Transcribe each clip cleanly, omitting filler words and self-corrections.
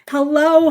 Hello,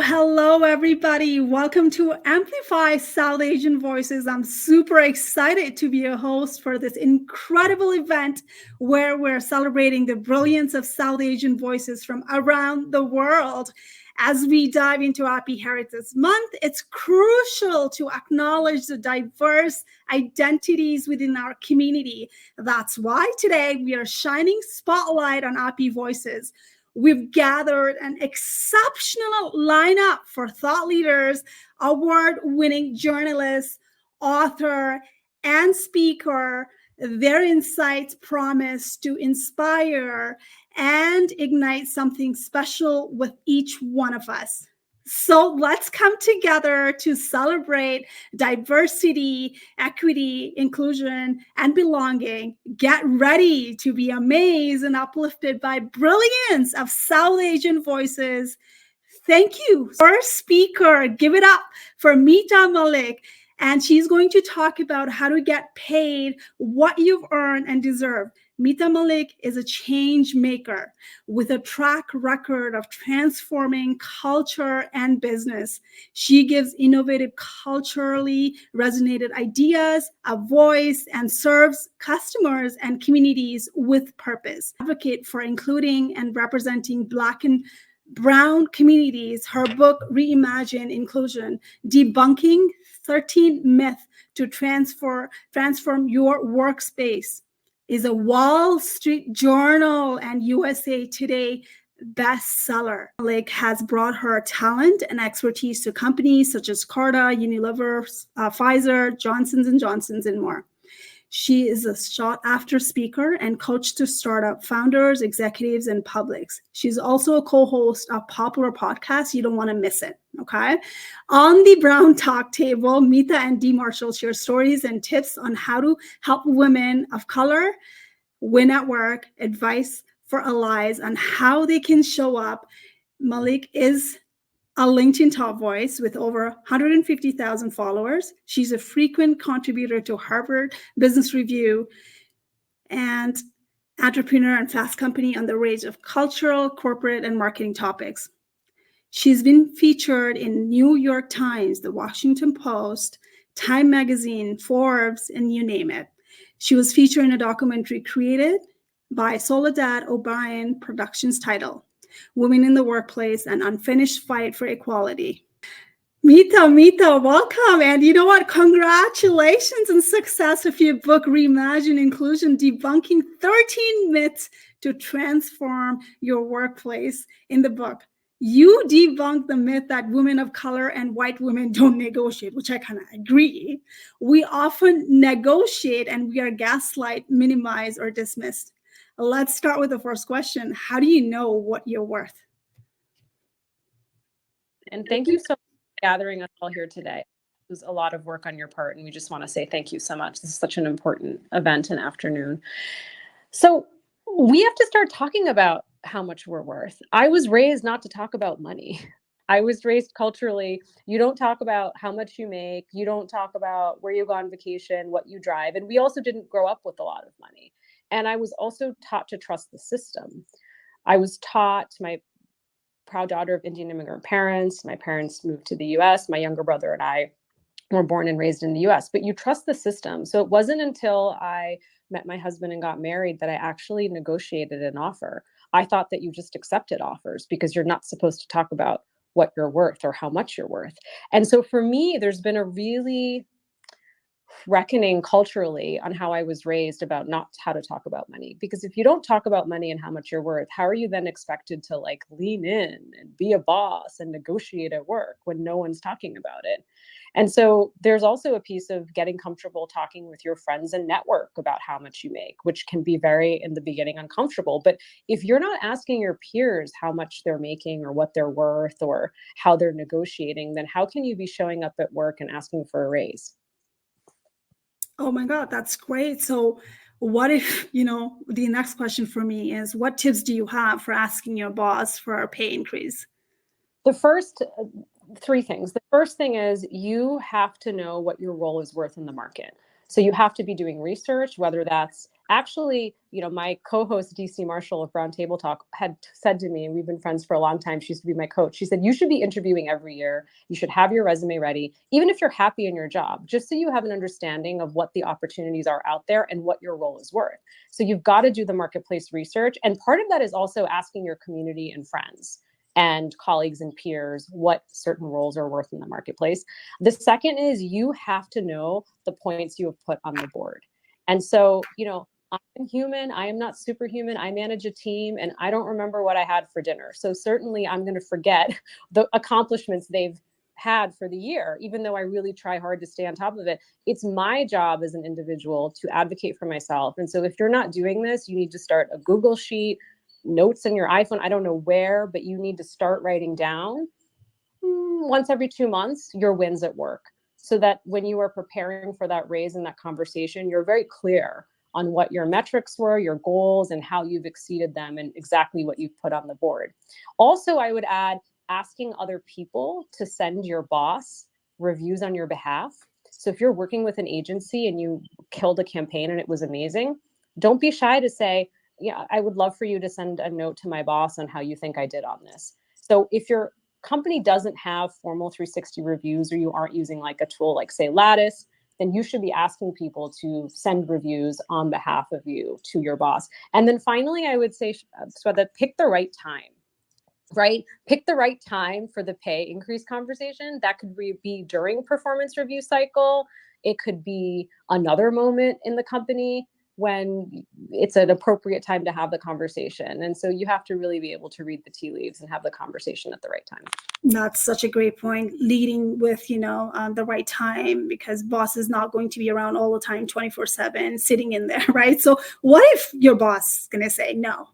everybody. Welcome to Amplify South Asian Voices. I'm super excited to be a host for this incredible event where we're celebrating the brilliance of South Asian voices from around the world. As we dive into AAPI Heritage Month, it's crucial to acknowledge the diverse identities within our community. That's why today we are shining spotlight on AAPI voices. We've gathered an exceptional lineup for thought leaders, award-winning journalists, author, and speaker. Their insights promise to inspire and ignite something special with each one of us. So let's come together to celebrate diversity, equity, inclusion, and belonging. Get ready to be amazed and uplifted by brilliance of South Asian voices. Thank you. First speaker, give it up for Meeta Malik. And she's going to talk about how to get paid what you've earned and deserve. Meeta Malik is a change maker with a track record of transforming culture and business. She gives innovative, culturally resonated ideas a voice and serves customers and communities with purpose. Advocate for including and representing Black and Brown communities. Her book, Reimagine Inclusion, Debunking 13 Myths to Transform Your Workspace, is a Wall Street Journal and USA Today bestseller. Malik has brought her talent and expertise to companies such as Carta, Unilever, Pfizer, Johnson & Johnson, and more. She is a sought-after speaker and coach to startup founders, executives, and publics. She's also a co-host of popular podcasts. You don't want to miss it, okay? On the Brown Talk table, Meeta and Dee Marshall share stories and tips on how to help women of color win at work, advice for allies on how they can show up. Malik is a LinkedIn top voice with over 150,000 followers. She's a frequent contributor to Harvard Business Review and entrepreneur and Fast Company on the range of cultural, corporate, and marketing topics. She's been featured in New York Times, The Washington Post, Time Magazine, Forbes, and you name it. She was featured in a documentary created by Soledad O'Brien Productions titled Women in the Workplace, an Unfinished Fight for Equality. Meeta, welcome. And you know what? Congratulations and success with your book, Reimagine Inclusion, Debunking 13 Myths to Transform Your Workplace. In the book, you debunk the myth that women of color and white women don't negotiate, which I kind of agree. We often negotiate and we are gaslight, minimized, or dismissed. Let's start with the first question. How do you know what you're worth? And thank you so much for gathering us all here today. It was a lot of work on your part, and we just want to say thank you so much. This is such an important event and afternoon. So we have to start talking about how much we're worth. I was raised not to talk about money. I was raised culturally. You don't talk about how much you make. You don't talk about where you go on vacation, what you drive. And we also didn't grow up with a lot of money. And I was also taught to trust the system. I was taught, my proud daughter of Indian immigrant parents. My parents moved to the US. My younger brother and I were born and raised in the US, but you trust the system. So it wasn't until I met my husband and got married that I actually negotiated an offer. I thought that you just accepted offers because you're not supposed to talk about what you're worth or how much you're worth. And so for me, there's been a really reckoning culturally on how I was raised about not how to talk about money. Because if you don't talk about money and how much you're worth, how are you then expected to like lean in and be a boss and negotiate at work when no one's talking about it? And so there's also a piece of getting comfortable talking with your friends and network about how much you make, which can be very, in the beginning, uncomfortable. But if you're not asking your peers how much they're making or what they're worth or how they're negotiating, then how can you be showing up at work and asking for a raise? Oh my God, that's great. So what if, the next question for me is, what tips do you have for asking your boss for a pay increase? The first three things. The first thing is you have to know what your role is worth in the market. So you have to be doing research, whether that's Actually, my co-host DC Marshall of Brown Table Talk had said to me, and we've been friends for a long time, she used to be my coach. She said, you should be interviewing every year. You should have your resume ready, even if you're happy in your job, just so you have an understanding of what the opportunities are out there and what your role is worth. So you've got to do the marketplace research. And part of that is also asking your community and friends and colleagues and peers what certain roles are worth in the marketplace. The second is you have to know the points you have put on the board. And so, I'm human. I am not superhuman. I manage a team and I don't remember what I had for dinner. So certainly I'm going to forget the accomplishments they've had for the year, even though I really try hard to stay on top of it. It's my job as an individual to advocate for myself. And so if you're not doing this, you need to start a Google Sheet, notes on your iPhone. I don't know where, but you need to start writing down once every 2 months your wins at work, so that when you are preparing for that raise in that conversation, you're very clear on what your metrics were, your goals, and how you've exceeded them and exactly what you've put on the board. Also, I would add asking other people to send your boss reviews on your behalf. So if you're working with an agency and you killed a campaign and it was amazing, don't be shy to say, yeah, I would love for you to send a note to my boss on how you think I did on this. So if your company doesn't have formal 360 reviews, or you aren't using like a tool like, say, Lattice, then you should be asking people to send reviews on behalf of you to your boss. And then finally, I would say, Sweta, pick the right time, right? Pick the right time for the pay increase conversation. That could be during performance review cycle. It could be another moment in the company when it's an appropriate time to have the conversation. And so you have to really be able to read the tea leaves and have the conversation at the right time. That's such a great point. Leading with, the right time, because boss is not going to be around all the time, 24/7, sitting in there, right? So what if your boss is going to say no?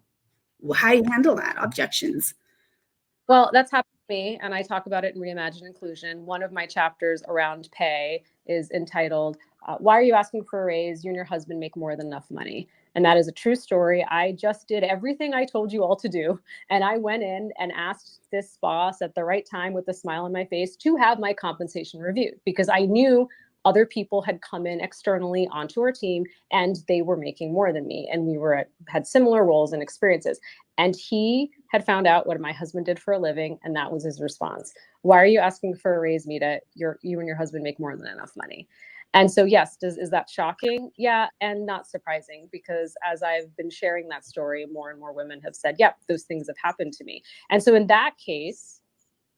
How do you handle that? Objections? Well, that's happened to me, and I talk about it in Reimagine Inclusion. One of my chapters around pay is entitled, Why Are You Asking for a Raise? You and Your Husband Make More Than Enough Money. And that is a true story. I just did everything I told you all to do. And I went in and asked this boss at the right time with a smile on my face to have my compensation reviewed, because I knew other people had come in externally onto our team and they were making more than me. And we had similar roles and experiences. And he had found out what my husband did for a living. And that was his response. Why are you asking for a raise, Mita? You and your husband make more than enough money. And so, yes, is that shocking? Yeah, and not surprising, because as I've been sharing that story, more and more women have said, yep, those things have happened to me. And so in that case,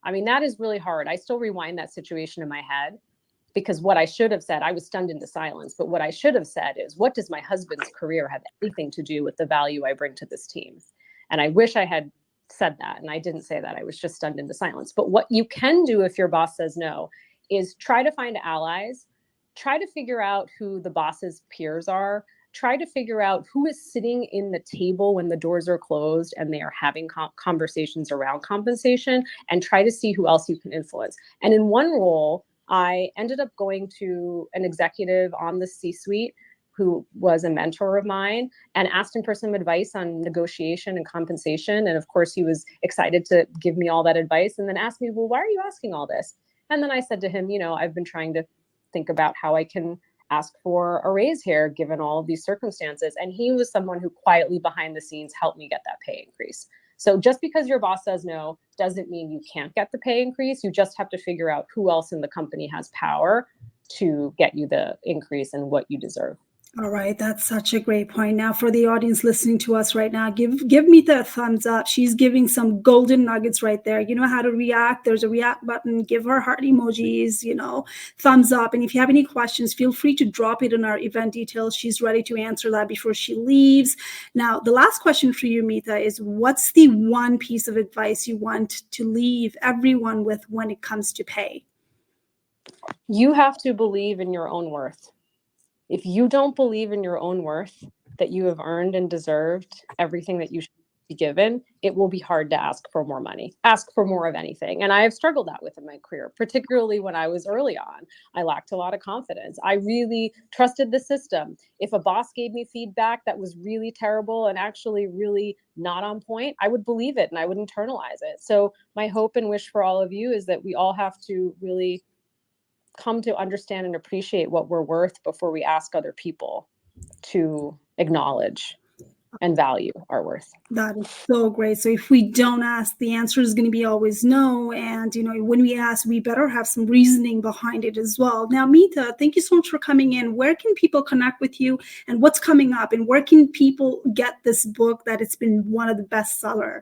I mean, that is really hard. I still rewind that situation in my head, because what I should have said, I was stunned into silence, but what I should have said is, what does my husband's career have anything to do with the value I bring to this team? And I wish I had said that, and I didn't say that. I was just stunned into silence. But what you can do if your boss says no is try to find allies. Try to figure out who the boss's peers are. Try to figure out who is sitting in the table when the doors are closed and they are having conversations around compensation, and try to see who else you can influence. And in one role, I ended up going to an executive on the C-suite who was a mentor of mine, and asked him for some advice on negotiation and compensation. And of course, he was excited to give me all that advice, and then asked me, well, why are you asking all this? And then I said to him, I've been trying to think about how I can ask for a raise here, given all of these circumstances. And he was someone who quietly behind the scenes helped me get that pay increase. So just because your boss says no doesn't mean you can't get the pay increase. You just have to figure out who else in the company has power to get you the increase and what you deserve. All right, that's such a great point. Now, for the audience listening to us right now, give me the thumbs up. She's giving some golden nuggets right there. You know how to react. There's a react button. Give her heart emojis, thumbs up. And if you have any questions, feel free to drop it in our event details. She's ready to answer that before she leaves. Now, the last question for you, Mita, is what's the one piece of advice you want to leave everyone with when it comes to pay? You have to believe in your own worth. If you don't believe in your own worth, that you have earned and deserved everything that you should be given, it will be hard to ask for more money, ask for more of anything. And I have struggled that with in my career, particularly when I was early on. I lacked a lot of confidence. I really trusted the system. If a boss gave me feedback that was really terrible and actually really not on point, I would believe it and I would internalize it. So my hope and wish for all of you is that we all have to really come to understand and appreciate what we're worth before we ask other people to acknowledge and value our worth. That is so great. So if we don't ask, the answer is going to be always no. And, when we ask, we better have some reasoning behind it as well. Now, Meeta, thank you so much for coming in. Where can people connect with you and what's coming up? And where can people get this book that it's been one of the bestseller?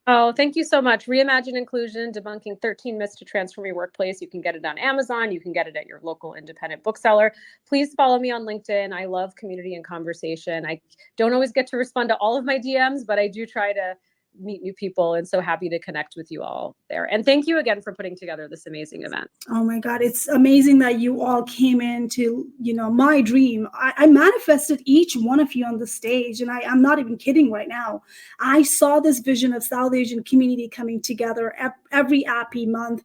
Oh, thank you so much. Reimagine Inclusion, Debunking 13 Myths to Transform Your Workplace. You can get it on Amazon. You can get it at your local independent bookseller. Please follow me on LinkedIn. I love community and conversation. I don't always get to respond to all of my DMs, but I do try to meet new people, and so happy to connect with you all there. And thank you again for putting together this amazing event. Oh my God, it's amazing that you all came into, my dream. I manifested each one of you on the stage, and I'm not even kidding right now. I saw this vision of South Asian community coming together every AAPI month.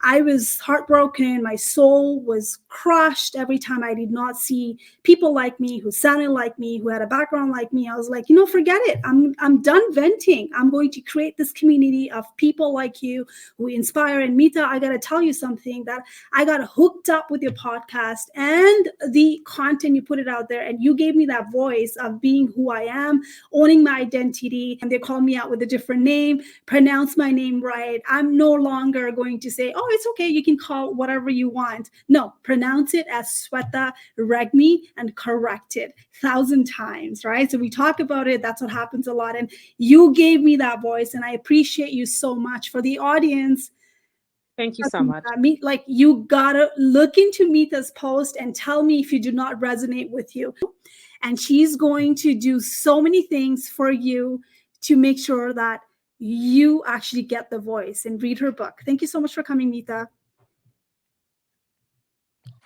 I was heartbroken. My soul was crushed every time I did not see people like me, who sounded like me, who had a background like me. I was like, forget it. I'm done venting. I'm going to create this community of people like you who inspire. And Meeta, I got to tell you something, that I got hooked up with your podcast and the content you put it out there. And you gave me that voice of being who I am, owning my identity. And they call me out with a different name, pronounce my name right. I'm no longer going to say, oh, it's okay, you can call whatever you want. No, pronounce it as Sweta Regmi and correct it 1,000 times, right? So we talk about it. That's what happens a lot. And you gave me that voice, and I appreciate you so much. For the audience, thank you so much. You gotta look into Meeta's post and tell me if you do not resonate with you. And she's going to do so many things for you to make sure that you actually get the voice, and read her book. Thank you so much for coming, Meeta.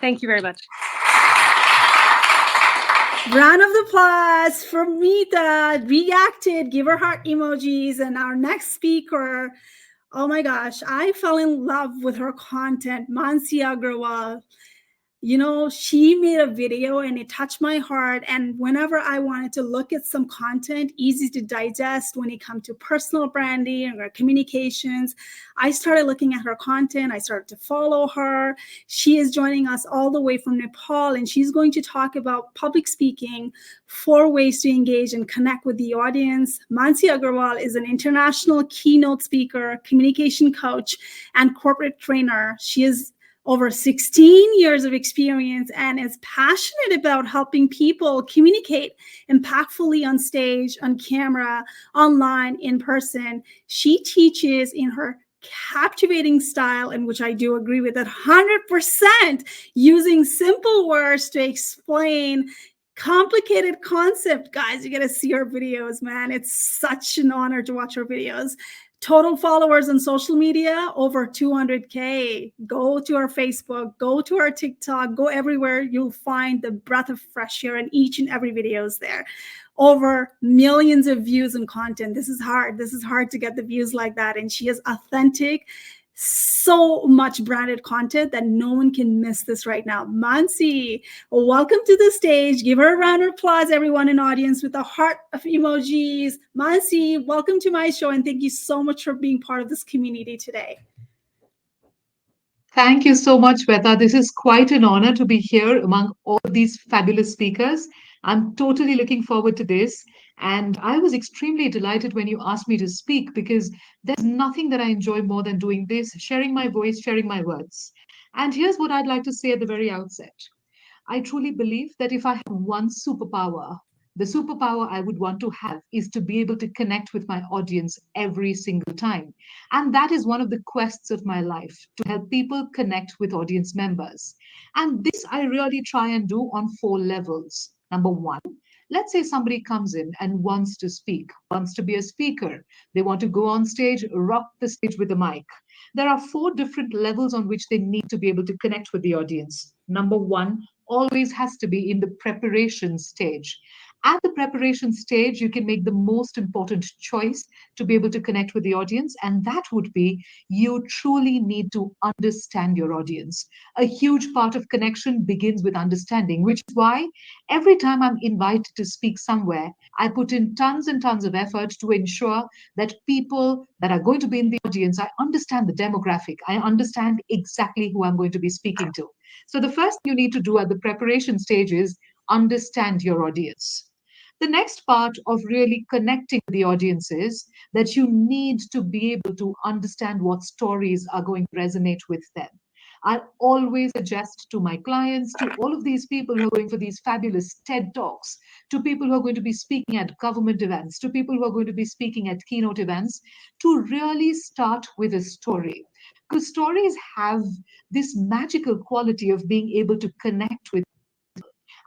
Thank you very much. Round of applause for Meeta. Reacted, give her heart emojis. And our next speaker, oh my gosh, I fell in love with her content. Mansi Agrawal. She made a video and it touched my heart. And whenever I wanted to look at some content, easy to digest when it comes to personal branding or communications, I started looking at her content. I started to follow her. She is joining us all the way from Nepal, and she's going to talk about public speaking, 4 ways to engage and connect with the audience. Mansi Agrawal is an international keynote speaker, communication coach, and corporate trainer. She is over 16 years of experience and is passionate about helping people communicate impactfully on stage, on camera, online, in person. She teaches in her captivating style, in which I do agree with it 100%, using simple words to explain complicated concept. Guys, you got to see her videos, man. It's such an honor to watch her videos. Total followers on social media, over 200K. Go to our Facebook, go to our TikTok, go everywhere. You'll find the breath of fresh air, and each and every video is there. Over millions of views and content. This is hard. This is hard to get the views like that. And she is authentic. So much branded content that no one can miss this right now. Mansi, welcome to the stage. Give her a round of applause, everyone in audience, with a heart of emojis. Mansi, welcome to my show, and thank you so much for being part of this community today. Thank you so much, Sweta. This is quite an honor to be here among all these fabulous speakers. I'm totally looking forward to this. And I was extremely delighted when you asked me to speak, because there's nothing that I enjoy more than doing this, sharing my voice, sharing my words. And here's what I'd like to say at the very outset. I truly believe that if I have one superpower, the superpower I would want to have is to be able to connect with my audience every single time. And that is one of the quests of my life, to help people connect with audience members. And this I really try and do on 4 levels. Number 1, let's say somebody comes in and wants to speak, wants to be a speaker. They want to go on stage, rock the stage with a mic. There are 4 different levels on which they need to be able to connect with the audience. Number 1 always has to be in the preparation stage. At the preparation stage, you can make the most important choice to be able to connect with the audience, and that would be you truly need to understand your audience. A huge part of connection begins with understanding, which is why every time I'm invited to speak somewhere, I put in tons and tons of effort to ensure that people that are going to be in the audience, I understand the demographic, I understand exactly who I'm going to be speaking to. So the first thing you need to do at the preparation stage is understand your audience. The next part of really connecting with the audience is that you need to be able to understand what stories are going to resonate with them. I always suggest to my clients, to all of these people who are going for these fabulous TED Talks, to people who are going to be speaking at government events, to people who are going to be speaking at keynote events, to really start with a story. Because stories have this magical quality of being able to connect with.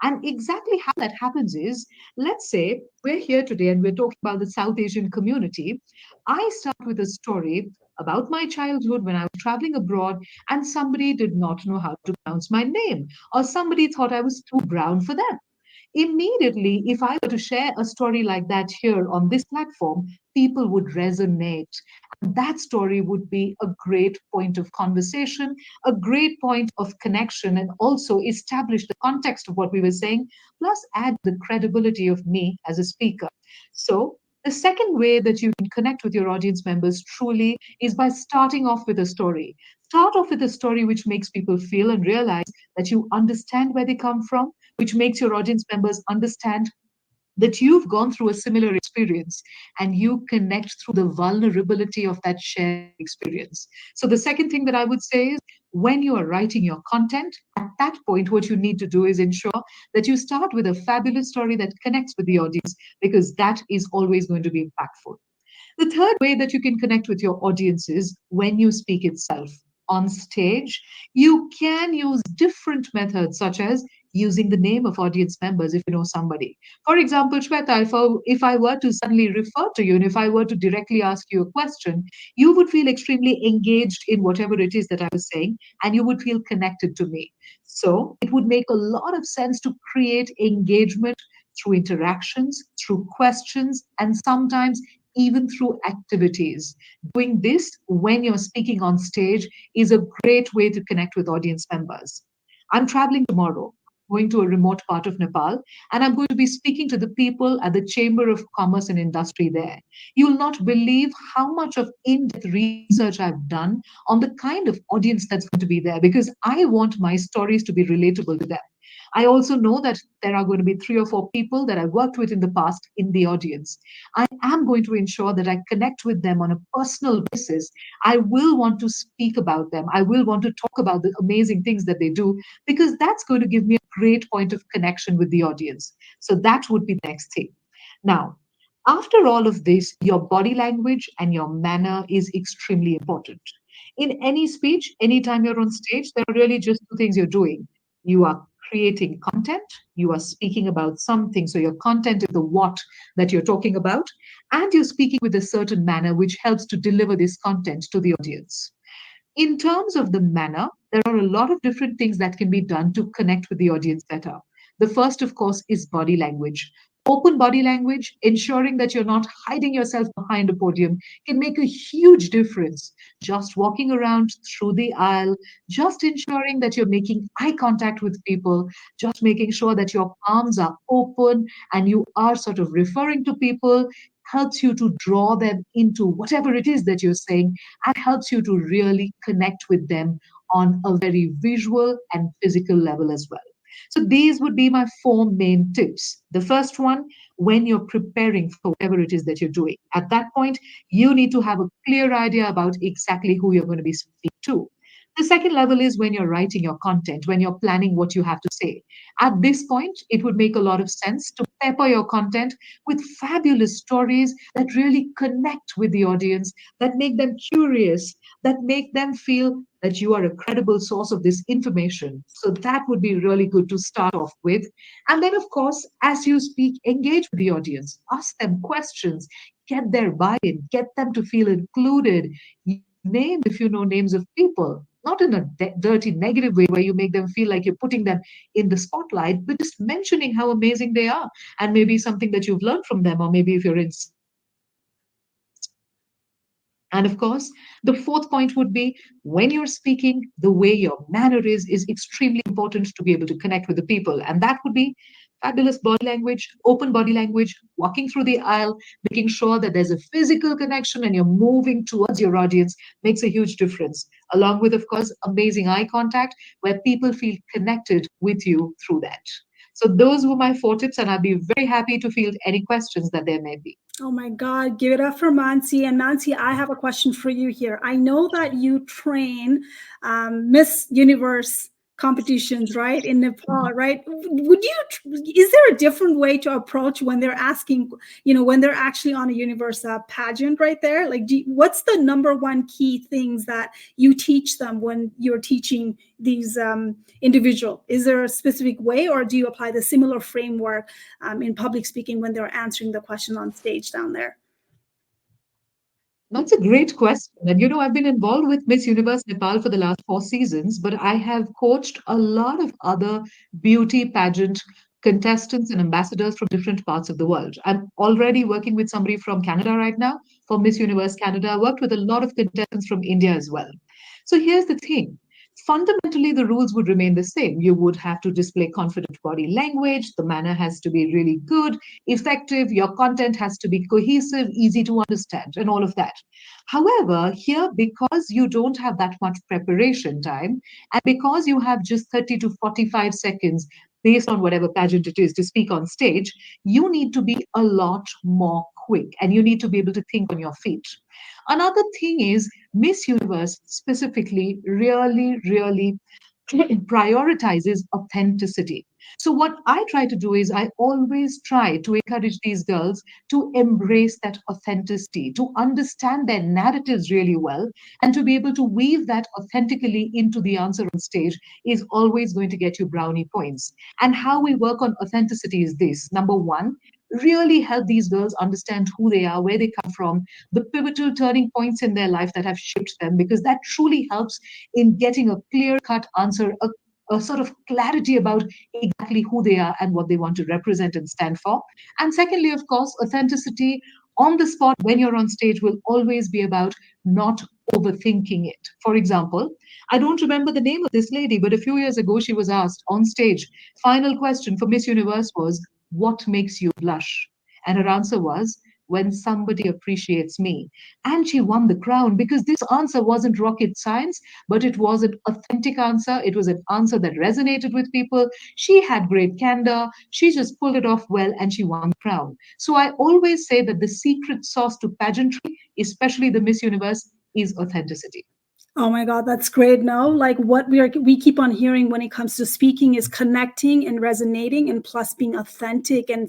And exactly how that happens is, let's say we're here today and we're talking about the South Asian community. I start with a story about my childhood when I was traveling abroad and somebody did not know how to pronounce my name, or somebody thought I was too brown for them. Immediately, if I were to share a story like that here on this platform, people would resonate. And that story would be a great point of conversation, a great point of connection, and also establish the context of what we were saying, plus add the credibility of me as a speaker. So, the second way that you can connect with your audience members truly is by starting off with a story. Start off with a story which makes people feel and realize that you understand where they come from, which makes your audience members understand that you've gone through a similar experience and you connect through the vulnerability of that shared experience. So, the second thing that I would say is when you are writing your content, at that point, what you need to do is ensure that you start with a fabulous story that connects with the audience because that is always going to be impactful. The third way that you can connect with your audience is when you speak itself. On stage, you can use different methods, such as using the name of audience members if you know somebody. For example, Shweta, if I were to suddenly refer to you and if I were to directly ask you a question, you would feel extremely engaged in whatever it is that I was saying, and you would feel connected to me. So it would make a lot of sense to create engagement through interactions, through questions, and sometimes even through activities. Doing this when you're speaking on stage is a great way to connect with audience members. I'm traveling tomorrow, going to a remote part of Nepal, and I'm going to be speaking to the people at the Chamber of Commerce and Industry there. You'll not believe how much of in depth research I've done on the kind of audience that's going to be there because I want my stories to be relatable to them. I also know that there are going to be 3 or 4 people that I've worked with in the past in the audience. I am going to ensure that I connect with them on a personal basis. I will want to speak about them. I will want to talk about the amazing things that they do because that's going to give me a great point of connection with the audience. So that would be the next thing. Now, after all of this, your body language and your manner is extremely important. In any speech, anytime you're on stage, there are really just 2 things you're doing. You are creating content, you are speaking about something. So your content is the what that you're talking about, and you're speaking with a certain manner which helps to deliver this content to the audience. In terms of the manner, there are a lot of different things that can be done to connect with the audience better. The first, of course, is body language. Open body language, ensuring that you're not hiding yourself behind a podium, can make a huge difference. Just walking around through the aisle, just ensuring that you're making eye contact with people, just making sure that your palms are open and you are sort of referring to people helps you to draw them into whatever it is that you're saying and helps you to really connect with them on a very visual and physical level as well. So, these would be my 4 main tips. The first one, when you're preparing for whatever it is that you're doing, at that point, you need to have a clear idea about exactly who you're going to be speaking to. The second level is when you're writing your content, when you're planning what you have to say. At this point, it would make a lot of sense to pepper your content with fabulous stories that really connect with the audience, that make them curious, that make them feel that you are a credible source of this information. So that would be really good to start off with. And then, of course, as you speak, engage with the audience, ask them questions, get their buy in, get them to feel included. Use names if you know names of people. Not in a dirty, negative way where you make them feel like you're putting them in the spotlight, but just mentioning how amazing they are and maybe something that you've learned from them, or maybe if you're in. And of course, the fourth point would be when you're speaking, the way your manner is extremely important to be able to connect with the people. And that would be fabulous body language, open body language, walking through the aisle, making sure that there's a physical connection and you're moving towards your audience makes a huge difference. Along with, of course, amazing eye contact where people feel connected with you through that. So those were my 4 tips, and I'd be very happy to field any questions that there may be. Oh my God, give it up for Mansi. And Mansi, I have a question for you here. I know that you train Miss Universe competitions, right, in Nepal, right? Is there a different way to approach when they're asking, when they're actually on a universe pageant right there? Like, what's the number one key things that you teach them when you're teaching these individual? Is there a specific way, or do you apply the similar framework in public speaking when they're answering the question on stage down there? That's a great question. And I've been involved with Miss Universe Nepal for the last 4 seasons, but I have coached a lot of other beauty pageant contestants and ambassadors from different parts of the world. I'm already working with somebody from Canada right now for Miss Universe Canada. I worked with a lot of contestants from India as well. So here's the thing. Fundamentally, the rules would remain the same. You would have to display confident body language. The manner has to be really good, effective. Your content has to be cohesive, easy to understand, and all of that. However, here, because you don't have that much preparation time, and because you have just 30 to 45 seconds based on whatever pageant it is to speak on stage, you need to be a lot more quick and you need to be able to think on your feet. Another thing is Miss Universe specifically really prioritizes authenticity. So, what I try to do is I always try to encourage these girls to embrace that authenticity, to understand their narratives really well, and to be able to weave that authentically into the answer on stage is always going to get you brownie points. And how we work on authenticity is this: number one, really help these girls understand who they are, where they come from, the pivotal turning points in their life that have shaped them, because that truly helps in getting a clear cut answer, a sort of clarity about exactly who they are and what they want to represent and stand for. And secondly, of course, authenticity on the spot when you're on stage will always be about not overthinking it. For example, I don't remember the name of this lady, but a few years ago she was asked on stage, final question for Miss Universe was, what makes you blush? And her answer was, when somebody appreciates me. And she won the crown because this answer wasn't rocket science, but it was an authentic answer. It was an answer that resonated with people. She had great candor. She just pulled it off well and she won the crown. So I always say that the secret sauce to pageantry, especially the Miss Universe, is authenticity. Oh my God, that's great. No, like what we keep on hearing when it comes to speaking is connecting and resonating, and plus being authentic. And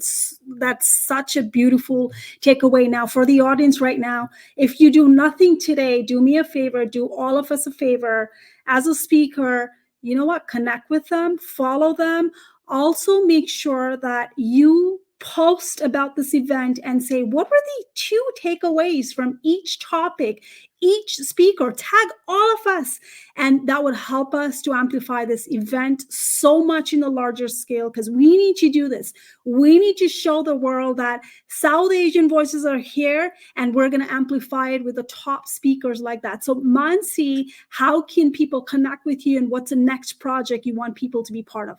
that's such a beautiful takeaway now for the audience right now. If you do nothing today, do me a favor, do all of us a favor. As a speaker, you know what? Connect with them, follow them. Also, make sure that you post about this event and say, what were the 2 takeaways from each topic, each speaker? Tag all of us, and that would help us to amplify this event so much in a larger scale, because we need to do this. We need to show the world that South Asian voices are here, and we're going to amplify it with the top speakers like that. So Mansi, how can people connect with you, and what's the next project you want people to be part of?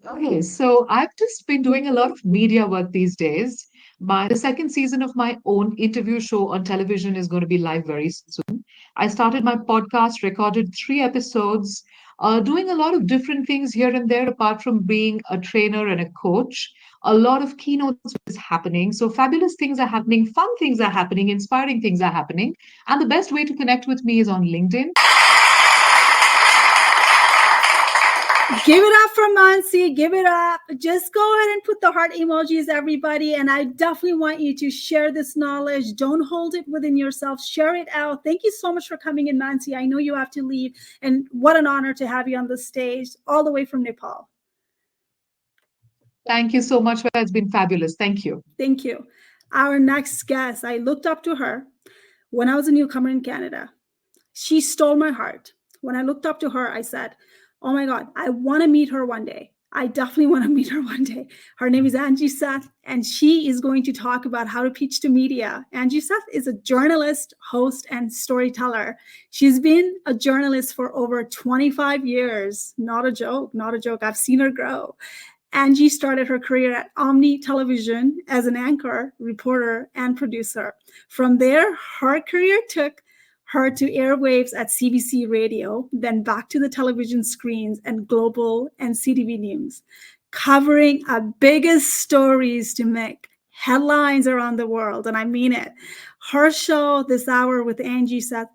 Okay, so I've just been doing a lot of media work these days. The second season of my own interview show on television is going to be live very soon. I started my podcast, recorded 3 episodes, doing a lot of different things here and there, apart from being a trainer and a coach. A lot of keynotes is happening. So fabulous things are happening, fun things are happening, inspiring things are happening. And the best way to connect with me is on LinkedIn. Give it up for Mansi. Give it up. Just go ahead and put the heart emojis, everybody. And I definitely want you to share this knowledge. Don't hold it within yourself. Share it out. Thank you so much for coming in, Mansi. I know you have to leave. And what an honor to have you on the stage, all the way from Nepal. Thank you so much. It's been fabulous. Thank you. Thank you. Our next guest, I looked up to her when I was a newcomer in Canada. She stole my heart. When I looked up to her, I said, oh my God, I want to meet her one day. I definitely want to meet her one day. Her name is Angie Seth, and she is going to talk about how to pitch to media. Angie Seth is a journalist, host, and storyteller. She's been a journalist for over 25 years. Not a joke, not a joke. I've seen her grow. Angie started her career at Omni Television as an anchor, reporter, and producer. From there, her career took heard to airwaves at CBC radio, then back to the television screens and global and CTV news, covering our biggest stories to make headlines around the world. And I mean it. Her show, This Hour with Angie Seth,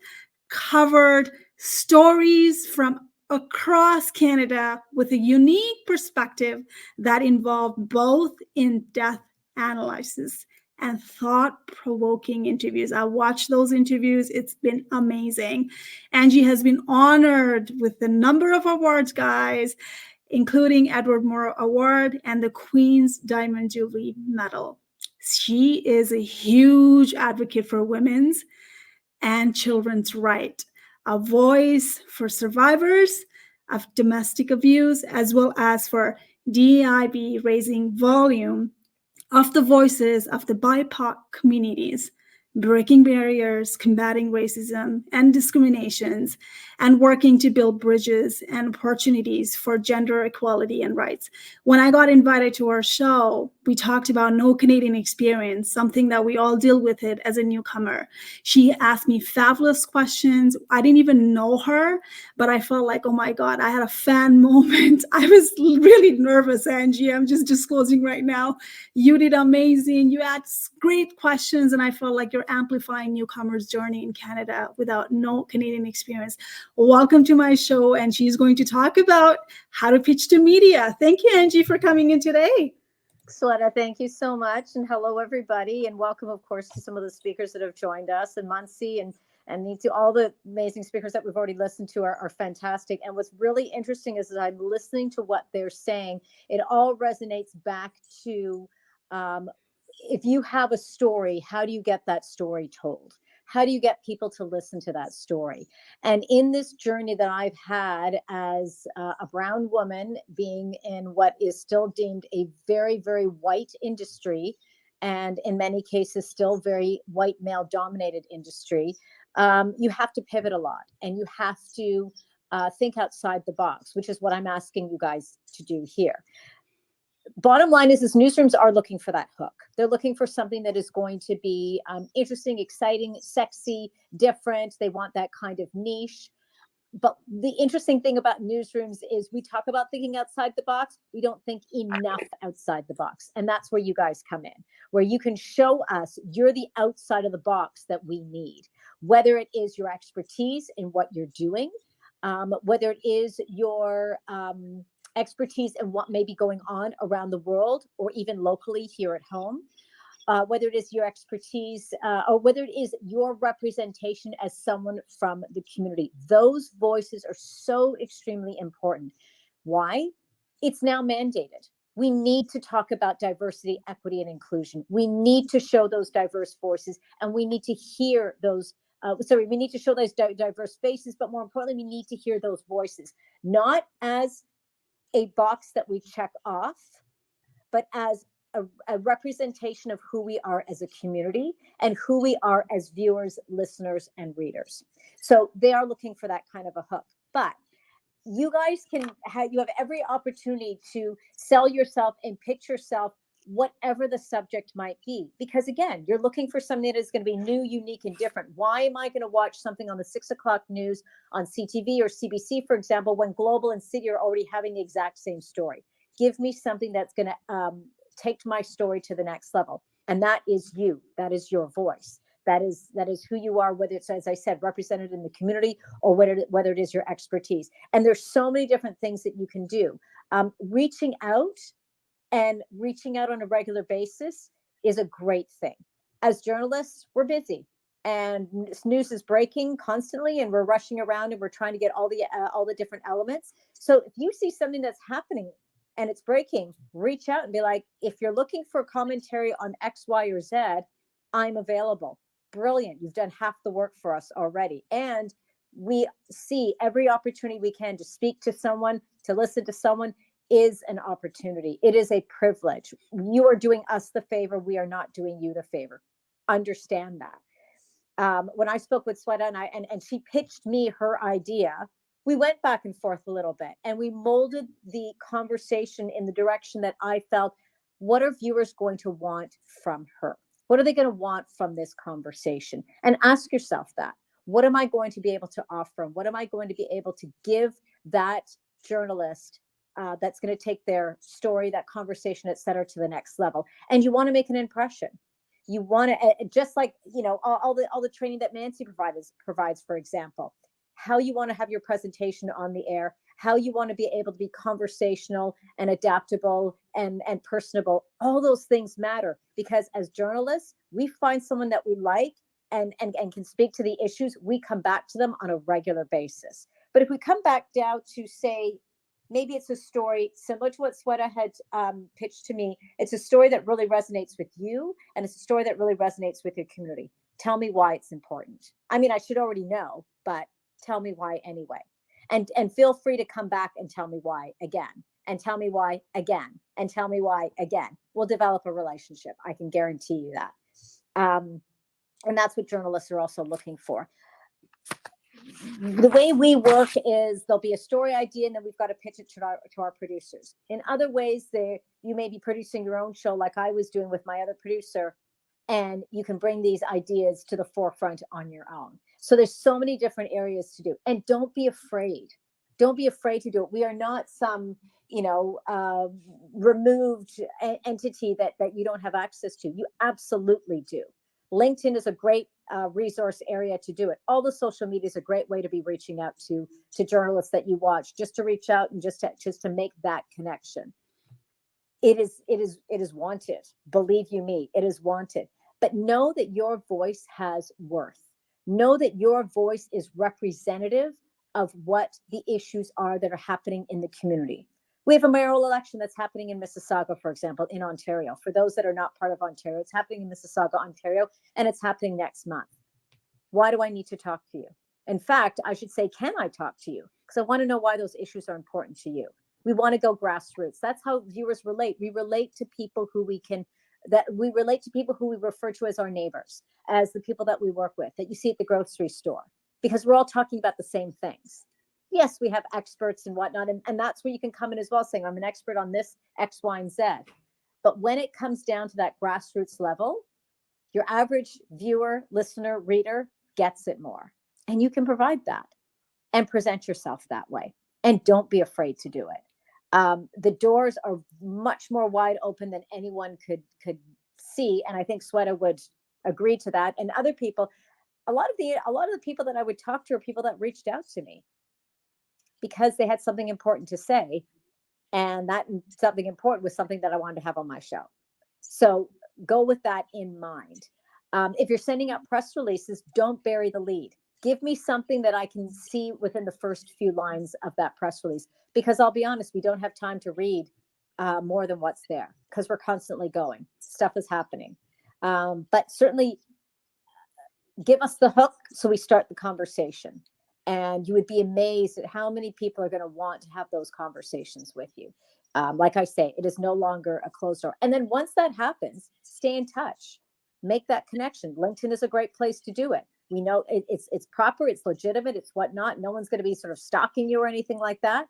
covered stories from across Canada with a unique perspective that involved both in-depth analysis and thought-provoking interviews. I watched those interviews. It's been amazing. Angie has been honored with a number of awards, guys, including Edward Moore Award and the Queen's Diamond Jubilee Medal. She is a huge advocate for women's and children's rights, a voice for survivors of domestic abuse, as well as for DEIB, raising volume of the voices of the BIPOC communities, breaking barriers, combating racism and discriminations, and working to build bridges and opportunities for gender equality and rights. When I got invited to our show, we talked about no Canadian experience, something that we all deal with it as a newcomer. She asked me fabulous questions. I didn't even know her, but I felt like, oh my God, I had a fan moment. I was really nervous, Angie. I'm just disclosing right now. You did amazing. You asked great questions, and I felt like you're amplifying newcomers' journey in Canada without no Canadian experience. Welcome to my show, and she's going to talk about how to pitch to media. Thank you, Angie, for coming in today. Sweta, thank you so much. And hello, everybody. And welcome, of course, to some of the speakers that have joined us. And Mansi and to all the amazing speakers that we've already listened to are fantastic. And what's really interesting is that I'm listening to what they're saying. It all resonates back to if you have a story, how do you get that story told? How do you get people to listen to that story? And in this journey that I've had as a brown woman, being in what is still deemed a very, very white industry, and in many cases still very white male dominated industry, you have to pivot a lot, and you have to think outside the box, which is what I'm asking you guys to do here. Bottom line is newsrooms are looking for that hook. They're looking for something that is going to be interesting, exciting, sexy, different. They want that kind of niche. But the interesting thing about newsrooms is we talk about thinking outside the box. We don't think enough outside the box. And that's where you guys come in, where you can show us you're the outside of the box that we need, whether it is your expertise in what you're doing, whether it is your expertise in what may be going on around the world or even locally here at home, whether it is your expertise or whether it is your representation as someone from the community. Those voices are so extremely important. Why? It's now mandated. We need to talk about diversity, equity, and inclusion. We need to show those diverse voices, and we need to hear those we need to show those diverse faces, but more importantly, we need to hear those voices, not as a box that we check off, but as a representation of who we are as a community and who we are as viewers, listeners, and readers. So they are looking for that kind of a hook. But you guys you have every opportunity to sell yourself and pitch yourself, whatever the subject might be. Because again, you're looking for something that is going to be new, unique, and different. Why am I going to watch something on the 6 o'clock news on CTV or CBC, for example, when Global and City are already having the exact same story? Give me something that's going to take my story to the next level. And that is you. That is your voice. That is who you are, whether it's, as I said, represented in the community or whether it is your expertise. And there's so many different things that you can do. Reaching out on a regular basis is a great thing. As journalists, we're busy and news is breaking constantly, and we're rushing around and we're trying to get all the different elements. So if you see something that's happening and it's breaking, reach out and be like, if you're looking for commentary on X, Y, or Z, I'm available. Brilliant. You've done half the work for us already. And we see every opportunity we can to speak to someone, to listen to someone, is an opportunity. It is a privilege. You are doing us the favor. We are not doing you the favor. Understand that. When I spoke with Sweta and she pitched me her idea, we went back and forth a little bit and we molded the conversation in the direction that I felt, what are viewers going to want from her? What are they going to want from this conversation? And ask yourself that. What am I going to be able to offer? What am I going to be able to give that journalist that's going to take their story, that conversation, et cetera, to the next level? And you want to make an impression. You want to, just like, all the training that Nancy provides, for example, how you want to have your presentation on the air, how you want to be able to be conversational and adaptable and personable. All those things matter, because as journalists, we find someone that we like and can speak to the issues. We come back to them on a regular basis. But if we come back down to, say, maybe it's a story similar to what Sweta had pitched to me. It's a story that really resonates with you, and it's a story that really resonates with your community. Tell me why it's important. I mean, I should already know, but tell me why anyway. And feel free to come back and tell me why again, and tell me why again, and tell me why again. We'll develop a relationship. I can guarantee you that. And that's what journalists are also looking for. The way we work is there'll be a story idea, and then we've got to pitch it to our producers. In other ways, you may be producing your own show like I was doing with my other producer, and you can bring these ideas to the forefront on your own. So there's so many different areas to do. And don't be afraid. Don't be afraid to do it. We are not some, removed entity that you don't have access to. You absolutely do. LinkedIn is a great resource area to do it. All the social media is a great way to be reaching out to journalists that you watch, just to reach out and just to make that connection. It is wanted. Believe you me, it is wanted. But know that your voice has worth. Know that your voice is representative of what the issues are that are happening in the community. We have a mayoral election that's happening in Mississauga, for example, in Ontario. For those that are not part of Ontario, it's happening in Mississauga, Ontario, and it's happening next month. Why do I need to talk to you? In fact, I should say, can I talk to you? Because I want to know why those issues are important to you. We want to go grassroots. That's how viewers relate. We relate to people who we refer to as our neighbors, as the people that we work with, that you see at the grocery store, because we're all talking about the same things. Yes, we have experts and whatnot, and that's where you can come in as well, saying, I'm an expert on this, X, Y, and Z. But when it comes down to that grassroots level, your average viewer, listener, reader gets it more. And you can provide that and present yourself that way. And don't be afraid to do it. The doors are much more wide open than anyone could see. And I think Sweta would agree to that. And other people, a lot of the people that I would talk to are people that reached out to me because they had something important to say. And that something important was something that I wanted to have on my show. So go with that in mind. If you're sending out press releases, don't bury the lead. Give me something that I can see within the first few lines of that press release. Because I'll be honest, we don't have time to read more than what's there, because we're constantly going. Stuff is happening. But certainly give us the hook so we start the conversation. And you would be amazed at how many people are going to want to have those conversations with you. Like I say, it is no longer a closed door. And then once that happens, stay in touch. Make that connection. LinkedIn is a great place to do it. We know it's proper, it's legitimate, it's whatnot. No one's going to be sort of stalking you or anything like that.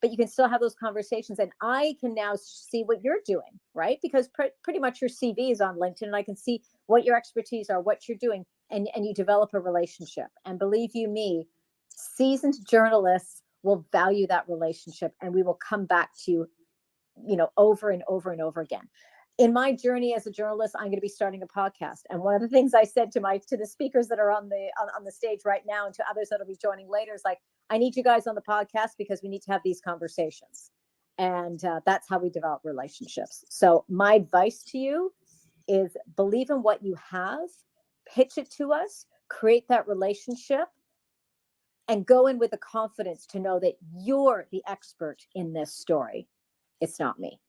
But you can still have those conversations. And I can now see what you're doing, right? Because pretty much your CV is on LinkedIn, and I can see what your expertise are, what you're doing, and you develop a relationship. And believe you me, seasoned journalists will value that relationship, and we will come back to you, over and over and over again. In my journey as a journalist, I'm going to be starting a podcast. And one of the things I said to the speakers that are on the stage right now, and to others that'll be joining later, is like, I need you guys on the podcast because we need to have these conversations. And that's how we develop relationships. So my advice to you is believe in what you have, pitch it to us, create that relationship, and go in with the confidence to know that you're the expert in this story. It's not me.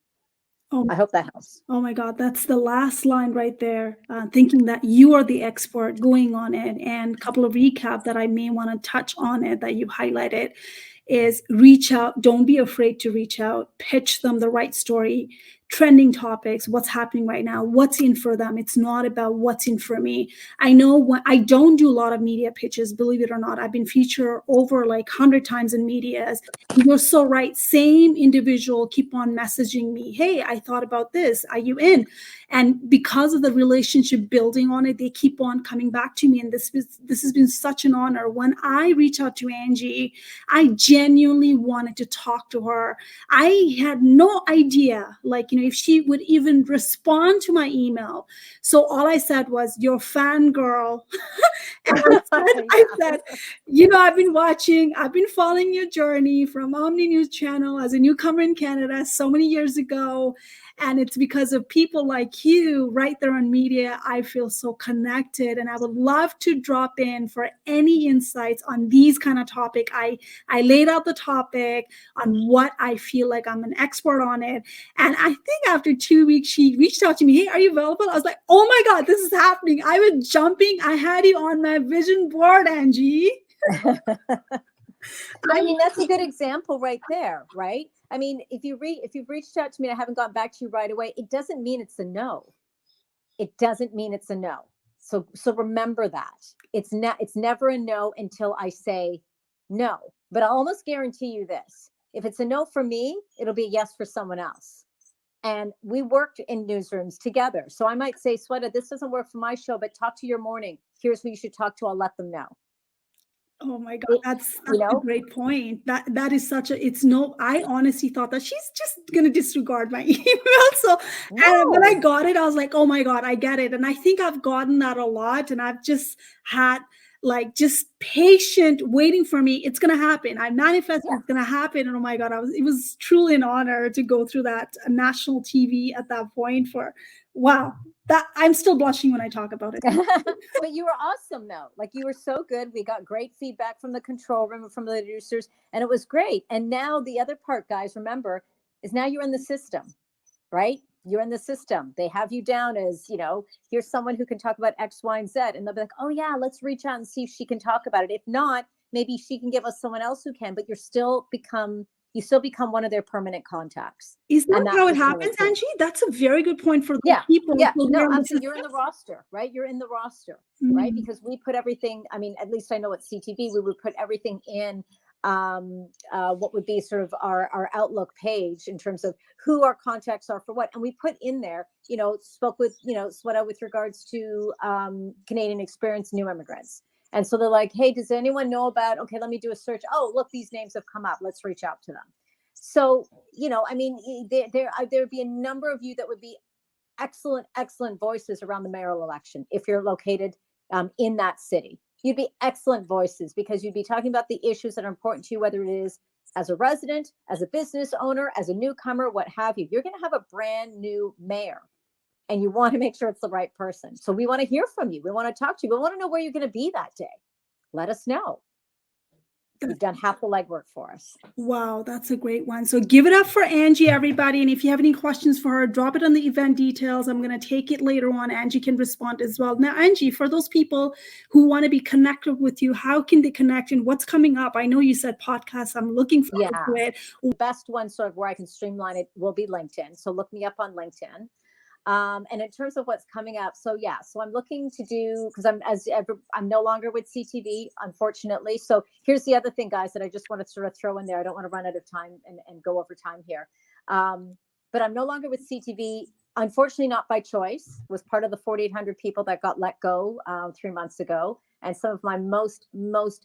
Oh, I hope that helps. Oh my God, that's the last line right there. Thinking that you are the expert, going on it. And a couple of recap that I may want to touch on it that you highlighted is reach out. Don't be afraid to reach out. Pitch them the right story. trending topics, what's happening right now, what's in for them. It's not about what's in for me. I know when I don't do a lot of media pitches, believe it or not. I've been featured over like 100 times in media. You're so right. Same individual keep on messaging me, hey, I thought about this. Are you in? And because of the relationship building on it, they keep on coming back to me. And this has been such an honor. When I reach out to Angie, I genuinely wanted to talk to her. I had no idea, like, if she would even respond to my email. So all I said was, "You're fangirl." And I said, I've been following your journey from Omni News Channel as a newcomer in Canada so many years ago. And it's because of people like you right there on media, I feel so connected. And I would love to drop in for any insights on these kind of topic. I laid out the topic on what I feel like I'm an expert on it. And I think after 2 weeks, she reached out to me, hey, are you available? I was like, oh my God, this is happening. I was jumping. I had you on my vision board, Angie. I mean, that's a good example right there, right? I mean, if you've reached out to me and I haven't gotten back to you right away, it doesn't mean it's a no. It doesn't mean it's a no. So remember that. It's never a no until I say no. But I'll almost guarantee you this. If it's a no for me, it'll be a yes for someone else. And we worked in newsrooms together. So I might say, Sweta, this doesn't work for my show, but talk to your morning. Here's who you should talk to. I'll let them know. Oh my God, that's a great point. That is I honestly thought that she's just going to disregard my email. So and when I got it, I was like, oh my God, I get it. And I think I've gotten that a lot. And I've just had just patient waiting for me. It's going to happen. I manifested it's going to happen. And oh my God, it was truly an honor to go through that national TV at that point wow. That I'm still blushing when I talk about it. But you were awesome though. Like you were so good. We got great feedback from the control room, from the producers, and it was great. And now the other part, guys, remember, is now you're in the system, right? You're in the system. They have you down as, here's someone who can talk about X, Y, and Z. And they'll be like, oh yeah, let's reach out and see if she can talk about it. If not, maybe she can give us someone else who can, but you still become one of their permanent contacts. Is that how it happens, really Angie? That's a very good point for the people. Yeah, no, absolutely. You're in the roster, right? You're in the roster, right? Because we put everything, I mean, at least I know at CTV, we would put everything in what would be sort of our Outlook page in terms of who our contacts are for what. And we put in there, spoke with, Sweta with regards to Canadian experienced new immigrants. And so they're like, hey, does anyone know about, okay, let me do a search. Oh, look, these names have come up. Let's reach out to them. So, I mean, there'd be a number of you that would be excellent voices around the mayoral election. If you're located in that city, you'd be excellent voices because you'd be talking about the issues that are important to you, whether it is as a resident, as a business owner, as a newcomer, what have you. You're going to have a brand new mayor. And you want to make sure it's the right person. So we want to hear from you. We want to talk to you. We want to know where you're going to be that day. Let us know. You've done half the legwork for us. Wow, that's a great one. So give it up for Angie, everybody. And if you have any questions for her, drop it on the event details. I'm going to take it later on. Angie can respond as well. Now, Angie, for those people who want to be connected with you, how can they connect and what's coming up? I know you said podcasts. I'm looking forward to it. The best one sort of where I can streamline it will be LinkedIn. So look me up on LinkedIn. And in terms of what's coming up, so I'm looking to do, because I'm no longer with CTV, unfortunately. So here's the other thing, guys, that I just want to sort of throw in there. I don't want to run out of time and go over time here. But I'm no longer with CTV, unfortunately, not by choice. Was part of the 4,800 people that got let go 3 months ago. And some of my most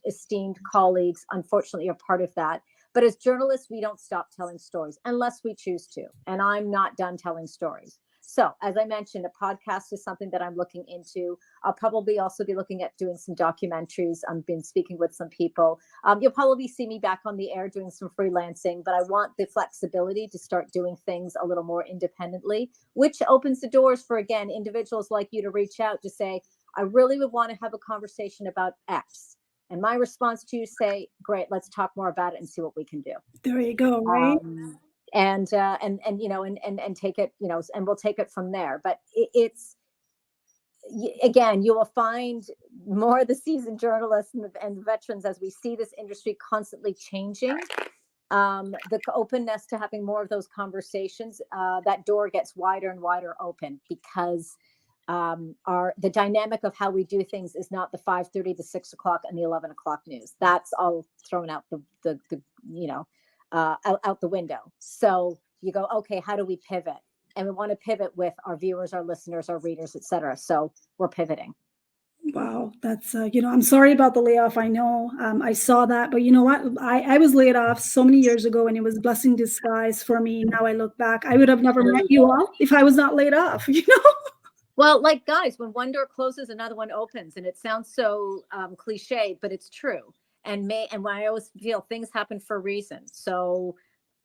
esteemed colleagues, unfortunately, are part of that. But as journalists, we don't stop telling stories unless we choose to. And I'm not done telling stories. So as I mentioned, a podcast is something that I'm looking into. I'll probably also be looking at doing some documentaries. I've been speaking with some people. You'll probably see me back on the air doing some freelancing, but I want the flexibility to start doing things a little more independently, which opens the doors for, again, individuals like you to reach out to say, I really would want to have a conversation about X. And my response to you say, great, let's talk more about it and see what we can do. There you go, right? And take it, and we'll take it from there. But it's, again, you will find more of the seasoned journalists and the veterans as we see this industry constantly changing. the openness to having more of those conversations, that door gets wider and wider open, because the dynamic of how we do things is not the 5:30, the 6 o'clock, and the 11 o'clock news. That's all thrown out out the window. So you go, okay, how do we pivot? And we want to pivot with our viewers, our listeners, our readers, etc. So we're pivoting. Wow, that's I'm sorry about the layoff. I know I saw that, but you know what? I was laid off so many years ago, and it was blessing disguise for me. Now I look back, I would have never met you all if I was not laid off. Well, like, guys, when one door closes, another one opens, and it sounds so cliche, but it's true. And when I always feel things happen for a reason. So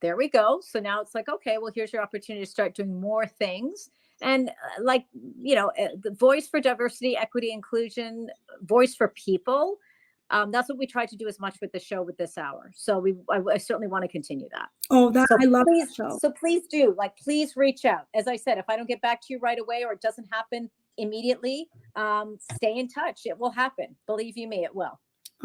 there we go. So now it's like, okay, well, here's your opportunity to start doing more things. And the voice for diversity, equity, inclusion, voice for people. That's what we try to do as much with the show, with this hour. So I certainly want to continue that. Oh, I love that show. So please do, please reach out. As I said, if I don't get back to you right away, or it doesn't happen immediately, stay in touch. It will happen. Believe you me, it will.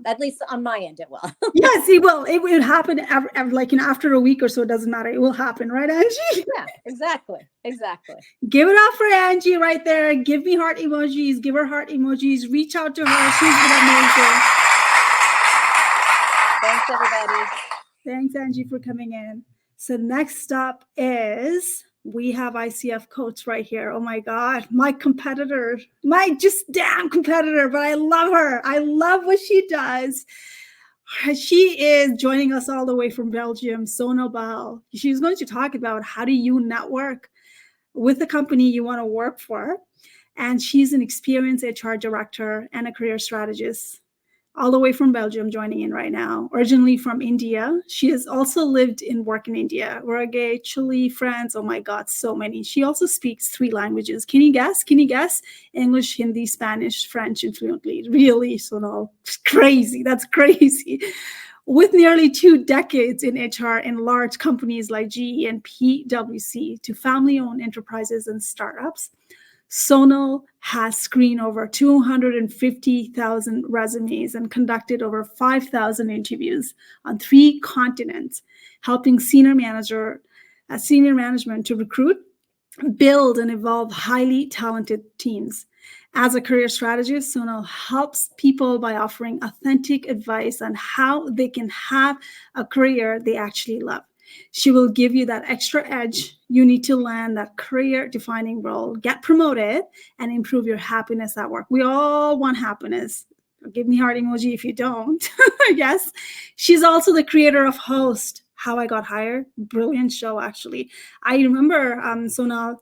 At least on my end, it will. Yes, it will. It will happen after a week or so. It doesn't matter. It will happen, right, Angie? Yeah, exactly. Give it up for Angie right there. Give me heart emojis. Give her heart emojis. Reach out to her. She's been amazing. Thanks, everybody. Thanks, Angie, for coming in. So next up is, we have ICF coach right here. Oh my God, my competitor, my just damn competitor, but I love her. I love what she does. She is joining us all the way from Belgium, Sonal Bal. She's going to talk about how do you network with the company you want to work for. And she's an experienced HR director and a career strategist, all the way from Belgium, joining in right now. Originally from India. She has also lived and worked in India, Uruguay, Chile, France. Oh my God, so many. She also speaks 3 languages. Can you guess? English, Hindi, Spanish, French, and fluently. Really, Sonal. Crazy. That's crazy. With nearly 2 decades in HR in large companies like GE and PwC to family-owned enterprises and startups, Sonal has screened over 250,000 resumes and conducted over 5,000 interviews on 3 continents, helping senior management to recruit, build, and evolve highly talented teams. As a career strategist, Sonal helps people by offering authentic advice on how they can have a career they actually love. She will give you that extra edge you need to land that career-defining role, get promoted, and improve your happiness at work. We all want happiness. Give me heart emoji if you don't. Yes. She's also the creator of Host, How I Got Hired. Brilliant show, actually. I remember Sonal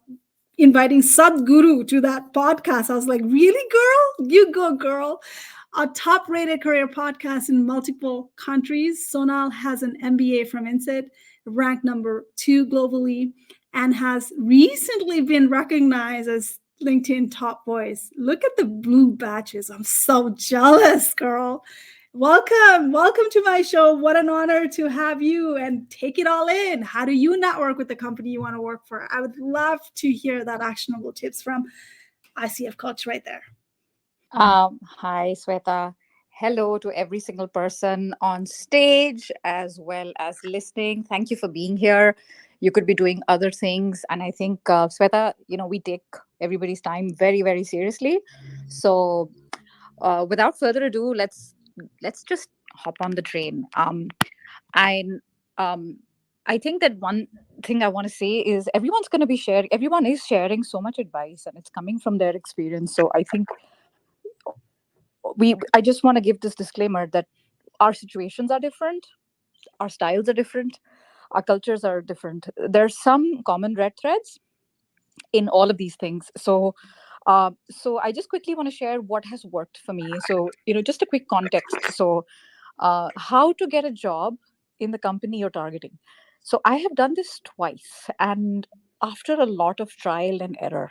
inviting Sadhguru to that podcast. I was like, really, girl? You go, girl. A top-rated career podcast in multiple countries. Sonal has an MBA from INSEAD, ranked number 2 globally, and has recently been recognized as LinkedIn top voice. Look at the blue badges. I'm so jealous, girl. Welcome to my show. What an honor to have you, and take it all in. How do you network with the company you want to work for? I would love to hear that actionable tips from ICF coach right there. Hi, Sweta. Hello to every single person on stage as well as listening. Thank you for being here. You could be doing other things. And I think, Sweta, we take everybody's time very, very seriously. So without further ado, let's just hop on the train. I think that one thing I want to say is everyone is sharing so much advice, and it's coming from their experience. So I think I just want to give this disclaimer that our situations are different, our styles are different, our cultures are different. There's some common red threads in all of these things. So I just quickly want to share what has worked for me. So, just a quick context. So how to get a job in the company you're targeting. So I have done this twice, and after a lot of trial and error.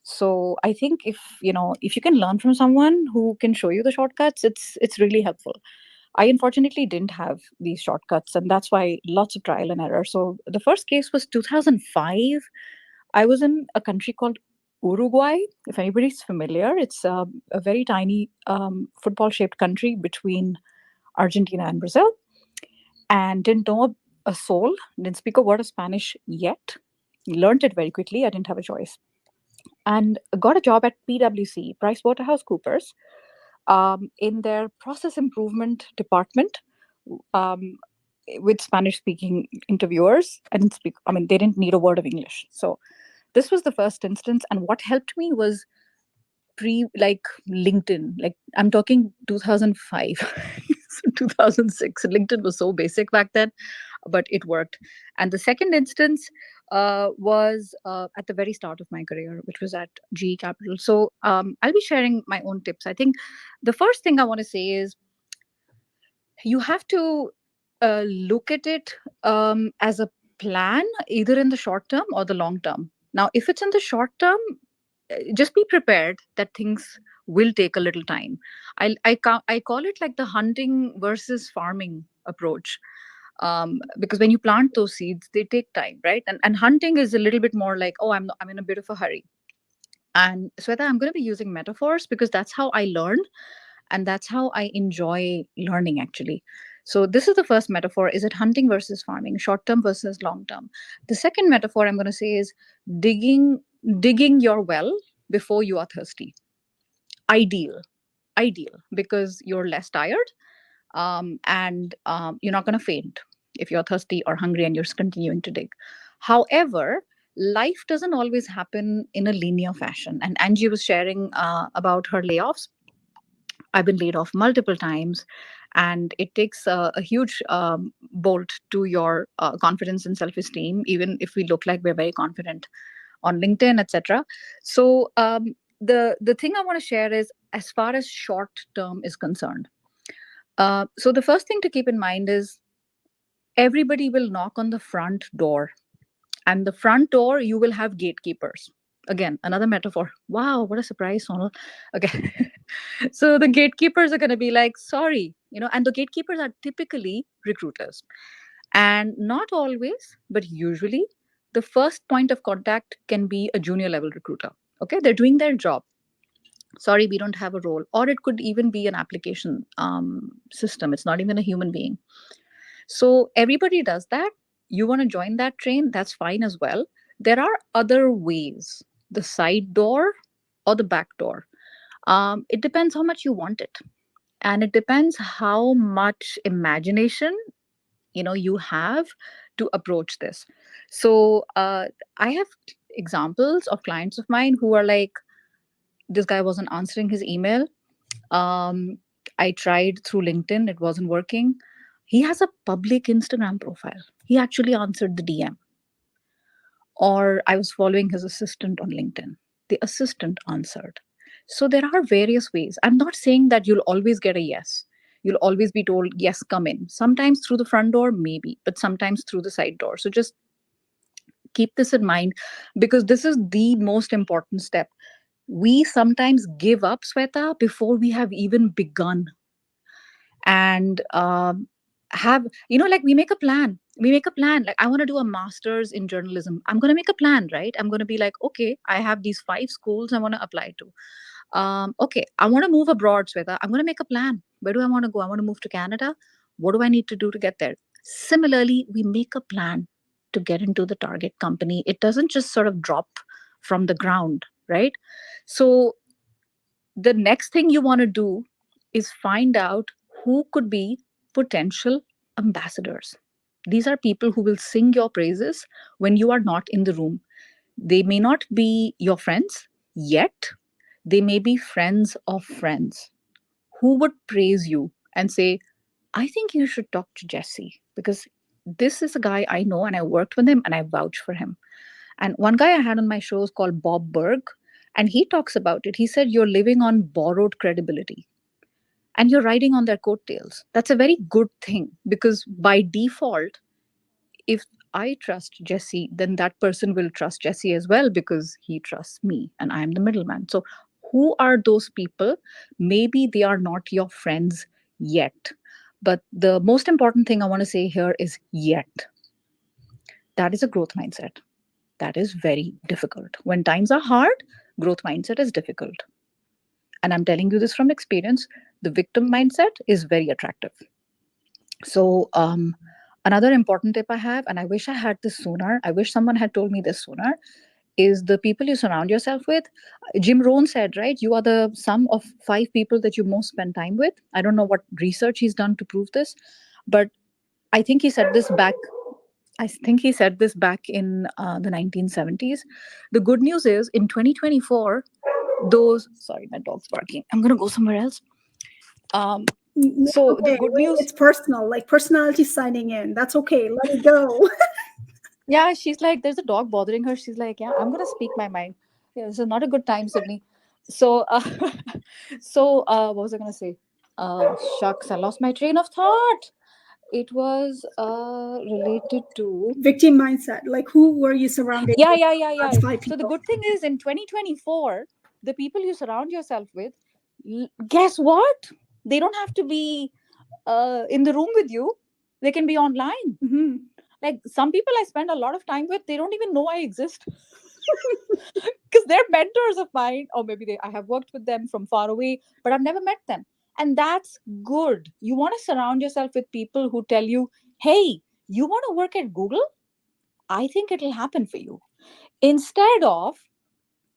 So I think if you can learn from someone who can show you the shortcuts, it's really helpful. I unfortunately didn't have these shortcuts, and that's why lots of trial and error. So the first case was 2005. I was in a country called Uruguay. If anybody's familiar, it's a very tiny football-shaped country between Argentina and Brazil, and didn't know a soul, didn't speak a word of Spanish yet. Learned it very quickly. I didn't have a choice. And got a job at PwC, PricewaterhouseCoopers, in their process improvement department, um, with Spanish speaking interviewers. They didn't need a word of English. So this was the first instance. And what helped me was like LinkedIn. Like I'm talking 2005, 2006. LinkedIn was so basic back then, but it worked. And the second instance was at the very start of my career, which was at GE Capital. So I'll be sharing my own tips. I think the first thing I want to say is you have to look at it as a plan, either in the short term or the long term. Now, if it's in the short term, just be prepared that things will take a little time. I call it like the hunting versus farming approach, because when you plant those seeds, they take time, right? And hunting is a little bit more like, oh, I'm in a bit of a hurry. And Sweta, I'm going to be using metaphors because that's how I learn, and that's how I enjoy learning, actually. So this is the first metaphor. Is it hunting versus farming, short term versus long term? The second metaphor I'm going to say is digging digging your well before you are thirsty. Ideal because you're less tired, and you're not going to faint if you're thirsty or hungry and you're continuing to dig. However, life doesn't always happen in a linear fashion. And Angie was sharing about her layoffs. I've been laid off multiple times, and it takes a huge bolt to your confidence and self-esteem, even if we look like we're very confident on LinkedIn, etc. So the thing I want to share is, as far as short term is concerned. So the first thing to keep in mind is everybody will knock on the front door, and the front door you will have gatekeepers. Again, another metaphor. Wow, what a surprise, Sonal. Okay. So the gatekeepers are going to be like, sorry, and the gatekeepers are typically recruiters. And not always, but usually, the first point of contact can be a junior level recruiter. Okay, they're doing their job. Sorry, we don't have a role. Or it could even be an application system. It's not even a human being. So everybody does that. You want to join that train, that's fine as well. There are other ways, the side door or the back door. It depends how much you want it. And it depends how much imagination you have to approach this. So I have examples of clients of mine who are like, this guy wasn't answering his email. um, I tried through LinkedIn, it wasn't working. He has a public Instagram profile. He actually answered the DM. Or I was following his assistant on LinkedIn. The assistant answered. So there are various ways. I'm not saying that you'll always get a yes. You'll always be told, yes, come in. Sometimes through the front door, maybe, but sometimes through the side door. So just keep this in mind, because this is the most important step. We sometimes give up, Sweta, before we have even begun. And have like we make a plan like, I want to do a master's in journalism. I'm going to make a plan, right? I'm going to be like, okay, I have these 5 schools I want to apply to. Okay, I want to move abroad, Sweta. I'm going to make a plan. Where do I want to go? I want to move to Canada. What do I need to do to get there? Similarly, we make a plan to get into the target company. It doesn't just sort of drop from the ground, right? So the next thing you want to do is find out who could be potential ambassadors. These are people who will sing your praises when you are not in the room. They may not be your friends yet, they may be friends of friends who would praise you and say, I think you should talk to Jesse because this is a guy I know and I worked with him and I vouch for him. And one guy I had on my show is called Bob Berg, and he talks about it. He said, you're living on borrowed credibility and you're riding on their coattails. That's a very good thing because by default, if I trust Jesse, then that person will trust Jesse as well because he trusts me and I'm the middleman. So, who are those people? Maybe they are not your friends yet. But the most important thing I want to say here is yet. That is a growth mindset. That is very difficult. When times are hard, growth mindset is difficult. And I'm telling you this from experience. The victim mindset is very attractive. So Another important tip I have, and I wish I had this sooner, I wish someone had told me this sooner, is the people you surround yourself with. Jim Rohn said, right, you are the sum of 5 people that you most spend time with. I don't know what research he's done to prove this, but I think he said this back. I think he said this back in the 1970s. The good news is in 2024, those, sorry, my dog's barking. I'm going to go somewhere else. So the Okay, good wait, news, it's personal, like personality signing in. That's okay. Let it go. yeah, she's like, there's a dog bothering her. She's like, yeah, I'm going to speak my mind. Yeah, this is not a good time, Sydney. So, what was I going to say? Shucks, I lost my train of thought. It was related to, Victim mindset. Like, who were you surrounded with? yeah. That's 5 So the people. good thing is in 2024, the people you surround yourself with, guess what? They don't have to be in the room with you. They can be online. Mhm. Like some people I spend a lot of time with, they don't even know I exist. Because they're mentors of mine, or maybe I have worked with them from far away, but I've never met them. And that's good. You want to surround yourself with people who tell you, hey, you want to work at Google? I think it'll happen for you. Instead of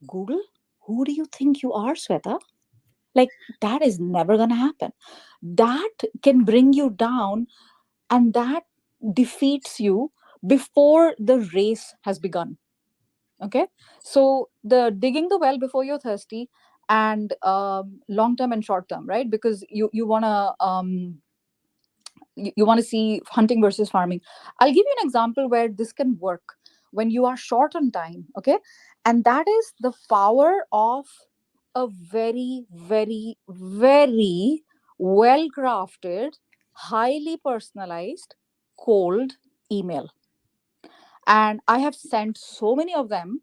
Google, who do you think you are, Sweta? Like, that is never going to happen. That can bring you down, and that defeats you before the race has begun. Okay, so the digging the well before you're thirsty, and long term and short term, right? Because you want to you want to see hunting versus farming. I'll give you an example where this can work when you are short on time. Okay, and that is the power of a very, very, very well crafted, highly personalized cold email. And I have sent so many of them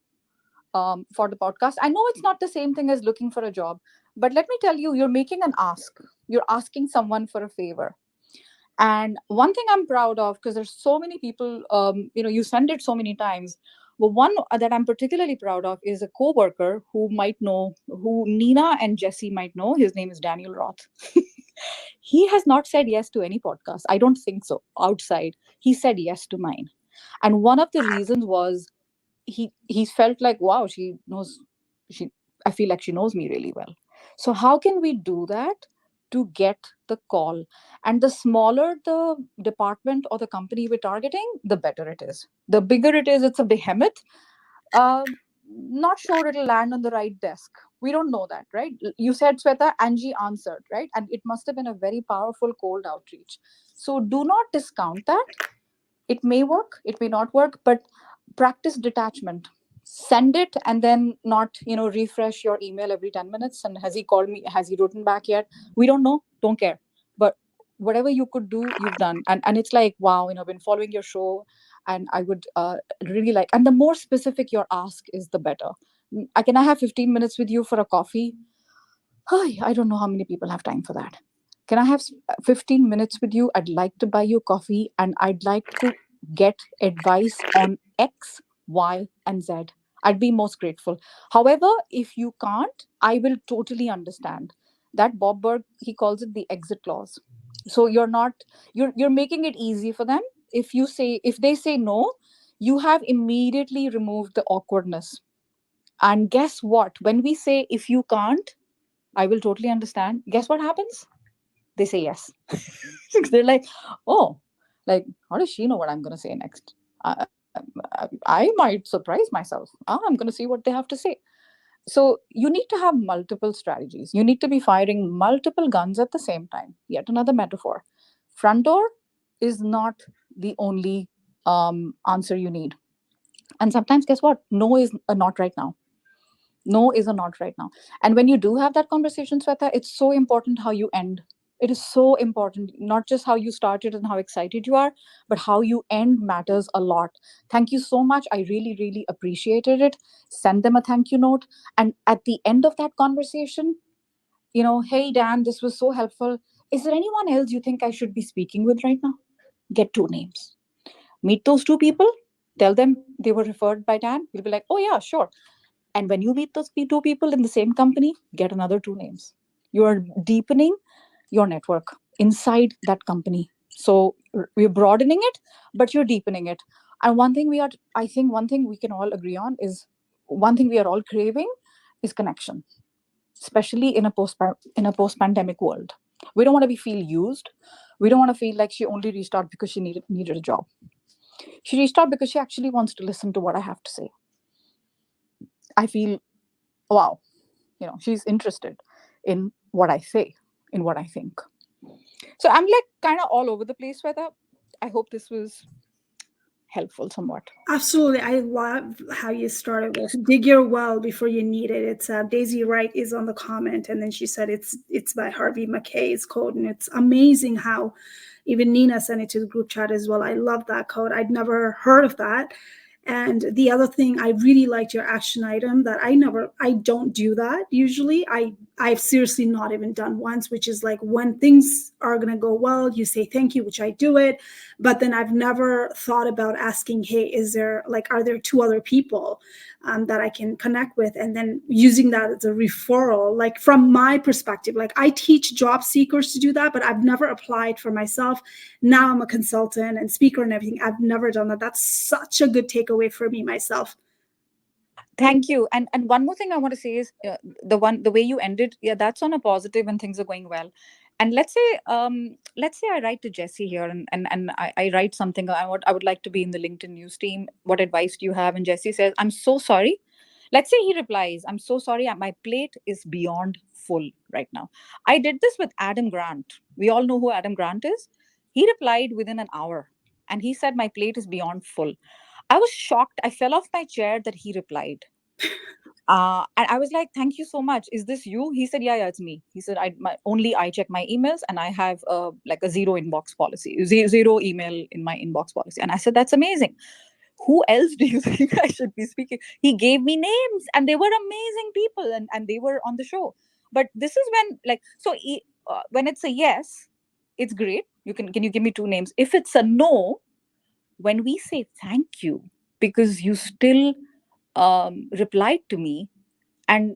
for the podcast. I know it's not the same thing as looking for a job, but let me tell you, you're making an ask. You're asking someone for a favor. And one thing I'm proud of, because there's so many people, you send it so many times. But one that I'm particularly proud of is a coworker who might know, who Nina and Jesse might know. His name is Daniel Roth. He has not said yes to any podcast. I don't think so. Outside, he said yes to mine. And one of the reasons was he felt like, wow, she knows, she I feel like she knows me really well. So how can we do that to get the call? And the smaller the department or the company we're targeting, the better it is. The bigger it is, it's a behemoth. uh, not sure it'll land on the right desk. We don't know that, right? You said, Sweta, Angie answered, right? And it must have been a very powerful cold outreach. So do not discount that. It may work, it may not work, but practice detachment. Send it and then not, refresh your email every 10 minutes. And has he called me? Has he written back yet? We don't know, don't care. But whatever you could do, you've done. And it's like, wow, I've been following your show, and I would really like, and the more specific your ask is, the better. I have 15 minutes with you for a coffee? I don't know how many people have time for that. Can I have 15 minutes with you? I'd like to buy you coffee, and I'd like to get advice on X, Y, and Z. I'd be most grateful. However, if you can't, I will totally understand. That Bob Berg, he calls it the exit clause. So you're making it easy for them. If they say no, you have immediately removed the awkwardness. And guess what? When we say, if you can't, I will totally understand. Guess what happens? They say yes. They're like, oh, like, how does she know what I'm going to say next? I might surprise myself. I'm going to see what they have to say. So you need to have multiple strategies. You need to be firing multiple guns at the same time. Yet another metaphor. Front door is not the only answer you need. And sometimes, guess what? No is a not right now. No is a not right now. And when you do have that conversation, Sweta, it's so important how you end. It is so important, not just how you started and how excited you are, but how you end matters a lot. Thank you so much. I really, really appreciated it. Send them a thank you note. And at the end of that conversation, hey, Dan, this was so helpful. Is there anyone else you think I should be speaking with right now? Get 2 names. Meet those 2 people. Tell them they were referred by Dan. You'll be like, oh, yeah, sure. And when you meet those 2 people in the same company, get another 2 names. You are deepening your network inside that company. So we're broadening it, but you're deepening it. And I think one thing we can all agree on is one thing we are all craving is connection, especially in a post pandemic world. We don't want to be feel used. We don't want to feel like she only reached out because she needed a job. She reached out because she actually wants to listen to what I have to say. I feel, wow, she's interested in what I say, in what I think. So I'm like kind of all over the place with her. I hope this was helpful somewhat. Absolutely. I love how you started with dig your well before you need it. It's Daisy Wright is on the comment, and then she said it's by Harvey McKay's code, and it's amazing how even Nina sent it to the group chat as well. I love that code. I'd never heard of that. And the other thing, I really liked your action item that I don't do that usually. I've seriously not even done once, which is like when things are going to go well, you say thank you, which I do it. But then I've never thought about asking, hey, are there two other people that I can connect with? And then using that as a referral, like from my perspective, like I teach job seekers to do that, but I've never applied for myself. Now I'm a consultant and speaker and everything. I've never done that. That's such a good takeaway for me myself. Thank you. And one more thing I want to say is the way you ended. Yeah, that's on a positive and things are going well. And let's say I write to Jesse here and I write something. I would like to be in the LinkedIn news team. What advice do you have? And Jesse says, I'm so sorry. Let's say he replies, I'm so sorry. My plate is beyond full right now. I did this with Adam Grant. We all know who Adam Grant is. He replied within an hour and he said, my plate is beyond full. I was shocked. I fell off my chair that he replied. And I was like, thank you so much. Is this you? He said, yeah, it's me. He said, I check my emails and I have like a zero inbox policy, zero email in my inbox policy. And I said, that's amazing. Who else do you think I should be speaking? He gave me names and they were amazing people and they were on the show. But this is when it's a yes, it's great. Can you give me two names? If it's a no, when we say thank you because you still replied to me and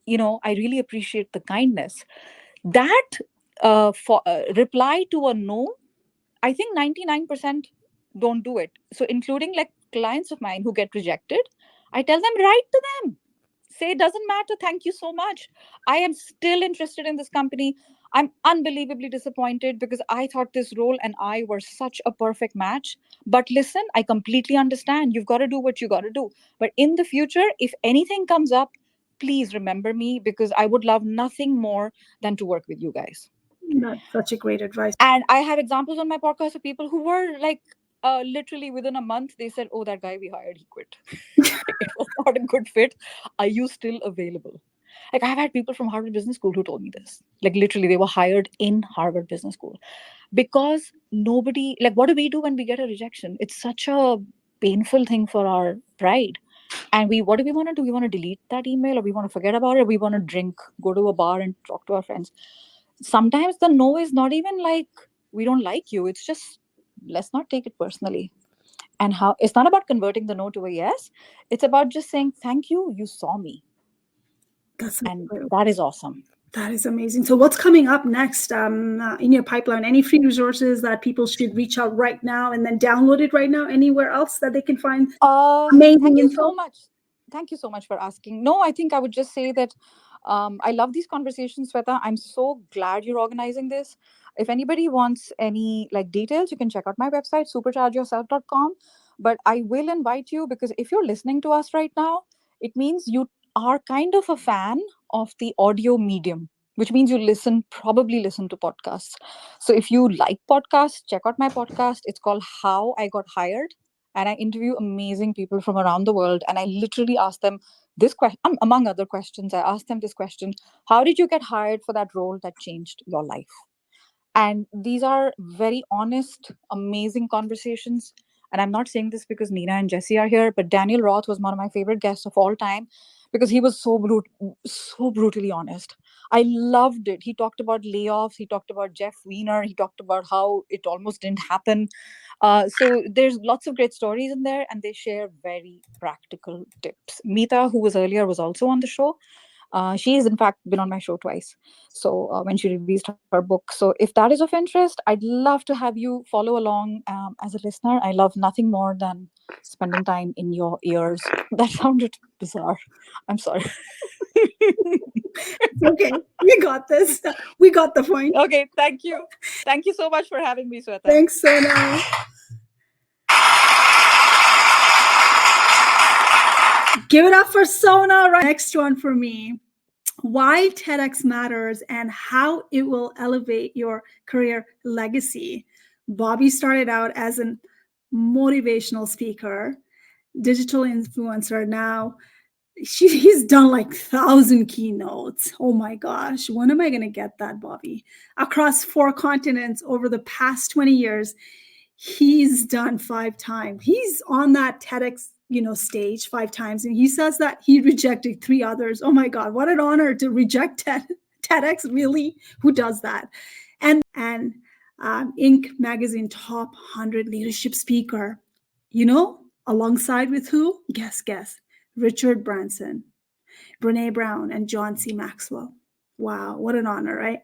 I really appreciate the kindness, that reply to a no, I think 99% don't do it. So including like clients of mine who get rejected, I tell them, write to them, say it doesn't matter, thank you so much, I am still interested in this company. I'm unbelievably disappointed because I thought this role and I were such a perfect match, but listen, I completely understand, you've got to do what you got to do, but in the future if anything comes up, please remember me because I would love nothing more than to work with you guys. That's such a great advice. And I have examples on my podcast of people who were like literally within a month they said, oh, that guy we hired, he quit. It was not a good fit. Are you still available? Like I've had people from Harvard Business School who told me this. Like literally they were hired in Harvard Business School. Because nobody, like what do we do when we get a rejection? It's such a painful thing for our pride. And what do we want to do? We want to delete that email or we want to forget about it. We want to drink, go to a bar and talk to our friends. Sometimes the no is not even like we don't like you. It's just let's not take it personally. And how it's not about converting the no to a yes. It's about just saying thank you. You saw me. And that is awesome. That is amazing. So what's coming up next in your pipeline? Any free resources that people should reach out right now and then download it right now? Anywhere else that they can find amazing thank you info? so much. Thank you so much for asking. No, I think I would just say that I love these conversations, Sweta. I'm so glad you're organizing this. If anybody wants any like details, you can check out my website, superchargeyourself.com. But I will invite you because if you're listening to us right now, it means you are kind of a fan of the audio medium, which means you probably listen to podcasts. So if you like podcasts, check out my podcast. It's called How I Got Hired. And I interview amazing people from around the world. And I literally ask them this question, among other questions. I asked them this question: how did you get hired for that role that changed your life? And these are very honest, amazing conversations. And I'm not saying this because Nina and Jesse are here, but Daniel Roth was one of my favorite guests of all time because he was so brutally honest. I loved it. He talked about layoffs. He talked about Jeff Weiner. He talked about how it almost didn't happen. So there's lots of great stories in there, and they share very practical tips. Meeta, who was earlier, was also on the show. She's in fact been on my show twice. So when she released her book. So if that is of interest, I'd love to have you follow along as a listener. I love nothing more than spending time in your ears. That sounded bizarre. I'm sorry. It's okay. We got this. We got the point. Okay, thank you. Thank you so much for having me, Sweta. Thanks, Sona. Give it up for Sona. Right. Next one for me. Why TEDx matters and how it will elevate your career legacy. Bobby started out as a motivational speaker, digital influencer. Now he's done like 1,000 keynotes. Oh my gosh, when am I going to get that, Bobby? Across 4 continents over the past 20 years, he's done 5 times. He's on that TEDx stage 5 times, and he says that he rejected 3 others. Oh my God, what an honor to reject TEDx, really? Who does that? And Inc. magazine top 100 leadership speaker, alongside with who? Guess. Richard Branson, Brene Brown, and John C. Maxwell. Wow, what an honor, right?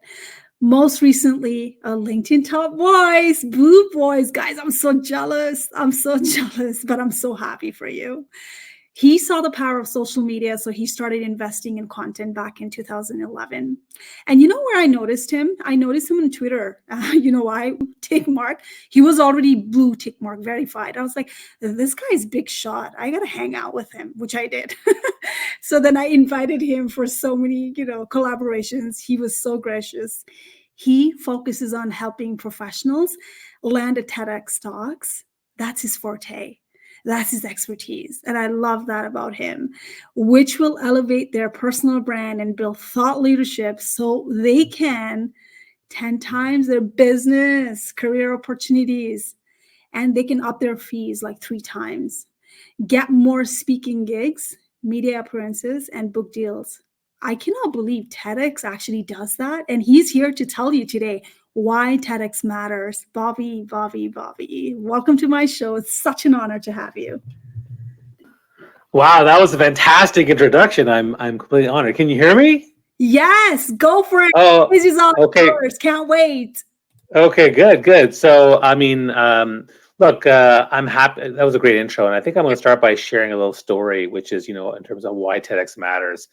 Most recently, a LinkedIn top voice, Blue Boys. Guys, I'm so jealous. But I'm so happy for you. He saw the power of social media, so he started investing in content back in 2011. And you know where I noticed him? I noticed him on Twitter. You know why? Tick mark. He was already blue tick mark verified. I was like, this guy's big shot. I got to hang out with him, which I did. So then I invited him for so many, collaborations. He was so gracious. He focuses on helping professionals land a TEDx talks. That's his forte. That's his expertise. And I love that about him, which will elevate their personal brand and build thought leadership so they can 10 times their business, career opportunities, and they can up their fees like 3 times, get more speaking gigs, media appearances, and book deals. I cannot believe TEDx actually does that. And he's here to tell you today why TEDx matters. Bobby, welcome to my show. It's such an honor to have you. Wow, that was a fantastic introduction. I'm completely honored. Can you hear me? Yes, go for it. Oh, This is all okay. yours. Can't wait. Okay, good. So, look, I'm happy. That was a great intro, and I think I'm going to start by sharing a little story, which is, in terms of why TEDx matters.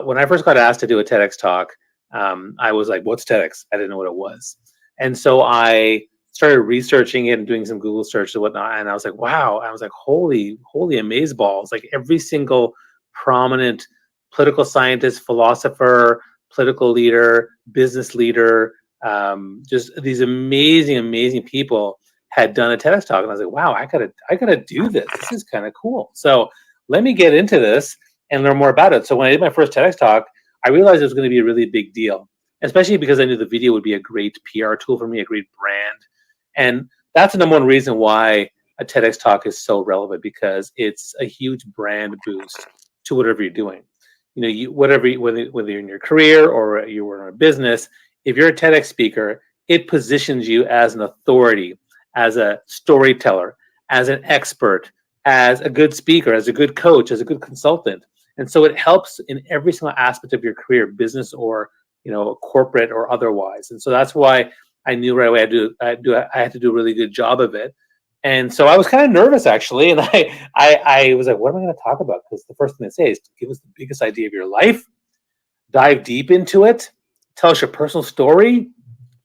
When I first got asked to do a TEDx talk, I was like, what's TEDx? I didn't know what it was. And so I started researching it and doing some Google search and whatnot. And I was like, wow. I was like, holy amazeballs. Like every single prominent political scientist, philosopher, political leader, business leader, just these amazing people had done a TEDx talk. And I was like, wow, I gotta do this. This is kind of cool. So let me get into this and learn more about it. So when I did my first TEDx talk, I realized it was going to be a really big deal, especially because I knew the video would be a great PR tool for me, a great brand. And that's the number one reason why a TEDx talk is so relevant, because it's a huge brand boost to whatever you're doing. Whether you're in your career or you were in a business, if you're a TEDx speaker, it positions you as an authority, as a storyteller, as an expert, as a good speaker, as a good coach, as a good consultant. And so it helps in every single aspect of your career, business or corporate or otherwise. And so that's why I knew right away I had to do a really good job of it. And so I was kind of nervous actually, and I was like, what am I going to talk about? Because the first thing they say is give us the biggest idea of your life, dive deep into it, tell us your personal story,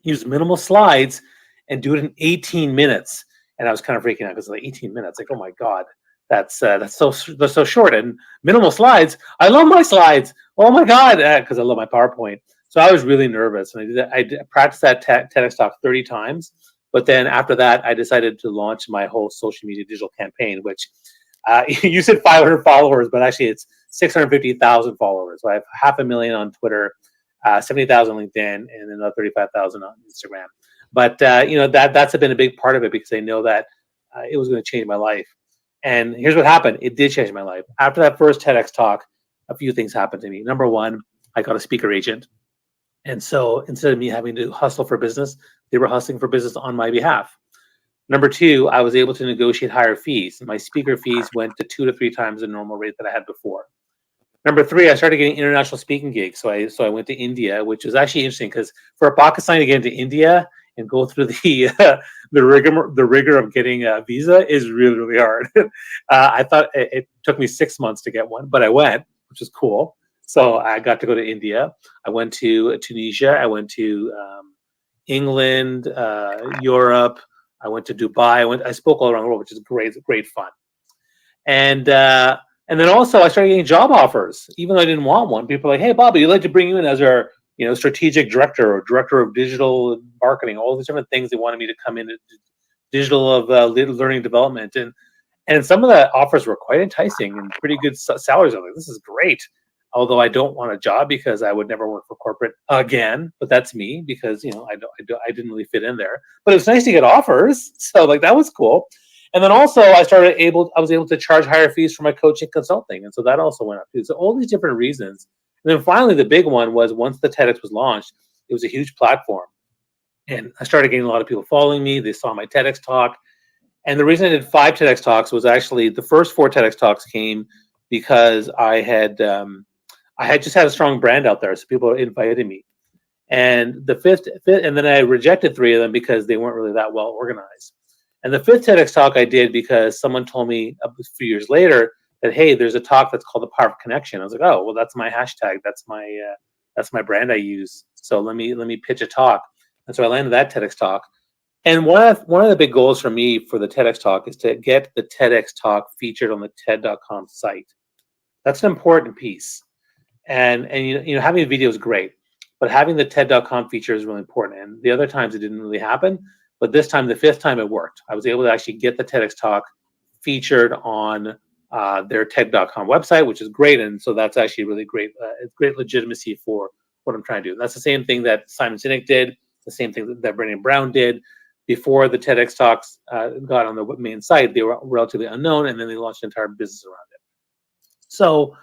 use minimal slides, and do it in 18 minutes. And I was kind of freaking out because like 18 minutes, like, oh my God. That's so short, and minimal slides. I love my slides. Oh my God, because I love my PowerPoint. So I was really nervous, and I practiced that TEDx talk 30 times. But then after that, I decided to launch my whole social media digital campaign, which you said 500 followers, but actually it's 650,000 followers. So I have 500,000 on Twitter, 70,000 on LinkedIn, and another 35,000 on Instagram. But that's been a big part of it, because I know that it was going to change my life. And here's what happened. It did change my life. After that first TEDx talk, a few things happened to me. Number one, I got a speaker agent. And so instead of me having to hustle for business, they were hustling for business on my behalf. Number two, I was able to negotiate higher fees. My speaker fees went to 2 to 3 times the normal rate that I had before. Number three, I started getting international speaking gigs. So I went to India, which was actually interesting because for a Pakistani to get into India and go through the the rigor of getting a visa is really, really hard. I thought it took me 6 months to get one, but I went, which was cool. So I got to go to India. I went to Tunisia. I went to England, Europe. I went to Dubai. I spoke all around the world, which is great fun. And then also I started getting job offers, even though I didn't want one. People are like, "Hey, Bobby, we'd like to bring you in as our strategic director or director of digital marketing." All these different things they wanted me to come in, digital of learning development, and some of the offers were quite enticing and pretty good salaries. I'm like, this is great. Although I don't want a job because I would never work for corporate again, but that's me because I didn't really fit in there. But it was nice to get offers, so like that was cool. And then also I was able to charge higher fees for my coaching consulting, and so that also went up too. So all these different reasons. And then finally, the big one was once the TEDx was launched, it was a huge platform, and I started getting a lot of people following me. They saw my TEDx talk, and the reason I did 5 TEDx talks was actually the first 4 TEDx talks came because I had just had a strong brand out there, so people invited me. And the fifth, and then I rejected 3 of them because they weren't really that well organized. And the 5th TEDx talk I did because someone told me a few years later that, hey, there's a talk that's called the Power of Connection. I was like, oh, well, that's my hashtag, that's my brand I use. So let me pitch a talk. And so I landed that TEDx talk. And one of the big goals for me for the TEDx talk is to get the TEDx talk featured on the TED.com site. That's an important piece. And having a video is great, but having the TED.com feature is really important. And the other times it didn't really happen, but this time, the 5th time, it worked. I was able to actually get the TEDx talk featured on their TED.com website, which is great. And so that's actually really great. It's great legitimacy for what I'm trying to do. And that's the same thing that Simon Sinek did, the same thing that Brandon Brown did. Before the TEDx talks got on the main site, they were relatively unknown, and then they launched an entire business around it. So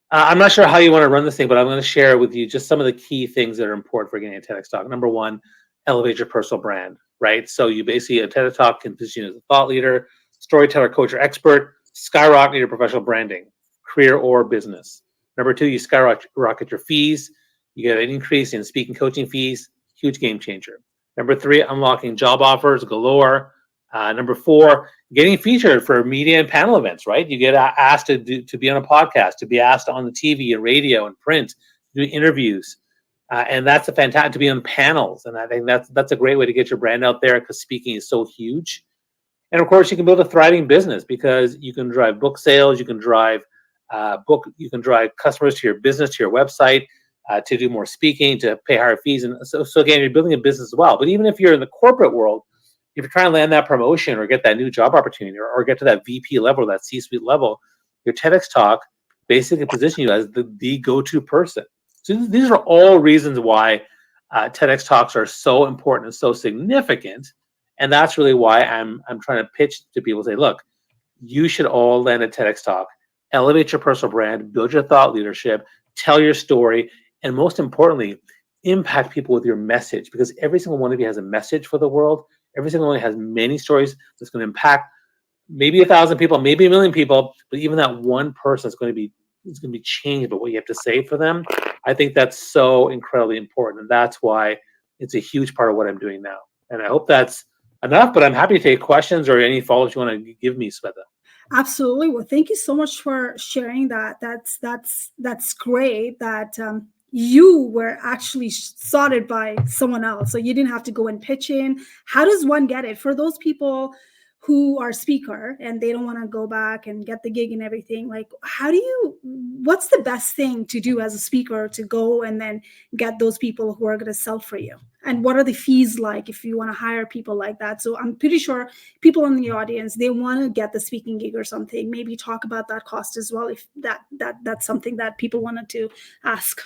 I'm not sure how you want to run this thing, but I'm going to share with you just some of the key things that are important for getting a TEDx talk. Number one, elevate your personal brand, right? So you basically, a TED talk can position you as a thought leader, storyteller, coach, or expert, skyrocket your professional branding, career or business. Number 2, you skyrocket your fees. You get an increase in speaking coaching fees, huge game changer. Number 3, unlocking job offers galore. Number 4, getting featured for media and panel events, right? You get asked to be on a podcast, to be asked on the TV and radio and print, do interviews. And that's a fantastic, to be on panels. And I think that's a great way to get your brand out there because speaking is so huge. And of course, you can build a thriving business because you can drive book sales, you can drive customers to your business, to your website, to do more speaking, to pay higher fees. And so again, you're building a business as well. But even if you're in the corporate world, if you're trying to land that promotion or get that new job opportunity or get to that VP level, that C-suite level, your TEDx talk basically positions you as the go-to person. So these are all reasons why TEDx talks are so important and so significant. And that's really why I'm trying to pitch to people, say, look, you should all land a TEDx talk, elevate your personal brand, build your thought leadership, tell your story, and most importantly, impact people with your message, because every single one of you has a message for the world. Every single one has many stories that's going to impact maybe 1,000 people, maybe 1 million people, but even that one person is going to be changed by what you have to say for them. I think that's so incredibly important, and that's why it's a huge part of what I'm doing now. And I hope that's enough, but I'm happy to take questions or any follow-ups you want to give me, Sweta. Absolutely. Well, thank you so much for sharing that. That's great that you were actually sought by someone else, so you didn't have to go and pitch in. How does one get it? For those people who are speaker and they don't want to go back and get the gig and everything, like what's the best thing to do as a speaker to go and then get those people who are going to sell for you? And what are the fees like if you want to hire people like that? So I'm pretty sure people in the audience, they want to get the speaking gig or something. Maybe talk about that cost as well, if that's something that people wanted to ask.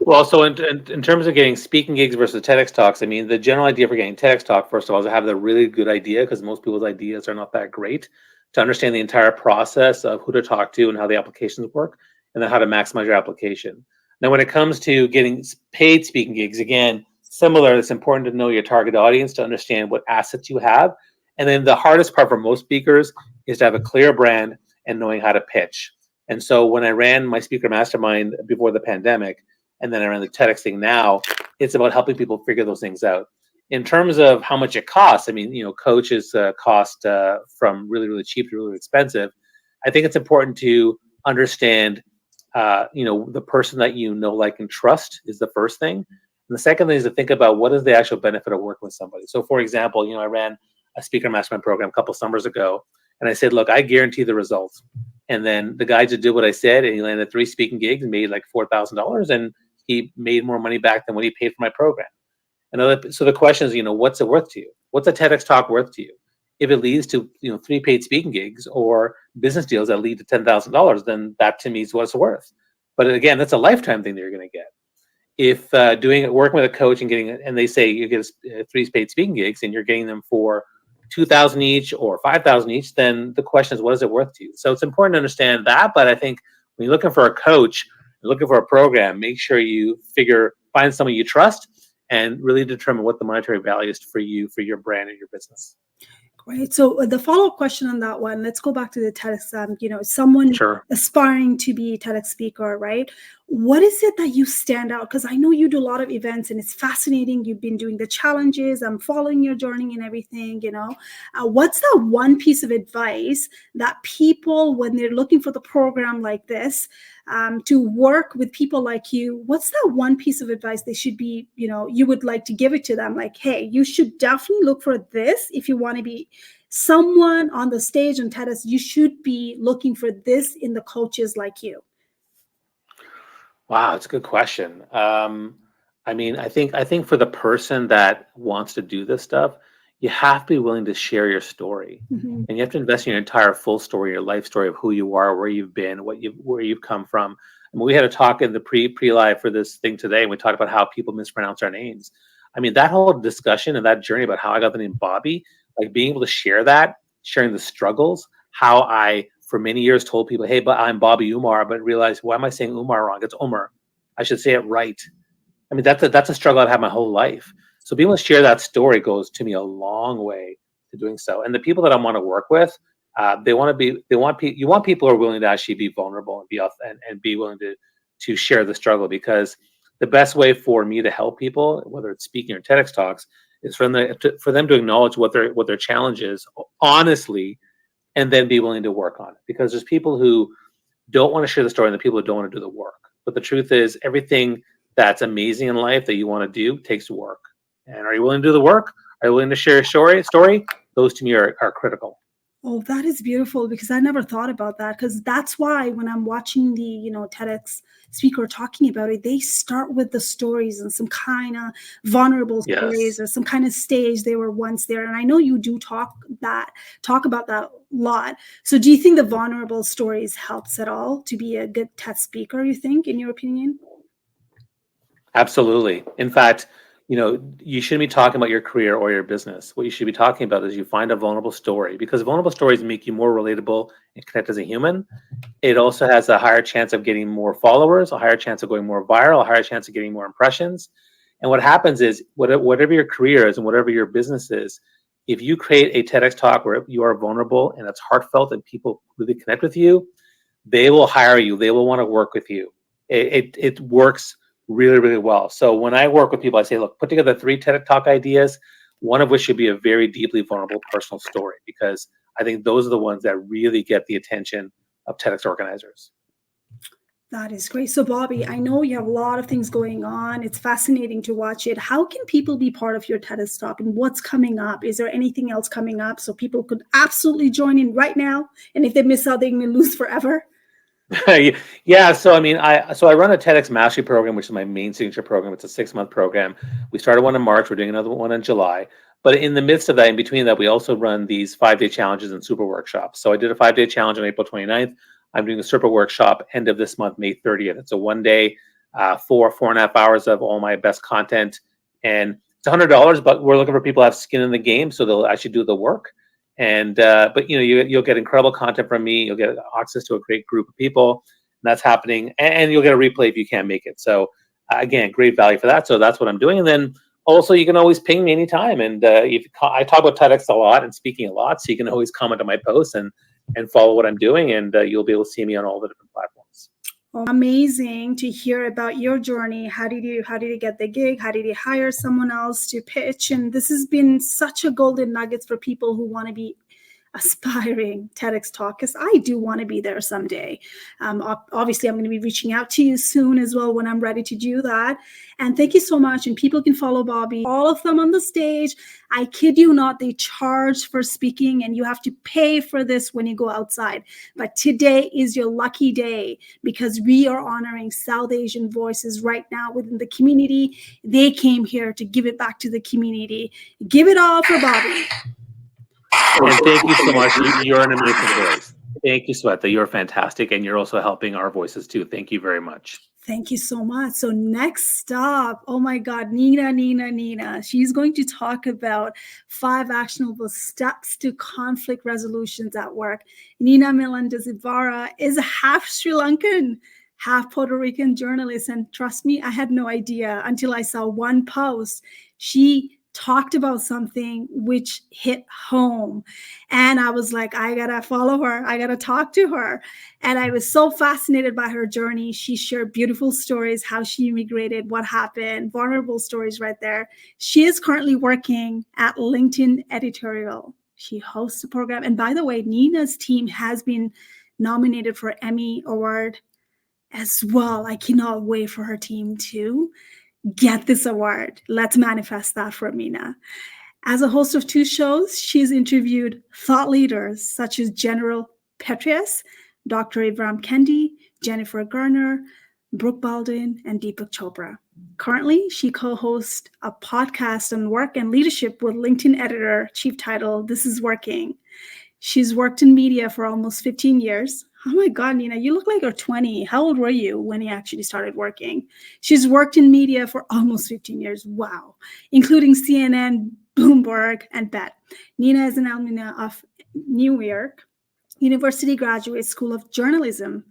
Well, so in terms of getting speaking gigs versus TEDx talks, I mean, the general idea for getting TEDx talk, first of all, is to have the really good idea, because most people's ideas are not that great, to understand the entire process of who to talk to and how the applications work, and then how to maximize your application. Now, when it comes to getting paid speaking gigs, again, similar, it's important to know your target audience, to understand what assets you have. And then the hardest part for most speakers is to have a clear brand and knowing how to pitch. And so when I ran my speaker mastermind before the pandemic, and then I ran the TEDx thing now, it's about helping people figure those things out. In terms of how much it costs, I mean, coaches cost from really, really cheap to really expensive. I think it's important to understand, the person that like, and trust is the first thing. And the second thing is to think about what is the actual benefit of working with somebody. So, for example, I ran a speaker mastermind program a couple summers ago, and I said, look, I guarantee the results. And then the guy just did what I said, and he landed 3 speaking gigs and made like $4,000, and he made more money back than what he paid for my program. So the question is, what's it worth to you? What's a TEDx talk worth to you? If it leads to 3 paid speaking gigs or business deals that lead to $10,000, then that to me is what it's worth. But again, that's a lifetime thing that you're going to get. If working with a coach and and they say you get 3 paid speaking gigs and you're getting them for $2,000 each or $5,000 each, then the question is, what is it worth to you? So it's important to understand that. But I think when you're looking for a coach, looking for a program, make sure you find someone you trust and really determine what the monetary value is for you, for your brand and your business. Great. So the follow-up question on that one, let's go back to the TEDx. Someone aspiring to be a TEDx speaker, right? What is it that you stand out? Because I know you do a lot of events and it's fascinating. You've been doing the challenges. I'm following your journey and everything, What's that one piece of advice that people, when they're looking for the program like this, to work with people like you, what's that one piece of advice they should be, you would like to give it to them? Like, hey, you should definitely look for this. If you want to be someone on the stage on TEDx, you should be looking for this in the coaches like you. Wow, it's a good question. I think for the person that wants to do this stuff, you have to be willing to share your story, and you have to invest in your entire full story, your life story of who you are, where you've been, where you've come from. I mean, we had a talk in the pre-live for this thing today, and we talked about how people mispronounce our names. I mean, that whole discussion and that journey about how I got the name Bobby, like being able to share that, sharing the struggles, how I for many years told people, hey, but I'm Bobby Umar, but realized, why am I saying Umar wrong? It's Umar. I should say it right. I mean, that's a struggle I've had my whole life. So being able to share that story goes to me a long way to doing so. And the people that I want to work with, you want people who are willing to actually be vulnerable and be willing to share the struggle, because the best way for me to help people, whether it's speaking or TEDx talks, is for them to acknowledge what their challenge is honestly, and then be willing to work on it. Because there's people who don't want to share the story and the people who don't want to do the work. But the truth is, everything that's amazing in life that you want to do takes work. And are you willing to do the work? Are you willing to share your story? Those to me are critical. Oh, that is beautiful, because I never thought about that. Because that's why when I'm watching the, TEDx speaker talking about it, they start with the stories and some kind of vulnerable stories or some kind of stage they were once there. And I know you do talk about that a lot. So do you think the vulnerable stories helps at all to be a good TED speaker, you think, in your opinion? Absolutely. In fact, you shouldn't be talking about your career or your business. What you should be talking about is you find a vulnerable story, because vulnerable stories make you more relatable and connect as a human. It also has a higher chance of getting more followers, a higher chance of going more viral, a higher chance of getting more impressions. And what happens is, whatever your career is and whatever your business is, if you create a TEDx talk where you are vulnerable and it's heartfelt and people really connect with you, they will hire you. They will want to work with you. It works really, really well. So when I work with people, I say, look, put together 3 TED Talk ideas, one of which should be a very deeply vulnerable personal story, because I think those are the ones that really get the attention of TEDx organizers. That is great. So Bobby, I know you have a lot of things going on. It's fascinating to watch it. How can people be part of your TEDx Talk, and what's coming up? Is there anything else coming up so people could absolutely join in right now? And if they miss out, they can lose forever. Yeah. So I run a TEDx Mastery program, which is my main signature program. It's a 6-month program. We started one in March. We're doing another one in July. But in the midst of that, in between that, we also run these 5-day challenges and super workshops. So I did a 5-day challenge on April 29th. I'm doing a super workshop end of this month, May 30th. It's a 1-day, 4.5 hours of all my best content. And it's $100, but we're looking for people who have skin in the game, so they'll actually do the work. And but you'll get incredible content from me. You'll get access to a great group of people, and that's happening. And you'll get a replay if you can't make it. So again, great value for that. So that's what I'm doing. And then also, you can always ping me anytime. And I talk about TEDx a lot and speaking a lot, so you can always comment on my posts, and and follow what I'm doing, and you'll be able to see me on all the different platforms. Amazing to hear about your journey. How did you get the gig? How did you hire someone else to pitch? And this has been such a golden nuggets for people who want to be aspiring TEDx talk, because I do want to be there someday. Obviously, I'm going to be reaching out to you soon as well when I'm ready to do that. And thank you so much. And people can follow Bobby, all of them on the stage. I kid you not, they charge for speaking, and you have to pay for this when you go outside. But today is your lucky day, because we are honoring South Asian voices right now within the community. They came here to give it back to the community. Give it all for Bobby. And thank you so much. You're an amazing voice. Thank you, Sweta. You're fantastic, and you're also helping our voices too. Thank you very much. Thank you so much. So next stop, oh my God, Nina. She's going to talk about 5 actionable steps to conflict resolutions at work. Nina Melendez-Ibarra is a half Sri Lankan, half Puerto Rican journalist. And trust me, I had no idea until I saw one post. She talked about something which hit home. And I was like, I gotta follow her. I gotta talk to her. And I was so fascinated by her journey. She shared beautiful stories, how she immigrated, what happened, vulnerable stories right there. She is currently working at LinkedIn Editorial. She hosts a program. And by the way, Nina's team has been nominated for Emmy Award as well. I cannot wait for her team to get this award. Let's manifest that for Nina. As a host of 2 shows, she's interviewed thought leaders such as General Petraeus, Dr. Ibram Kendi, Jennifer Garner, Brooke Baldwin, and Deepak Chopra. Currently, she co-hosts a podcast on work and leadership with LinkedIn editor, chief title, This Is Working. She's worked in media for almost 15 years. Oh my God, Nina, you look like you're 20. How old were you when you actually started working? She's worked in media for almost 15 years. Wow. Including CNN, Bloomberg, and BET. Nina is an alumna of New York University Graduate School of Journalism,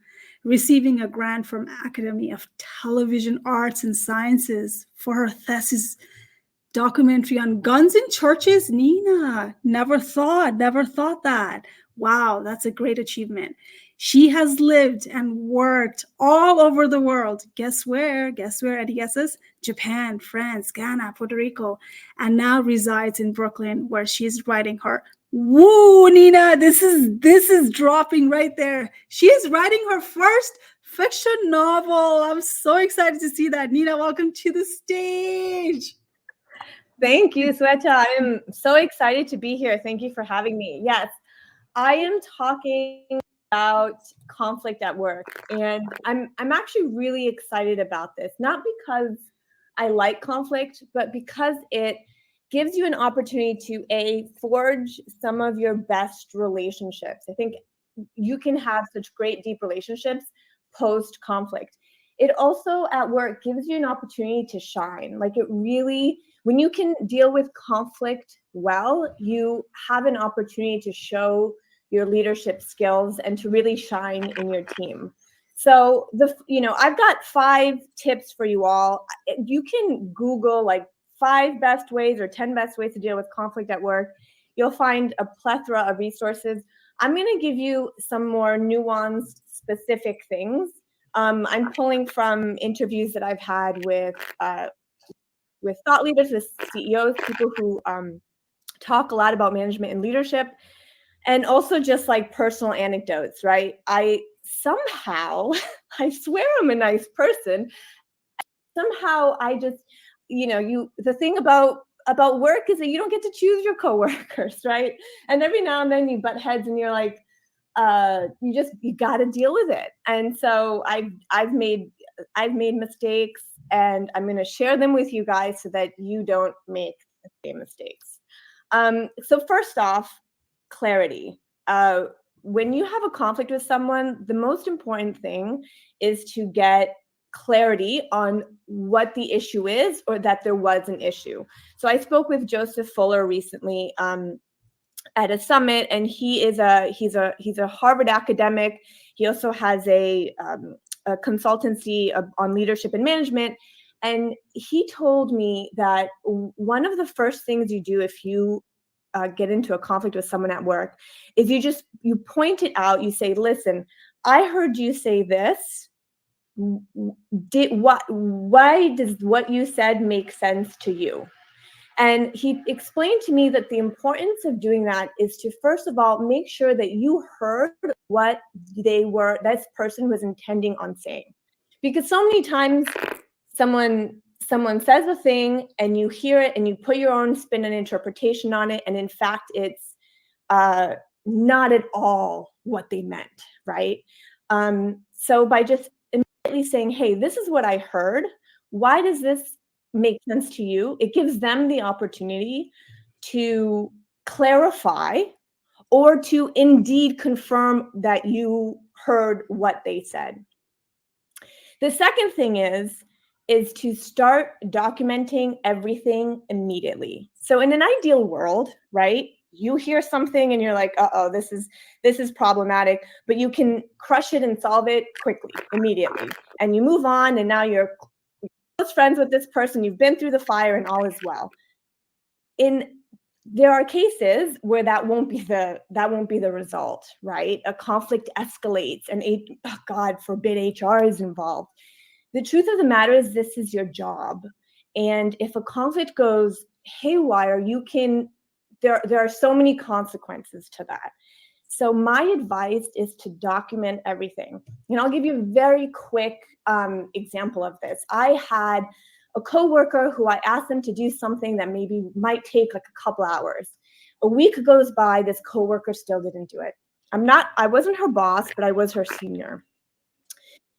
receiving a grant from Academy of Television Arts and Sciences for her thesis documentary on guns in churches. Nina, never thought that. Wow, that's a great achievement. She has lived and worked all over the world. Guess where? Any guesses? Japan, France, Ghana, Puerto Rico, and now resides in Brooklyn, where she's writing her. Woo, Nina, this is dropping right there. She is writing her first fiction novel. I'm so excited to see that. Nina, welcome to the stage. Thank you, Sweta. I am so excited to be here. Thank you for having me. Yes, I am talking about conflict at work, and I'm actually really excited about this, not because I like conflict, but because it gives you an opportunity to forge some of your best relationships. I think you can have such great deep relationships post conflict. It also at work gives you an opportunity to shine. Like it really, when you can deal with conflict well, you have an opportunity to show your leadership skills and to really shine in your team. So I've got 5 tips for you all. You can Google like 5 best ways or 10 best ways to deal with conflict at work. You'll find a plethora of resources. I'm going to give you some more nuanced, specific things. I'm pulling from interviews that I've had with thought leaders, with CEOs, people who talk a lot about management and leadership, and also just like personal anecdotes, right? I swear I'm a nice person. Somehow I just, the thing about work is that you don't get to choose your coworkers, right? And every now and then you butt heads and you're like, you got to deal with it. And so I've made mistakes, and I'm going to share them with you guys so that you don't make the same mistakes. So first off, clarity. When you have a conflict with someone, the most important thing is to get clarity on what the issue is, or that there was an issue. So I spoke with Joseph Fuller recently at a summit, and he's a Harvard academic. He also has a consultancy on leadership and management. And he told me that one of the first things you do if you get into a conflict with someone at work is you point it out. You say, listen, I heard you say this. Why does what you said make sense to you? And he explained to me that the importance of doing that is to, first of all, make sure that you heard what this person was intending on saying. Because so many times someone says a thing and you hear it and you put your own spin and interpretation on it. And in fact, it's not at all what they meant, right? So by just immediately saying, hey, this is what I heard. Why does this make sense to you? It gives them the opportunity to clarify or to indeed confirm that you heard what they said. The second thing is to start documenting everything immediately. So in an ideal world, right, you hear something and you're like, uh-oh, this is problematic, but you can crush it and solve it quickly, immediately. And you move on, and now you're close friends with this person, you've been through the fire, and all is well. There are cases where that won't be the result, right? A conflict escalates and God forbid HR is involved. The truth of the matter is this is your job. And if a conflict goes haywire, there are so many consequences to that. So my advice is to document everything. And I'll give you a very quick example of this. I had a coworker who I asked them to do something that might take like a couple hours. A week goes by, this coworker still didn't do it. I wasn't her boss, but I was her senior.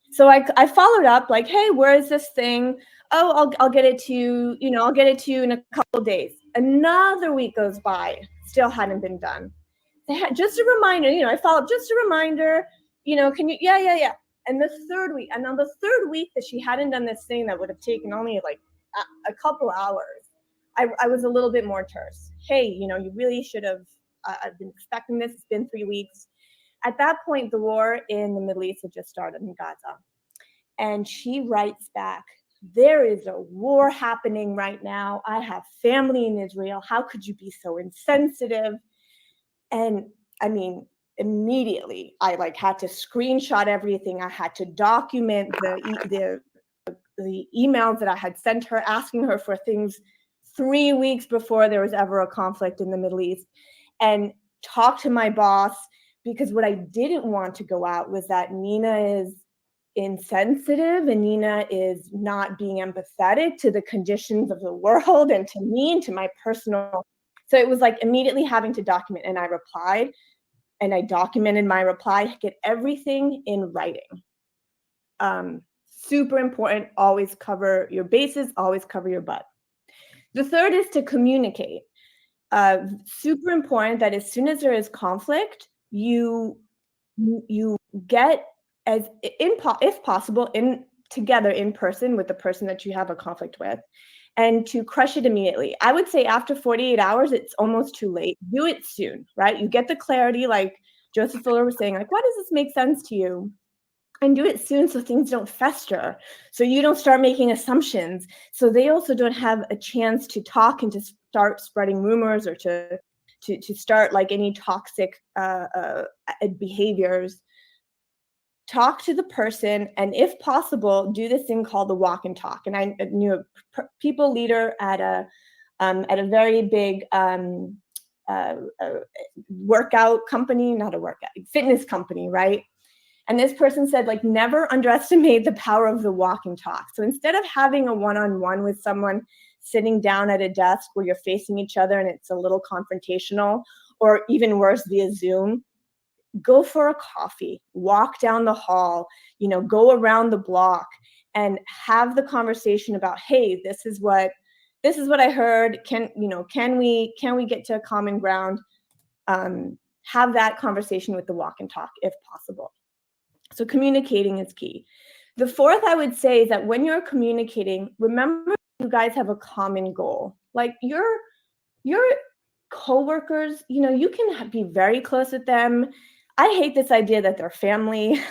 So I followed up like, hey, where is this thing? Oh, I'll get it to you, I'll get it to you in a couple of days. Another week goes by, still hadn't been done. Just a reminder, I followed, just a reminder, can you, yeah. And the third week that she hadn't done this thing that would have taken only like a couple hours, I was a little bit more terse. Hey, you really should have, I've been expecting this, it's been 3 weeks. At that point, the war in the Middle East had just started in Gaza. And she writes back, there is a war happening right now. I have family in Israel. How could you be so insensitive? And I mean, immediately I had to screenshot everything. I had to document the emails that I had sent her, asking her for things 3 weeks before there was ever a conflict in the Middle East, and talk to my boss, because what I didn't want to go out was that Nina is insensitive and Nina is not being empathetic to the conditions of the world and to me and to my personal. So it was like immediately having to document, and I replied and I documented my reply, get everything in writing. Super important, always cover your bases, always cover your butt. The third is to communicate. Super important that as soon as there is conflict, you get if possible together in person with the person that you have a conflict with, and to crush it immediately. I would say after 48 hours, it's almost too late. Do it soon, right? You get the clarity, like Joseph Fuller was saying, like, why does this make sense to you? And do it soon so things don't fester, so you don't start making assumptions, so they also don't have a chance to talk and to start spreading rumors or to start like any toxic behaviors. Talk to the person, and if possible, do this thing called the walk and talk. And I knew a people leader at a very big workout company, not a workout, fitness company, right? And this person said, like, never underestimate the power of the walk and talk. So instead of having a one-on-one with someone sitting down at a desk where you're facing each other and it's a little confrontational, or even worse, via Zoom, go for a coffee, walk down the hall, go around the block and have the conversation about, hey, this is what I heard. Can we get to a common ground? Have that conversation with the walk and talk if possible. So communicating is key. The fourth I would say is that when you're communicating, remember you guys have a common goal. Like your coworkers, you can be very close with them. I hate this idea that they're family.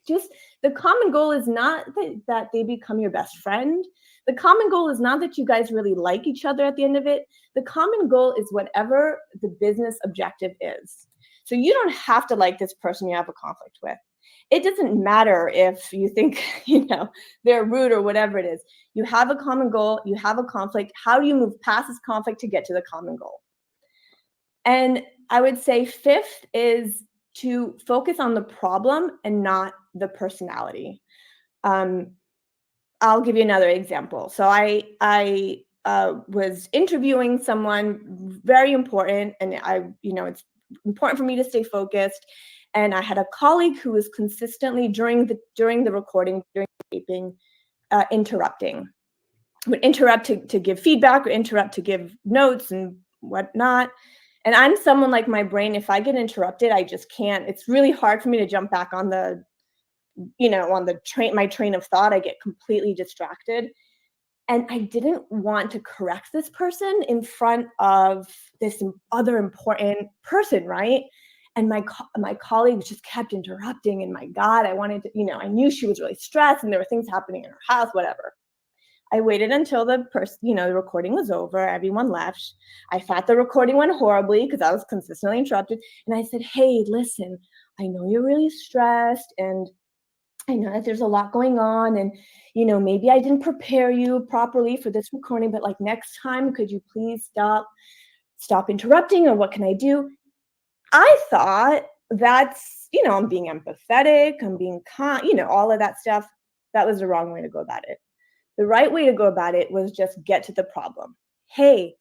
Just The common goal is not that they become your best friend. The common goal is not that you guys really like each other at the end of it. The common goal is whatever the business objective is. So you don't have to like this person you have a conflict with. It doesn't matter if you think, they're rude or whatever it is. You have a common goal, you have a conflict. How do you move past this conflict to get to the common goal? And I would say fifth is to focus on the problem and not the personality. I'll give you another example. So I was interviewing someone very important, and it's important for me to stay focused. And I had a colleague who was consistently during the recording, during the taping, interrupting. Would interrupt to give feedback or interrupt to give notes and whatnot. And I'm someone, like, my brain, if I get interrupted, I just can't. It's really hard for me to jump back on the my train of thought. I get completely distracted. And I didn't want to correct this person in front of this other important person, right? And my colleague just kept interrupting, and my God, I wanted to, I knew she was really stressed and there were things happening in her house, whatever. I waited until the recording was over, everyone left. I thought the recording went horribly because I was consistently interrupted. And I said, hey, listen, I know you're really stressed, and I know that there's a lot going on, and maybe I didn't prepare you properly for this recording, but like next time, could you please stop interrupting, or what can I do? I thought that's, I'm being empathetic, I'm being kind, all of that stuff. That was the wrong way to go about it. The right way to go about it was just get to the problem. Hey,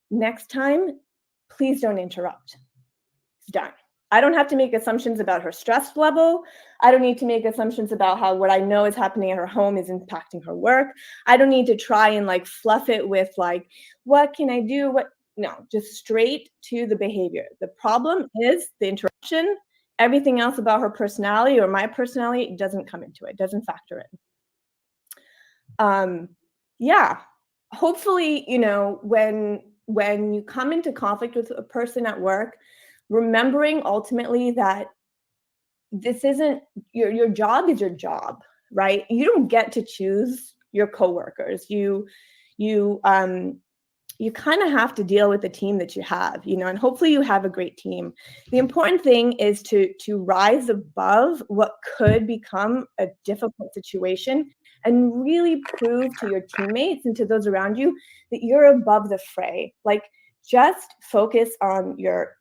next time, please don't interrupt. It's done. I don't have to make assumptions about her stress level. I don't need to make assumptions about how what I know is happening at her home is impacting her work. I don't need to try and fluff it with what can I do? No, just straight to the behavior. The problem is the interruption. Everything else about her personality or my personality doesn't come into it, doesn't factor in. Hopefully, when you come into conflict with a person at work, remembering ultimately that this isn't your job is your job, right? You don't get to choose your coworkers. You kind of have to deal with the team that you have, and hopefully you have a great team. The important thing is to rise above what could become a difficult situation and really prove to your teammates and to those around you that you're above the fray. Just focus on your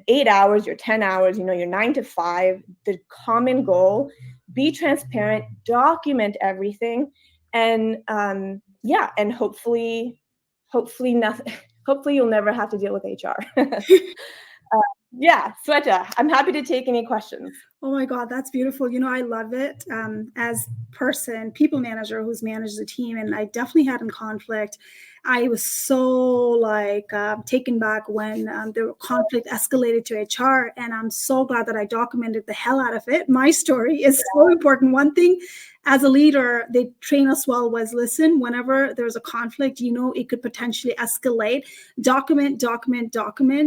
8 hours, your 10 hours, your 9 to 5, the common goal. Be transparent, document everything, and and hopefully nothing. Hopefully you'll never have to deal with HR. Sweta, I'm happy to take any questions. Oh my God, that's beautiful. I love it. As people manager who's managed a team, and I definitely had in conflict. I was so taken back when the conflict escalated to HR, and I'm so glad that I documented the hell out of it. My story is so important. One thing as a leader, they train us well was listen, whenever there's a conflict, it could potentially escalate, document.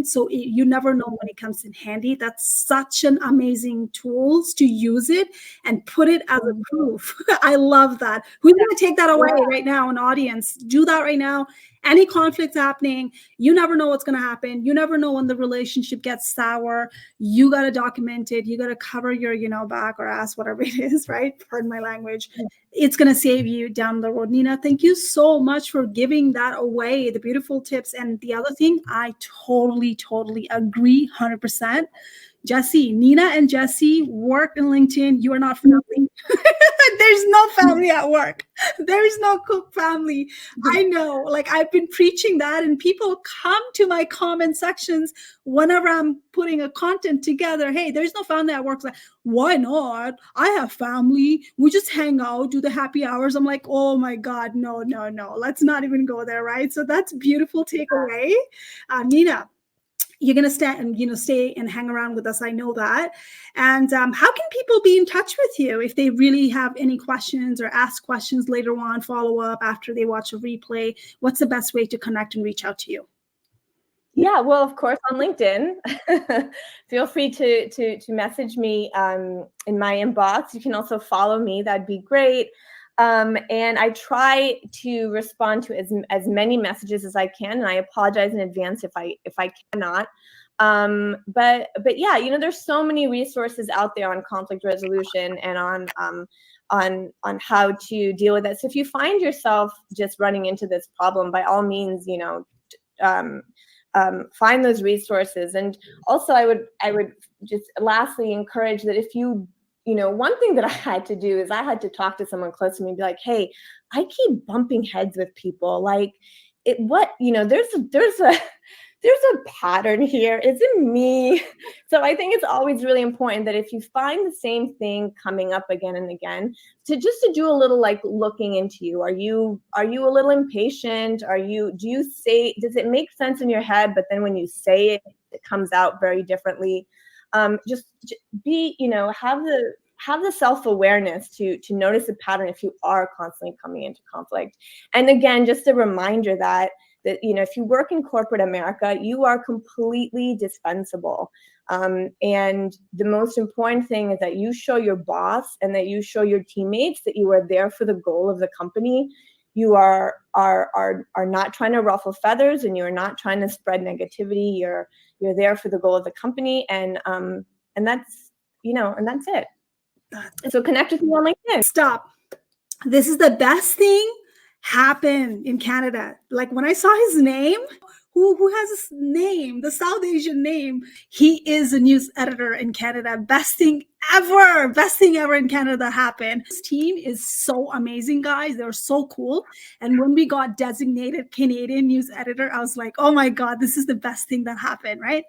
So you never know when it comes in handy. That's such an amazing tools to use it and put it as a proof. I love that. Who's going to take that away right now in audience? Do that right now. Any conflict happening, you never know what's going to happen. You never know when the relationship gets sour. You got to document it. You got to cover your, back or ass, whatever it is, right? Pardon my language. It's going to save you down the road. Nina, thank you so much for giving that away, the beautiful tips. And the other thing, I totally agree 100%. Nina and Jesse work in LinkedIn. You are not family. There's no family at work. There is no cook family. I know, I've been preaching that, and people come to my comment sections whenever I'm putting a content together. Hey, there's no family at work. Why not? I have family. We just hang out, do the happy hours. I'm like, oh my God, no. Let's not even go there, right? So that's beautiful takeaway. Nina, you're going to stay and hang around with us. I know that. And how can people be in touch with you if they really have any questions or ask questions later on, follow up after they watch a replay? What's the best way to connect and reach out to you? Yeah, well, of course, on LinkedIn. Feel free to message me in my inbox. You can also follow me. That'd be great. And I try to respond to as many messages as I can, and I apologize in advance if I cannot. But yeah, there's so many resources out there on conflict resolution and on how to deal with it. So if you find yourself just running into this problem, by all means, find those resources. And also I would just lastly encourage that if one thing that I had to do is I had to talk to someone close to me and be like, hey, I keep bumping heads with people. Like, there's a pattern here. Is it me? So I think it's always really important that if you find the same thing coming up again and again, to do a little like looking into you. Are you a little impatient? Does it make sense in your head, but then when you say it, it comes out very differently? Just be, have the self-awareness to notice the pattern if you are constantly coming into conflict. And again, just a reminder that if you work in corporate America, you are completely dispensable. And the most important thing is that you show your boss and that you show your teammates that you are there for the goal of the company. You are not trying to ruffle feathers, and you're not trying to spread negativity. You're there for the goal of the company, and that's it. So connect with me on LinkedIn. Stop. This is the best thing happen in Canada. Like when I saw his name, who has his name, the South Asian name, he is a news editor in Canada. Best thing ever in Canada happened. This team is so amazing, guys. They're so cool. And when we got designated Canadian news editor, I was like, oh my God, this is the best thing that happened, right?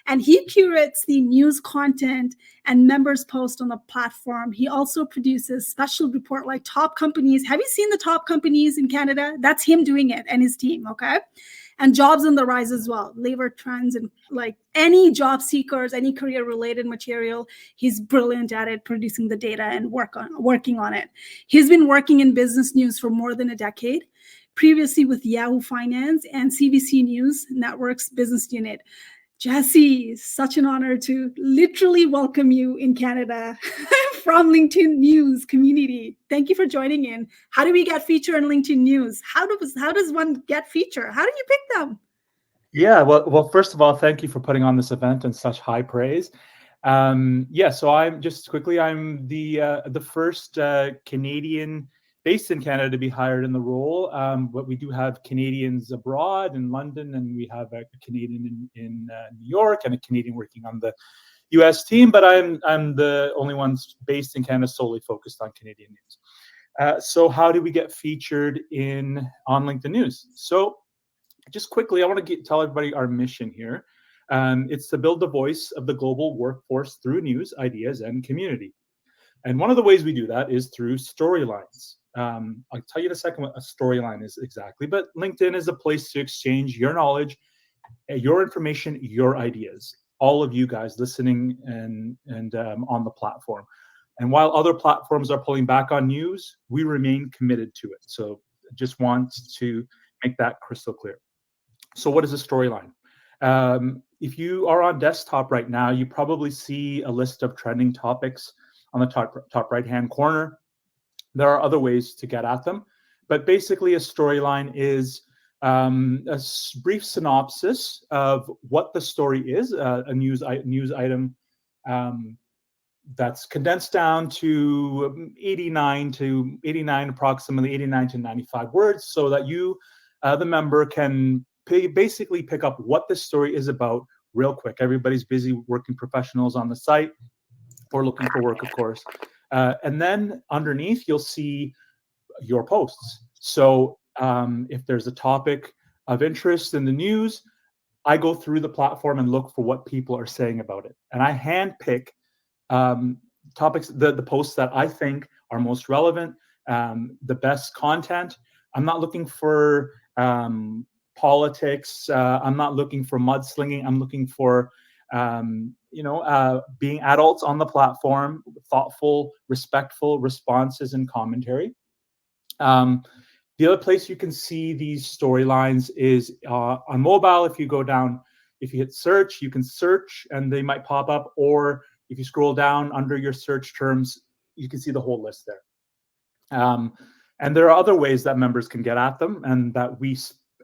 And he curates the news content and members post on the platform. He also produces special report like top companies. Have you seen the top companies in Canada? That's him doing it and his team, okay? And jobs on the rise as well, labor trends and like any job seekers, any career related material. He's brilliant at it, producing the data and working on it. He's been working in business news for more than a decade, previously with Yahoo Finance and CBC News Network's business unit. Jesse, such an honor to literally welcome you in Canada from LinkedIn News community. Thank you for joining in. How do we get featured in LinkedIn News? How does one get featured? How do you pick them? Yeah, well, first of all, thank you for putting on this event in such high praise. So I'm the first Canadian based in Canada to be hired in the role, but we do have Canadians abroad in London, and we have a Canadian in New York and a Canadian working on the US team, but I'm the only one based in Canada solely focused on Canadian news. So how do we get featured on LinkedIn News? So just quickly, I want to tell everybody our mission here. It's to build the voice of the global workforce through news, ideas, and community. And one of the ways we do that is through storylines. I'll tell you in a second what a storyline is exactly, but LinkedIn is a place to exchange your knowledge, your information, your ideas, all of you guys listening and on the platform. And while other platforms are pulling back on news, we remain committed to it. So just want to make that crystal clear. So what is a storyline? If you are on desktop right now, you probably see a list of trending topics on the top right-hand corner. There are other ways to get at them, but basically a storyline is a brief synopsis of what the story is, a news item that's condensed down to 89 to 95 words, so that you, the member, can basically pick up what this story is about real quick. Everybody's busy, working professionals on the site or looking for work, of course. And then underneath, you'll see your posts. So if there's a topic of interest in the news, I go through the platform and look for what people are saying about it. And I handpick topics, the posts that I think are most relevant, the best content. I'm not looking for politics. I'm not looking for mudslinging. I'm looking for being adults on the platform, thoughtful, respectful responses and commentary. The other place you can see these storylines is on mobile. If you go down If you hit search, you can search and they might pop up, or if you scroll down under your search terms, you can see the whole list there. And there are other ways that members can get at them and that we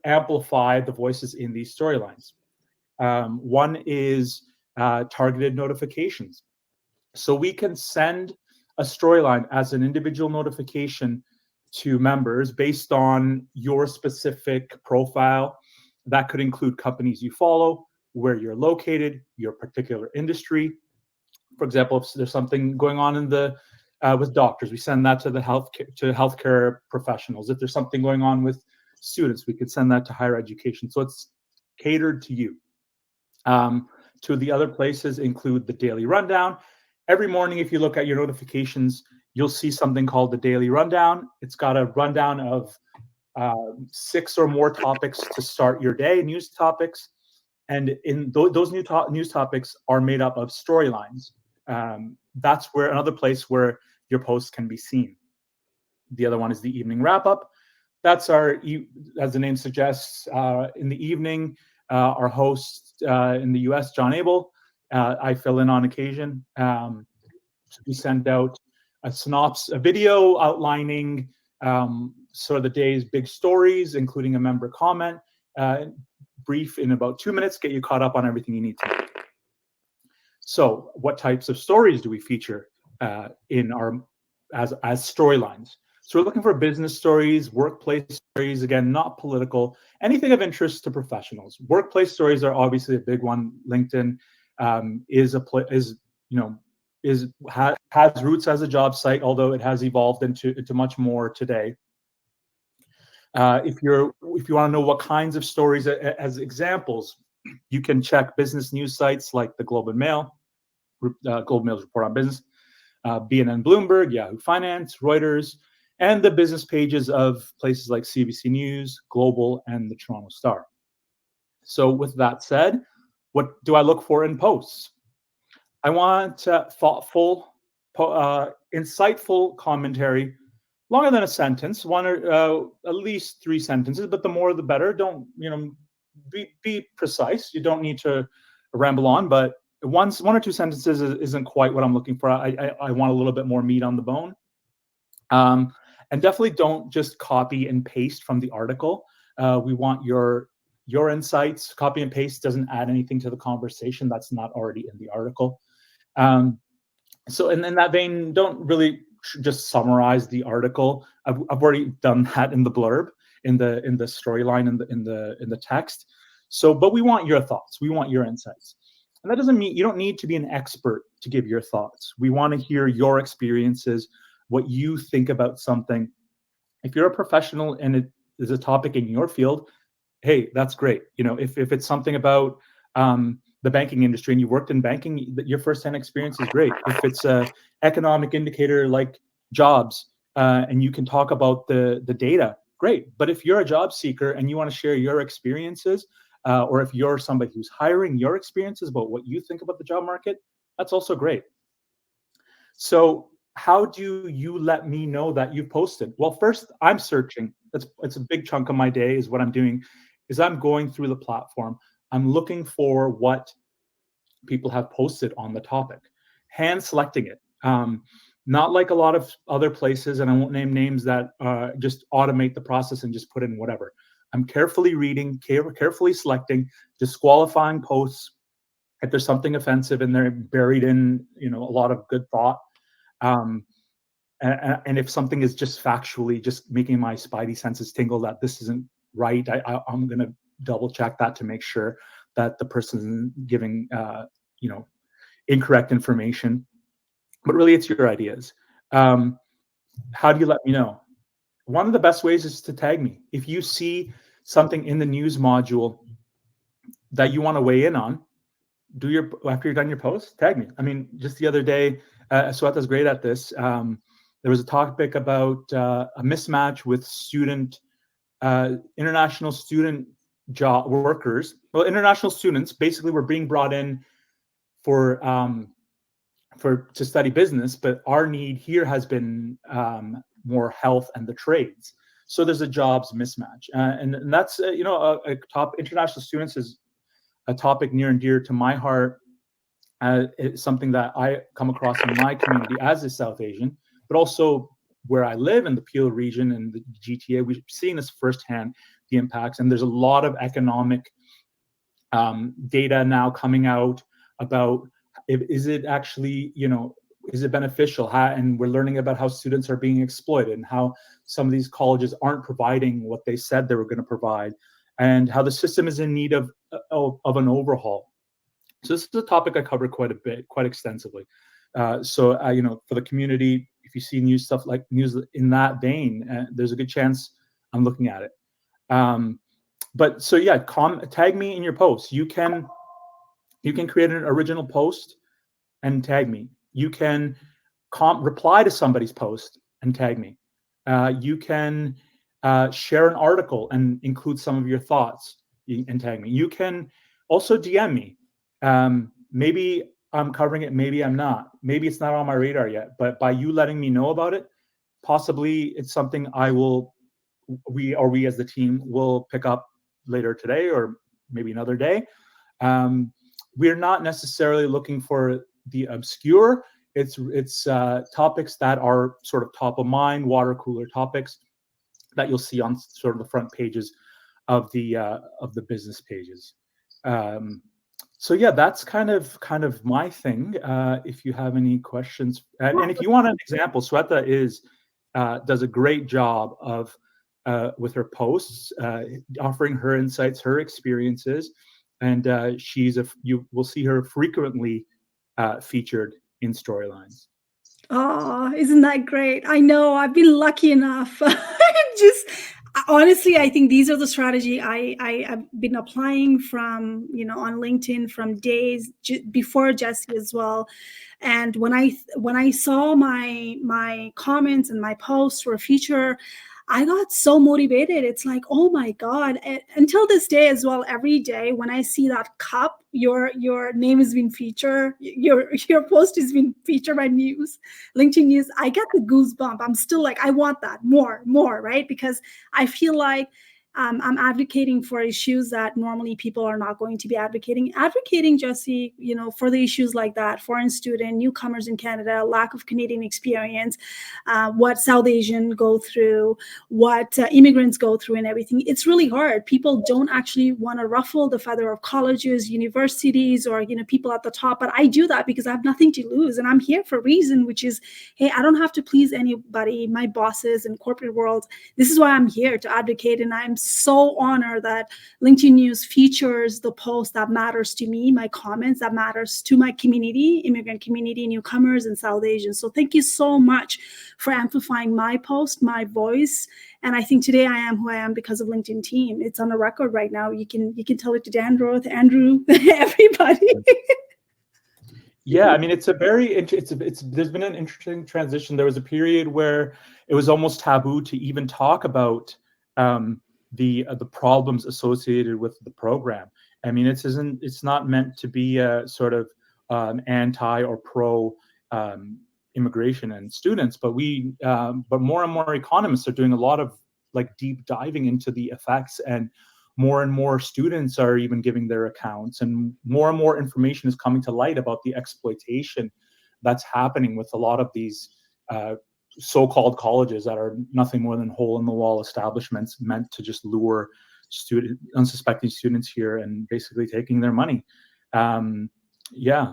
amplify the voices in these storylines. One is targeted notifications. So we can send a storyline as an individual notification to members based on your specific profile. That could include companies you follow, where you're located, your particular industry. For example, if there's something going on in the with doctors, we send that to the healthcare professionals. If there's something going on with students, we could send that to higher education. So it's catered to you. To the other places include the daily rundown. Every morning, if you look at your notifications, you'll see something called the daily rundown. It's got a rundown of 6 or more topics to start your day, news topics. And in those news topics are made up of storylines. That's where another place where your posts can be seen. The other one is the evening wrap up. That's our, as the name suggests, in the evening, our host in the US, John Abel, I fill in on occasion. We send out a video outlining sort of the day's big stories, including a member comment, brief in about 2 minutes, get you caught up on everything you need to know. So what types of stories do we feature in our as storylines? So we're looking for business stories, workplace stories, again, not political, anything of interest to professionals. Workplace stories are obviously a big one. LinkedIn has roots as a job site, although it has evolved into much more today. If you want to know what kinds of stories as examples, you can check business news sites like the Globe and Mail, Globe and Mail's Report on Business, BNN Bloomberg, Yahoo Finance, Reuters, and the business pages of places like CBC News, Global, and the Toronto Star. So with that said, what do I look for in posts? I want thoughtful, insightful commentary, longer than a sentence, one or at least 3 sentences, but the more the better. Don't, be precise. You don't need to ramble on, but one or 2 sentences isn't quite what I'm looking for. I want a little bit more meat on the bone. And definitely don't just copy and paste from the article. We want your insights. Copy and paste doesn't add anything to the conversation that's not already in the article. So in that vein, don't really just summarize the article. I've already done that in the blurb, in the storyline, in the text. So, but we want your thoughts. We want your insights. And that doesn't mean you don't need to be an expert to give your thoughts. We want to hear your experiences, what you think about something. If you're a professional and it is a topic in your field, hey, that's great. If it's something about the banking industry and you worked in banking, your firsthand experience is great. If it's an economic indicator like jobs and you can talk about the data, great. But if you're a job seeker and you want to share your experiences, or if you're somebody who's hiring, your experiences about what you think about the job market, that's also great. So how do you let me know that you've posted? Well, first, I'm searching. It's a big chunk of my day is what I'm doing, is I'm going through the platform. I'm looking for what people have posted on the topic, hand selecting it. Not like a lot of other places, and I won't name names that just automate the process and just put in whatever. I'm carefully reading, carefully selecting, disqualifying posts if there's something offensive in there, buried in a lot of good thought. And if something is just factually just making my spidey senses tingle that this isn't right, I'm going to double check that to make sure that the person isn't giving incorrect information. But really, it's your ideas. How do you let me know? One of the best ways is to tag me. If you see something in the news module that you want to weigh in on, after you're done your post, tag me. I mean, just the other day, Sweta's great at this. There was a topic about a mismatch with international student job workers. Well, international students basically were being brought in to study business, but our need here has been more health and the trades. So there's a jobs mismatch, and that's a top international students is a topic near and dear to my heart. It's something that I come across in my community as a South Asian, but also where I live in the Peel region and the GTA, we've seen this firsthand, the impacts. And there's a lot of economic data now coming out about is it actually, is it beneficial? And we're learning about how students are being exploited and how some of these colleges aren't providing what they said they were going to provide, and how the system is in need of an overhaul. So this is a topic I cover quite a bit, quite extensively. So for the community, if you see news in that vein, there's a good chance I'm looking at it. But so yeah, tag me in your posts. You can create an original post and tag me. You can reply to somebody's post and tag me. You can share an article and include some of your thoughts and tag me. You can also DM me. Maybe I'm covering it, maybe I'm not. Maybe it's not on my radar yet, but by you letting me know about it, possibly it's something we as the team will pick up later today or maybe another day. We're not necessarily looking for the obscure. It's topics that are sort of top of mind, water cooler topics that you'll see on sort of the front pages of the business pages. So yeah, that's kind of my thing. If you have any questions, and if you want an example, Sweta does a great job of with her posts, offering her insights, her experiences, and you will see her frequently featured in storylines. Oh, isn't that great? I know I've been lucky enough. Just honestly, I think these are the strategy I've been applying from, on LinkedIn from days before Jesse as well. And when I saw my comments and my posts were featured, I got so motivated. It's like, oh my God. And until this day as well, every day when I see that cup, your name has been featured, your post has been featured by LinkedIn news, I get the goosebump. I'm still like, I want that more, right? Because I feel like I'm advocating for issues that normally people are not going to be advocating, Jesse, for the issues like that, foreign student, newcomers in Canada, lack of Canadian experience, what South Asian go through, what immigrants go through and everything. It's really hard. People don't actually want to ruffle the feather of colleges, universities, or, people at the top. But I do that because I have nothing to lose. And I'm here for a reason, which is, hey, I don't have to please anybody, my bosses in corporate world. This is why I'm here to advocate. And I'm so honored that LinkedIn News features the post that matters to me, my comments that matters to my community, immigrant community, newcomers, and South Asians. So thank you so much for amplifying my post, my voice. And I think today I am who I am because of LinkedIn team. It's on the record right now. You can tell it to Andrew, everybody. Yeah, I mean, it's there's been an interesting transition. There was a period where it was almost taboo to even talk about the problems associated with the program. I mean, it's not meant to be a sort of anti or pro immigration and students, but more and more economists are doing a lot of deep diving into the effects, and more students are even giving their accounts, and more information is coming to light about the exploitation that's happening with a lot of these so-called colleges that are nothing more than hole-in-the-wall establishments meant to just lure unsuspecting students here and basically taking their money. Yeah.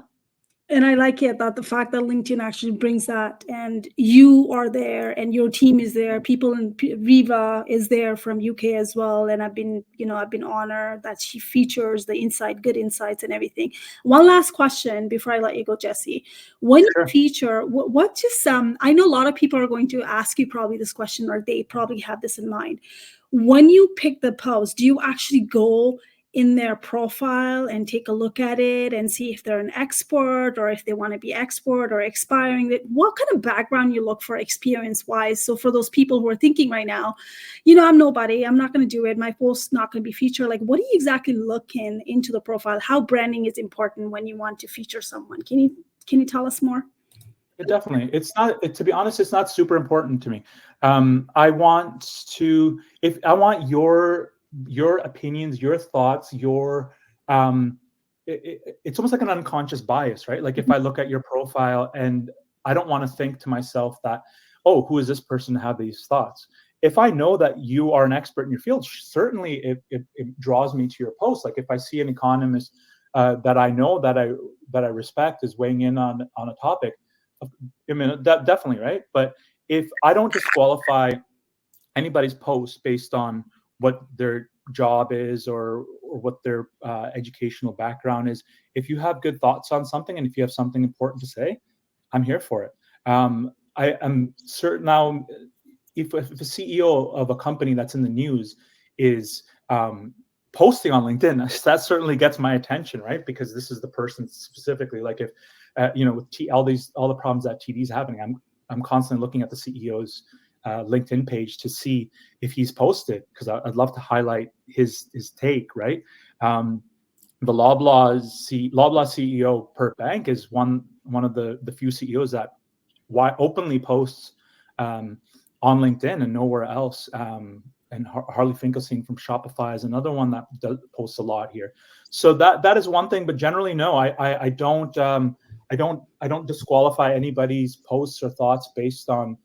And I like it that the fact that LinkedIn actually brings that, and you are there and your team is there. People in Riva is there from UK as well. And I've been honored that she features the good insights and everything. One last question before I let you go, Jesse. When Sure. you feature, what just, I know a lot of people are going to ask you probably this question, or they probably have this in mind. When you pick the post, do you actually go in their profile and take a look at it and see if they're an expert, or if they want to be expert or expiring? What kind of background you look for experience wise? So for those people who are thinking right now, I'm nobody, I'm not going to do it, my post's not going to be featured. Like, what are you exactly looking into the profile? How branding is important when you want to feature someone? Can you tell us more? Definitely. To be honest, it's not super important to me. I want your opinions, your thoughts, your it's almost like an unconscious bias, right? Like if I look at your profile and I don't want to think to myself that, oh, who is this person to have these thoughts? If I know that you are an expert in your field, certainly it draws me to your post. Like if I see an economist that I know that I respect is weighing in on a topic, I mean, that definitely, right? But if I don't disqualify anybody's post based on what their job is or what their educational background is, if you have good thoughts on something and if you have something important to say, I'm here for it. I am certain now, if a CEO of a company that's in the news is posting on LinkedIn, that certainly gets my attention, right? Because this is the person specifically. Like if with all the problems that TD is happening, I'm constantly looking at the CEO's LinkedIn page to see if he's posted, because I'd love to highlight his take, right? The Loblaw CEO per bank is one of the few CEOs that openly posts on LinkedIn and nowhere else. And Harley Finkelstein from Shopify is another one that posts a lot here. So that is one thing, but generally, no, I don't disqualify anybody's posts or thoughts based on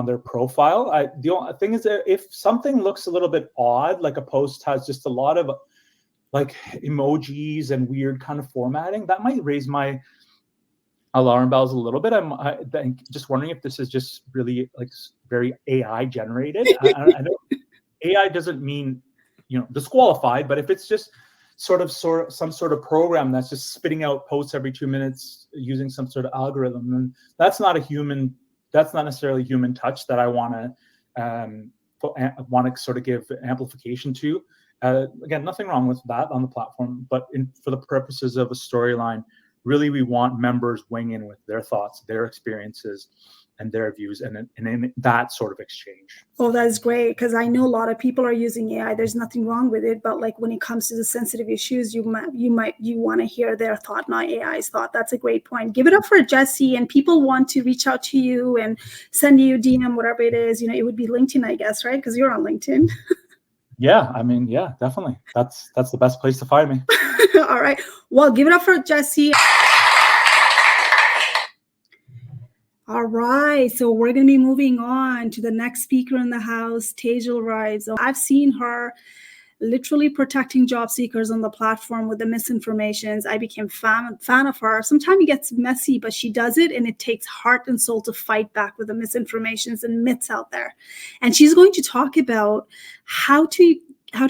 their profile. The only thing is that if something looks a little bit odd, like a post has just a lot of like emojis and weird kind of formatting, that might raise my alarm bells a little bit. I'm just wondering if this is just really like very AI generated. I know AI doesn't mean disqualified, but if it's just some sort of program that's just spitting out posts every 2 minutes using some sort of algorithm, then that's not necessarily human touch that I want to sort of give amplification to. Again, nothing wrong with that on the platform, but for the purposes of a storyline, really we want members weighing in with their thoughts, their experiences, and their views, and in that sort of exchange. Oh, that's great, because I know a lot of people are using AI. There's nothing wrong with it, but like when it comes to the sensitive issues, you want to hear their thought, not AI's thought. That's a great point. Give it up for Jesse. And people want to reach out to you and send you DM, whatever it is. It would be LinkedIn, I guess, right? Because you're on LinkedIn. Yeah, I mean, yeah, definitely. That's the best place to find me. All right. Well, give it up for Jesse. All right, so we're going to be moving on to the next speaker in the house, Tejal Rai. So I've seen her literally protecting job seekers on the platform with the misinformations. I became fan of her. Sometimes it gets messy, but she does it, and it takes heart and soul to fight back with the misinformations and myths out there. And she's going to talk about how to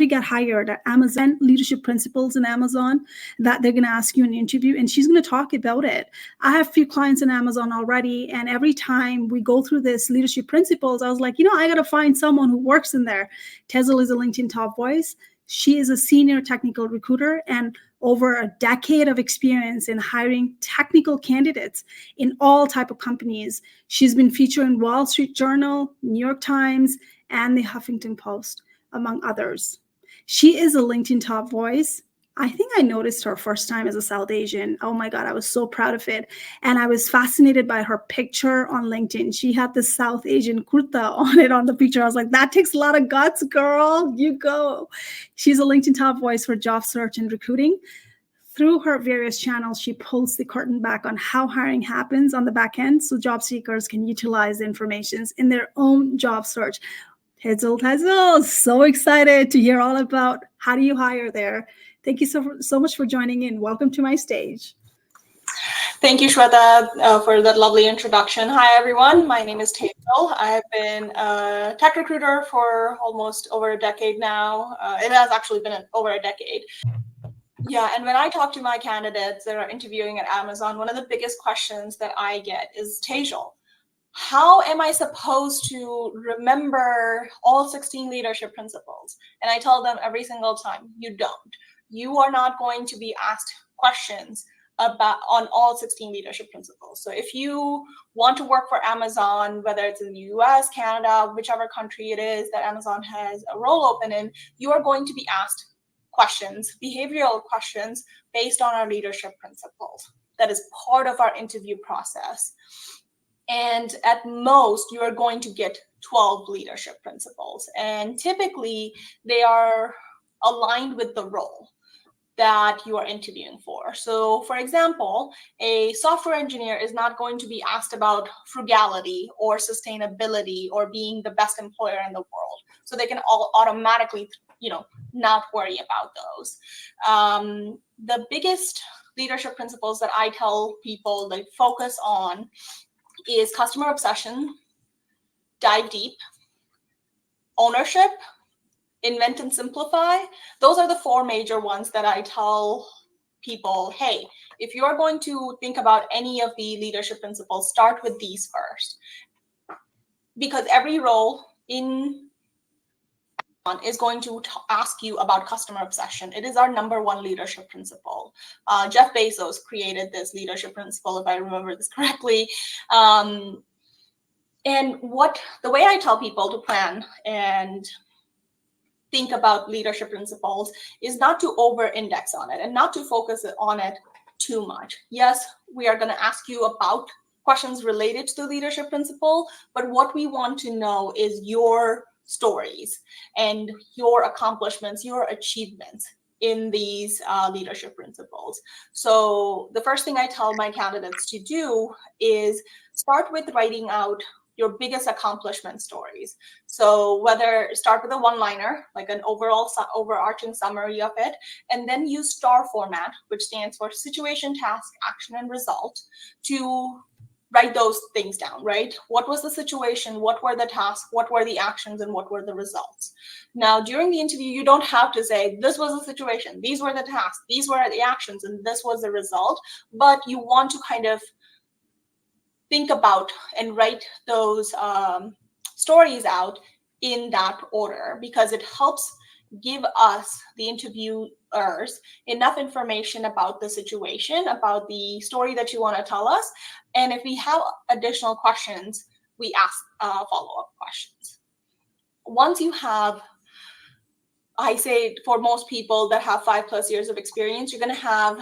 get hired at Amazon, leadership principles in Amazon that they're going to ask you in an interview, and she's going to talk about it. I have a few clients in Amazon already, and every time we go through this leadership principles, I was like, I got to find someone who works in there. Tejal is a LinkedIn top voice. She is a senior technical recruiter and over a decade of experience in hiring technical candidates in all type of companies. She's been featured in Wall Street Journal, New York Times, and the Huffington Post, among others. She is a LinkedIn top voice. I think I noticed her first time as a South Asian. Oh my God, I was so proud of it. And I was fascinated by her picture on LinkedIn. She had the South Asian kurta on the picture. I was like, that takes a lot of guts, girl. You go. She's a LinkedIn top voice for job search and recruiting. Through her various channels, she pulls the curtain back on how hiring happens on the back end so job seekers can utilize the information in their own job search. Tejal, so excited to hear all about how do you hire there. Thank you so much for joining in. Welcome to my stage. Thank you, Sweta, for that lovely introduction. Hi, everyone. My name is Tejal. I've been a tech recruiter for almost over a decade now. It has actually been over a decade. Yeah, and when I talk to my candidates that are interviewing at Amazon, one of the biggest questions that I get is, Tejal, how am I supposed to remember all 16 leadership principles? And I tell them every single time, you don't. You are not going to be asked questions on all 16 leadership principles. So if you want to work for Amazon, whether it's in the US, Canada, whichever country it is that Amazon has a role open in, you are going to be asked questions, behavioral questions based on our leadership principles. That is part of our interview process. And at most, you are going to get 12 leadership principles. And typically, they are aligned with the role. that you are interviewing for. So for example, a software engineer is not going to be asked about frugality or sustainability or being the best employer in the world. So they can all automatically, not worry about those. The biggest leadership principles that I tell people to focus on is customer obsession, dive deep, ownership, invent and simplify. Those are the 4 major ones that I tell people, hey, if you're going to think about any of the leadership principles, start with these first. Because every role in is going to ask you about customer obsession. It is our #1 leadership principle. Jeff Bezos created this leadership principle, if I remember this correctly. And the way I tell people to plan and think about leadership principles is not to over-index on it and not to focus on it too much. Yes, we are going to ask you about questions related to the leadership principle, but what we want to know is your stories and your accomplishments, your achievements in these leadership principles. So the first thing I tell my candidates to do is start with writing out your biggest accomplishment stories. So start with a one-liner, like an overarching summary of it, and then use STAR format, which stands for situation, task, action, and result, to write those things down, right? What was the situation? What were the tasks? What were the actions? And what were the results? Now, during the interview, you don't have to say, this was the situation, these were the tasks, these were the actions, and this was the result, but you want to kind of think about and write those stories out in that order, because it helps give us, the interviewers, enough information about the situation, about the story that you want to tell us. And if we have additional questions, we ask follow-up questions. Once you have, I say for most people that have 5+ years of experience, you're going to have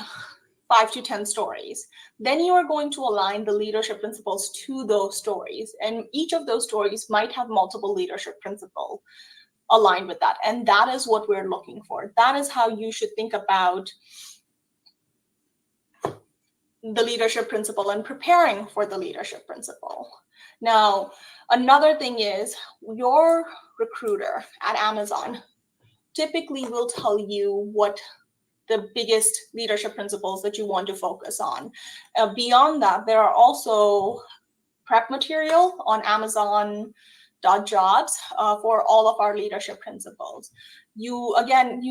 5 to 10 stories. Then you are going to align the leadership principles to those stories. And each of those stories might have multiple leadership principles aligned with that. And that is what we're looking for. That is how you should think about the leadership principle and preparing for the leadership principle. Now, another thing is your recruiter at Amazon typically will tell you what the biggest leadership principles that you want to focus on. Beyond that, there are also prep material on Amazon.jobs for all of our leadership principles. You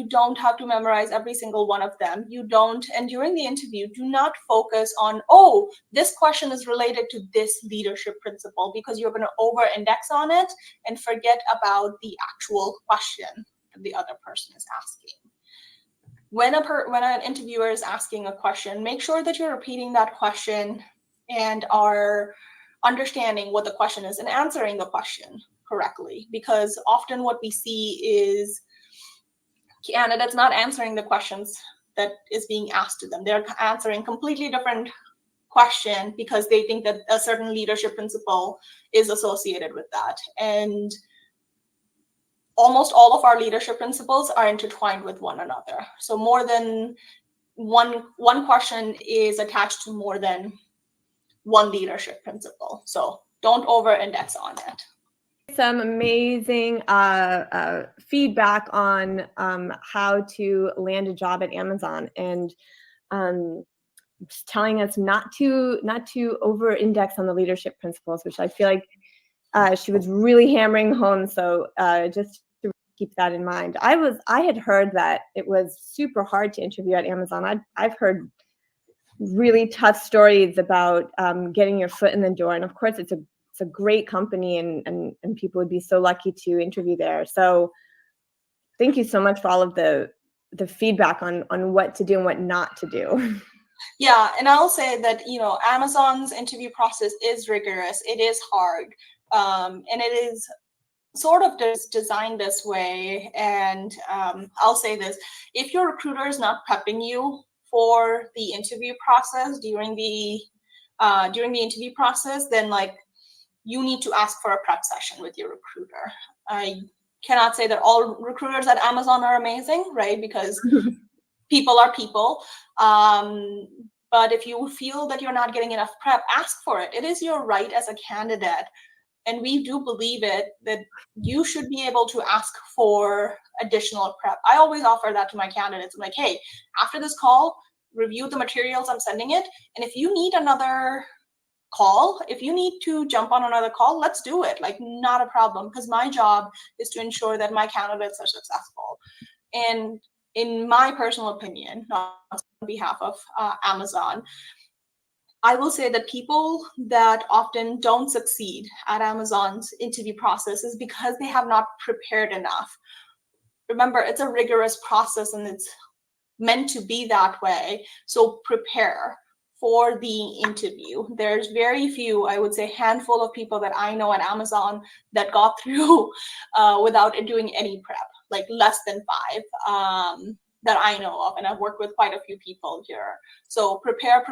don't have to memorize every single one of them. And during the interview, do not focus on, oh, this question is related to this leadership principle, because you're going to over-index on it and forget about the actual question that the other person is asking. When an interviewer is asking a question, make sure that you're repeating that question and are understanding what the question is and answering the question correctly. Because often what we see is candidates not answering the questions that is being asked to them. They're answering completely different question because they think that a certain leadership principle is associated with that. And almost all of our leadership principles are intertwined with one another. So more than one question is attached to more than one leadership principle. So don't over-index on it. Some amazing feedback on how to land a job at Amazon, and telling us not to over-index on the leadership principles, which I feel like she was really hammering home. So just to keep that in mind. I had heard that it was super hard to interview at Amazon. I've heard really tough stories about getting your foot in the door, and of course it's a great company, and people would be so lucky to interview there. So thank you so much for all of the feedback on what to do and what not to do. Yeah, and I'll say that, Amazon's interview process is rigorous. It is hard. And it is sort of designed this way. And I'll say this, if your recruiter is not prepping you for the interview process during the interview process, then you need to ask for a prep session with your recruiter. I cannot say that all recruiters at Amazon are amazing, right? Because people are people. But if you feel that you're not getting enough prep, ask for it. It is your right as a candidate. And we do believe it, that you should be able to ask for additional prep. I always offer that to my candidates. I'm like, hey, after this call, review the materials, I'm sending it. And if you need another call, if you need to jump on another call, let's do it. Like, not a problem, because my job is to ensure that my candidates are successful. And in my personal opinion, not on behalf of Amazon, I will say that people that often don't succeed at Amazon's interview process is because they have not prepared enough. Remember, it's a rigorous process and it's meant to be that way. So prepare for the interview. There's very few, I would say handful of people that I know at Amazon that got through without doing any prep, like less than 5. That I know of, and I've worked with quite a few people here. So prepare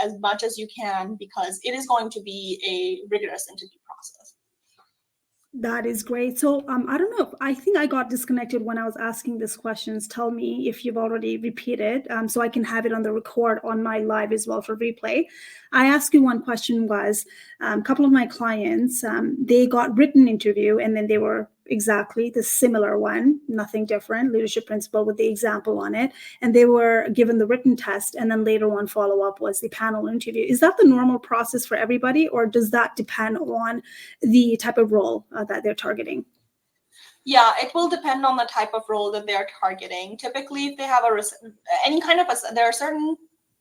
as much as you can, because it is going to be a rigorous interview process. That is great. So I don't know. I think I got disconnected when I was asking these questions. Tell me if you've already repeated, so I can have it on the record on my live as well for replay. I asked you one question was, a couple of my clients, they got written interview and then they were exactly the similar one, nothing different, leadership principle with the example on it. And they were given the written test, and then later on follow-up was the panel interview. Is that the normal process for everybody, or does that depend on the type of role that they're targeting? Yeah, it will depend on the type of role that they're targeting. Typically, if they have there are certain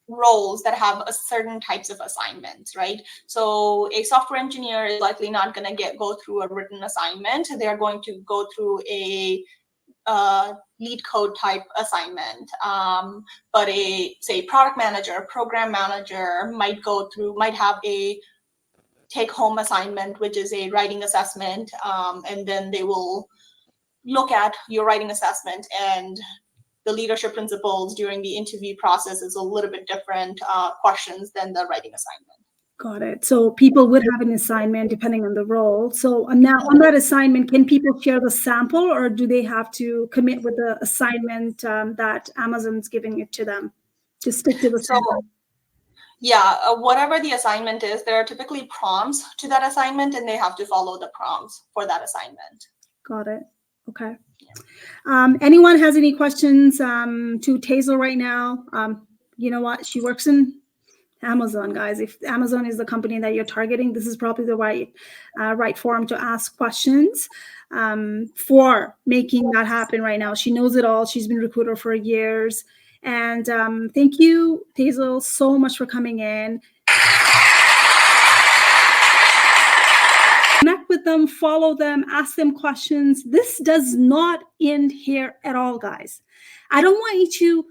roles that have a certain types of assignments, right? So a software engineer is likely not going to go through a written assignment. They are going to go through a lead code type assignment. But say product manager, program manager might have a take-home assignment, which is a writing assessment, and then they will look at your writing assessment, and the leadership principles during the interview process is a little bit different questions than the writing assignment. Got it. So people would have an assignment depending on the role. So now on that assignment, can people share the sample, or do they have to commit with the assignment that Amazon's giving it to them to stick to the sample? Yeah, whatever the assignment is, there are typically prompts to that assignment, and they have to follow the prompts for that assignment. Got it. Okay. Anyone has any questions to Tazel right now? You know what? She works in Amazon, guys. If Amazon is the company that you're targeting, this is probably the right forum to ask questions for making that happen right now. She knows it all. She's been a recruiter for years. And thank you, Tazel, so much for coming in. Connect with them, follow them, ask them questions. This does not end here at all, guys. I don't want you to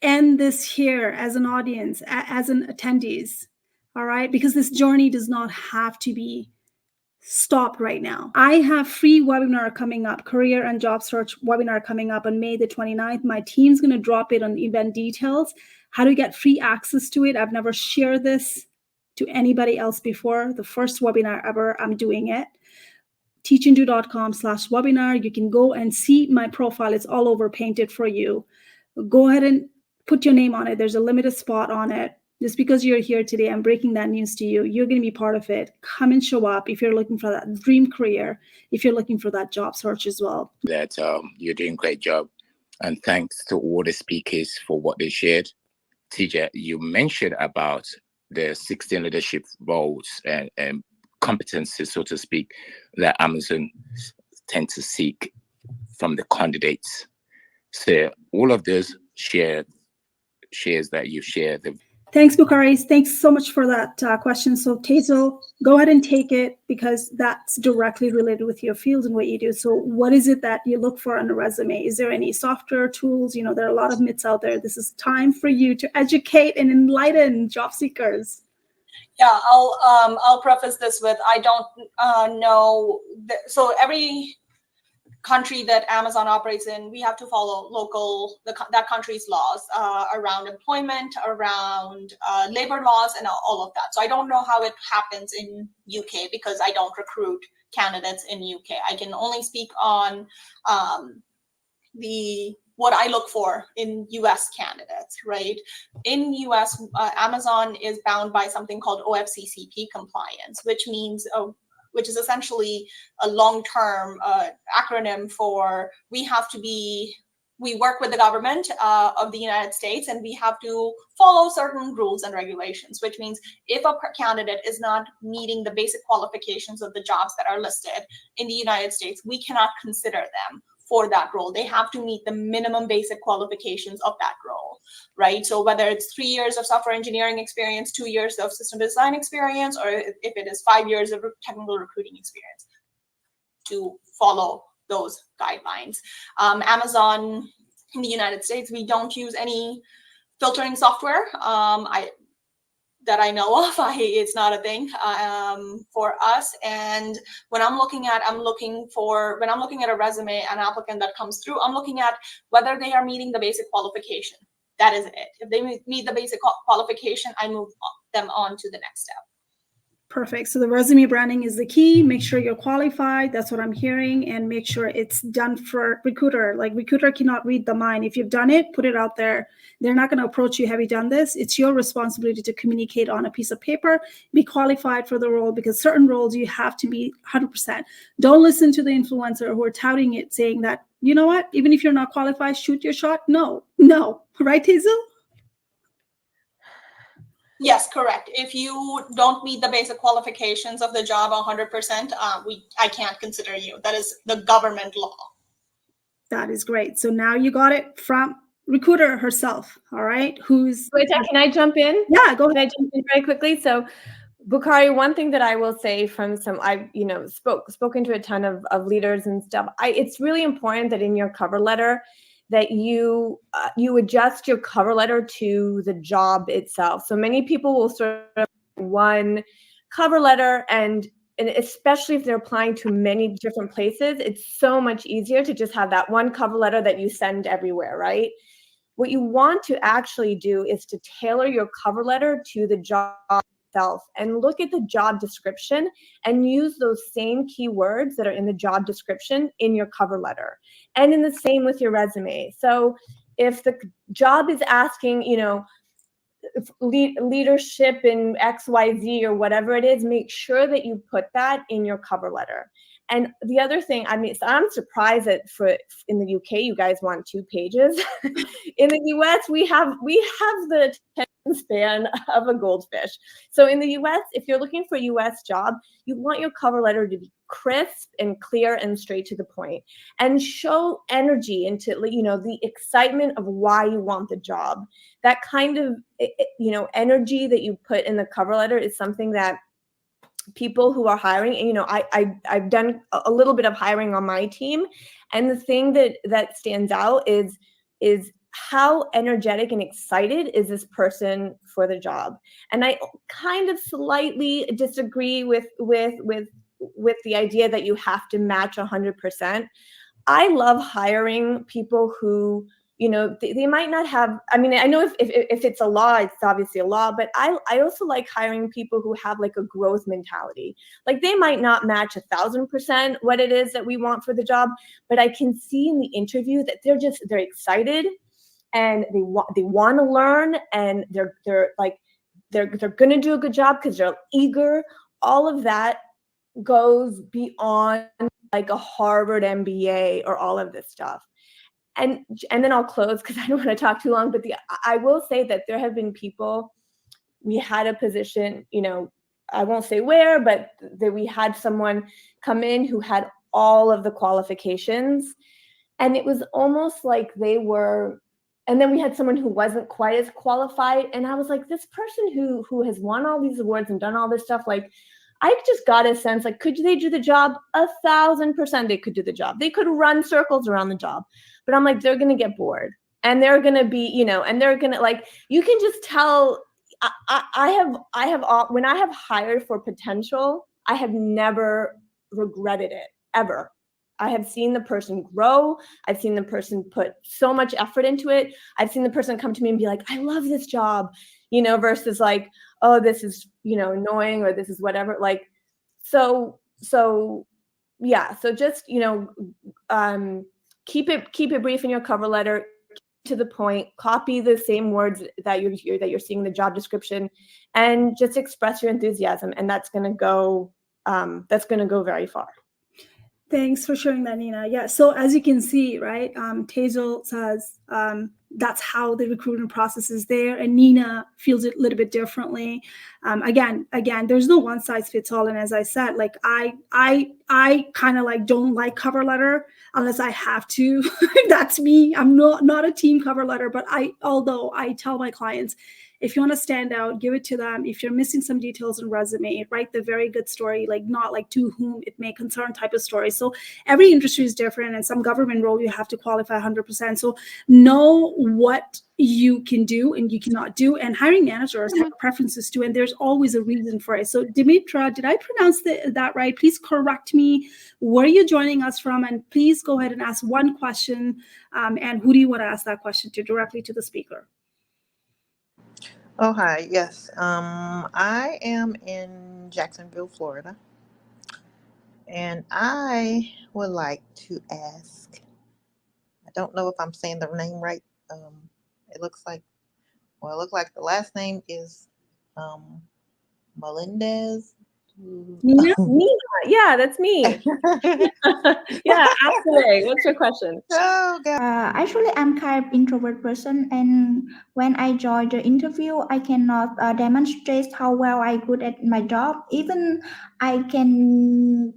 end this here as an audience, as an attendees, all right? Because this journey does not have to be stopped right now. I have free webinar coming up, career and job search webinar coming up on May the 29th. My team's going to drop it on event details, how to get free access to it. I've never shared this to anybody else before. The first webinar ever, I'm doing it. teachindu.com/webinar. You can go and see my profile. It's all over painted for you. Go ahead and put your name on it. There's a limited spot on it. Just because you're here today, I'm breaking that news to you. You're going to be part of it. Come and show up if you're looking for that dream career, if you're looking for that job search as well. That you're doing a great job. And thanks to all the speakers for what they shared. TJ, you mentioned about the 16 leadership roles and competencies, so to speak, that Amazon tend to seek from the candidates. So all of those shares that you share. Thanks, Bukhari. Thanks so much for that question. So Tazel, go ahead and take it, because that's directly related with your field and what you do. So what is it that you look for on a resume? Is there any software tools? You know, there are a lot of myths out there. This is time for you to educate and enlighten job seekers. Yeah, I'll preface this with, I don't know. So every country that Amazon operates in, we have to follow that country's laws around employment, around labor laws, and all of that. So I don't know how it happens in UK, because I don't recruit candidates in UK. I can only speak on the what I look for in US candidates, right? In US, Amazon is bound by something called OFCCP compliance, which means, which is essentially a long-term acronym for we work with the government of the United States, and we have to follow certain rules and regulations, which means if a candidate is not meeting the basic qualifications of the jobs that are listed in the United States, we cannot consider them for that role. They have to meet the minimum basic qualifications of that role, right? So whether it's 3 years of software engineering experience, 2 years of system design experience, or if it is 5 years of technical recruiting experience, to follow those guidelines. Amazon in the United States, we don't use any filtering software. That I know of, it's not a thing for us. And when I'm looking at a resume, an applicant that comes through, I'm looking at whether they are meeting the basic qualification. That is it. If they meet the basic qualification, I move them on to the next step. Perfect. So the resume branding is the key. Make sure you're qualified. That's what I'm hearing. And make sure it's done for recruiter. Like, recruiter cannot read the mind. If you've done it, put it out there. They're not going to approach you. Have you done this? It's your responsibility to communicate on a piece of paper, be qualified for the role, because certain roles you have to be 100%. Don't listen to the influencer who are touting it, saying that, you know what, even if you're not qualified, shoot your shot. No. Right, Hazel? Yes, correct. If you don't meet the basic qualifications of the job 100%, I can't consider you. That is the government law. That is great. So now you got it from recruiter herself. All right. Can I jump in? Yeah, go ahead. Can I jump in very quickly? So, Bukhari, one thing that I will say from I've spoken to a ton of leaders and stuff. It's really important that in your cover letter that you adjust your cover letter to the job itself. So many people will sort of one cover letter, and especially if they're applying to many different places, it's so much easier to just have that one cover letter that you send everywhere, right? What you want to actually do is to tailor your cover letter to the job itself and look at the job description and use those same keywords that are in the job description in your cover letter. And in the same with your resume. So if the job is asking, leadership in XYZ or whatever it is, make sure that you put that in your cover letter. And the other thing, I'm surprised that in the UK, you guys want 2 pages. In the US, we have the attention span of a goldfish. So in the US, if you're looking for a US job, you want your cover letter to be crisp and clear and straight to the point, and show energy into, the excitement of why you want the job. That kind of, energy that you put in the cover letter is something that people who are hiring, and I've done a little bit of hiring on my team, and the thing that stands out is how energetic and excited is this person for the job. And I kind of slightly disagree with the idea that you have to match 100%. I love hiring people who, they might not have, I know if it's a law, it's obviously a law, but I also like hiring people who have like a growth mentality. Like, they might not match 1,000% what it is that we want for the job, but I can see in the interview that they're excited and they want to learn, and they're going to do a good job because they're eager. All of that goes beyond like a Harvard MBA or all of this stuff. And then I'll close because I don't want to talk too long, but I will say that there have been people, we had a position, I won't say where, but that we had someone come in who had all of the qualifications, and it was almost like they were, and then we had someone who wasn't quite as qualified, and I was like, this person who has won all these awards and done all this stuff, like, I just got a sense, like, could they do the job? 1,000% they could do the job. They could run circles around the job. But I'm like, they're going to get bored. And they're going to be, and they're going to, like, you can just tell. When I have hired for potential, I have never regretted it, ever. I have seen the person grow. I've seen the person put so much effort into it. I've seen the person come to me and be like, I love this job, versus like, oh, this is, annoying, or this is whatever. Like, so yeah. So just, keep it brief in your cover letter, to the point, copy the same words that you're seeing in the job description, and just express your enthusiasm, and that's going to go very far. Thanks for sharing that, Nina. Yeah, so as you can see, right, Tejal says that's how the recruitment process is there, and Nina feels it a little bit differently. Again, there's no one size fits all, and as I said, like I kind of like don't like cover letter unless I have to. That's me. I'm not a team cover letter, but although I tell my clients, if you want to stand out, give it to them. If you're missing some details in resume, write the very good story, like not like to whom it may concern type of story. So every industry is different, and some government role you have to qualify 100%. So know what you can do and you cannot do, and hiring managers have preferences too, and there's always a reason for it. So Dimitra, did I pronounce that right? Please correct me. Where are you joining us from? And please go ahead and ask one question. And who do you want to ask that question to, directly to the speaker? Oh, hi. Yes. I am in Jacksonville, Florida. And I would like to ask, I don't know if I'm saying the name right. It looks like the last name is Melendez. Nina? Yeah, that's me. Yeah, ask away. What's your question? Oh, God. Actually, I'm kind of introvert person, and when I join the interview, I cannot demonstrate how well I good at my job. Even I can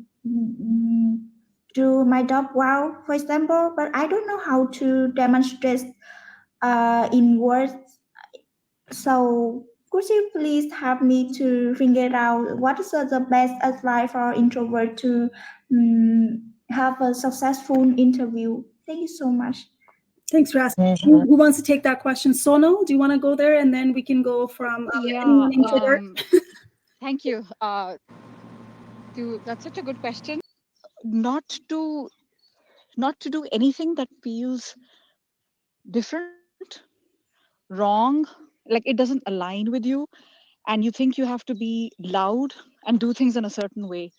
do my job well, for example, but I don't know how to demonstrate in words. So could you please help me to figure out what is the best advice for introvert to have a successful interview? Thank you so much. Thanks for asking. Who wants to take that question? Sonal, do you want to go there, and then we can go from anyone introvert? Thank you. That's such a good question. Not to do anything that feels different, wrong, like it doesn't align with you, and you think you have to be loud and do things in a certain way.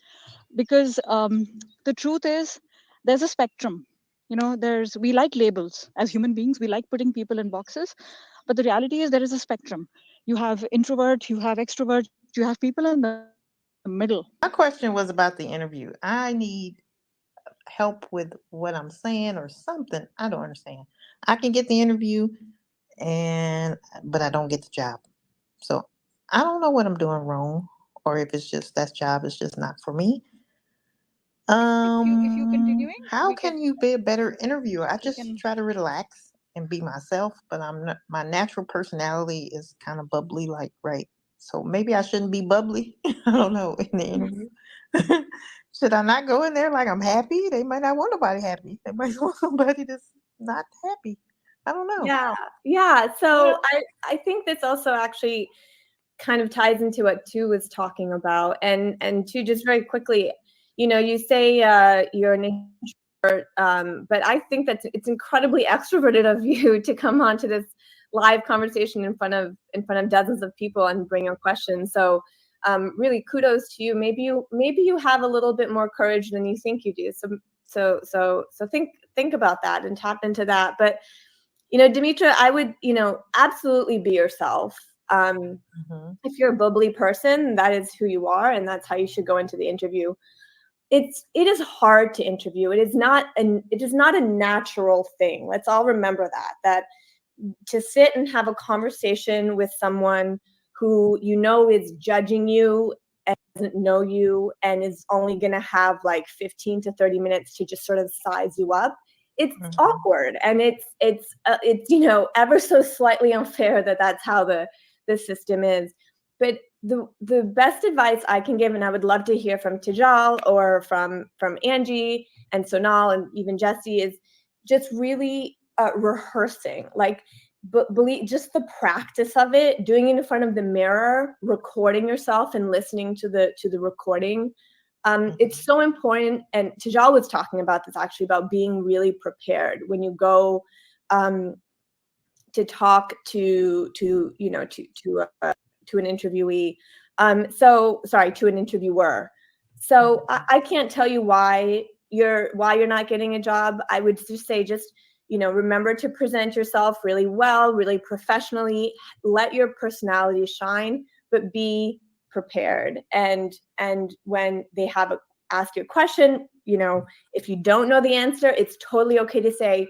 Because the truth is, there's a spectrum. We like labels as human beings. We like putting people in boxes, but the reality is there is a spectrum. You have introvert, you have extrovert, you have people in the middle. My question was about the interview. I need help with what I'm saying or something. I don't understand. I can get the interview, but I don't get the job. So I don't know what I'm doing wrong, or if it's just that job is just not for me. If you continuing, how can you be a better interviewer? I just try to relax and be myself, but I'm not. My natural personality is kind of bubbly, right. So maybe I shouldn't be bubbly. I don't know, in the interview. Should I not go in there like I'm happy? They might not want nobody happy. They might want somebody that's not happy. I don't know. Yeah. So I think this also actually kind of ties into what Tu was talking about, and Tu, just very quickly, you say you're an introvert, but I think that it's incredibly extroverted of you to come onto this live conversation in front of dozens of people and bring your questions. So really kudos to you. Maybe you have a little bit more courage than you think you do. So think about that and tap into that. But Dimitra, I would absolutely be yourself. If you're a bubbly person, that is who you are, and that's how you should go into the interview. It is hard to interview. It is not a natural thing. Let's all remember that to sit and have a conversation with someone who is judging you and doesn't know you and is only going to have like 15 to 30 minutes to just sort of size you up. It's awkward, and it's ever so slightly unfair that that's how the system is. But the best advice I can give, and I would love to hear from Tejal or from Angie and Sonal and even Jesse, is just really rehearsing, believe just the practice of it, doing it in front of the mirror, recording yourself and listening to the recording. It's so important. And Tejal was talking about this, actually, about being really prepared when you go to talk to an interviewee. To an interviewer. So I can't tell you why while you're not getting a job, I would just say, remember to present yourself really well, really professionally, let your personality shine, but be prepared. And when they ask you a question, if you don't know the answer, it's totally okay to say,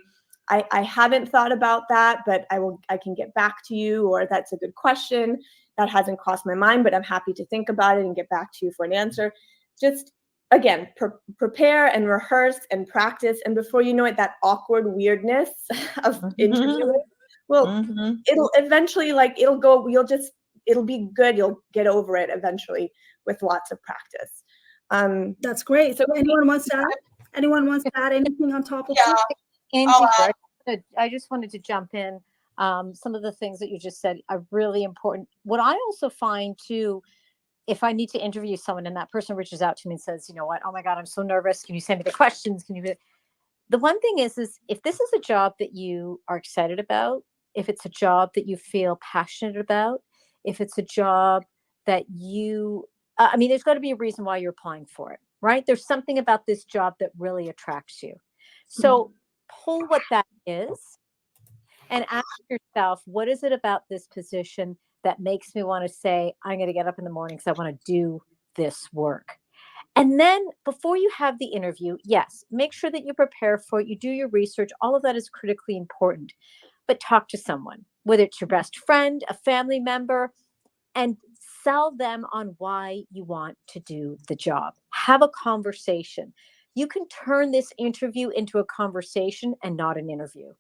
I haven't thought about that, but I can get back to you, or that's a good question. That hasn't crossed my mind, but I'm happy to think about it and get back to you for an answer. Just, again, prepare and rehearse and practice. And before you know it, that awkward weirdness of interviewing, it'll eventually, it'll be good. You'll get over it eventually with lots of practice. That's great. So anyone wants to add anything on top of that? Angie, I just wanted to jump in. Some of the things that you just said are really important. What I also find too, if I need to interview someone and that person reaches out to me and says, you know what, oh my God, I'm so nervous. Can you send me the questions? The one thing is if this is a job that you are excited about, if it's a job that you feel passionate about, if it's a job that there's got to be a reason why you're applying for it, right? There's something about this job that really attracts you. So pull what that is and ask yourself, what is it about this position that makes me want to say, I'm going to get up in the morning because I want to do this work? And then before you have the interview, yes, make sure that you prepare for it. You do your research. All of that is critically important. But talk to someone, whether it's your best friend, a family member, and sell them on why you want to do the job. Have a conversation. You can turn this interview into a conversation and not an interview.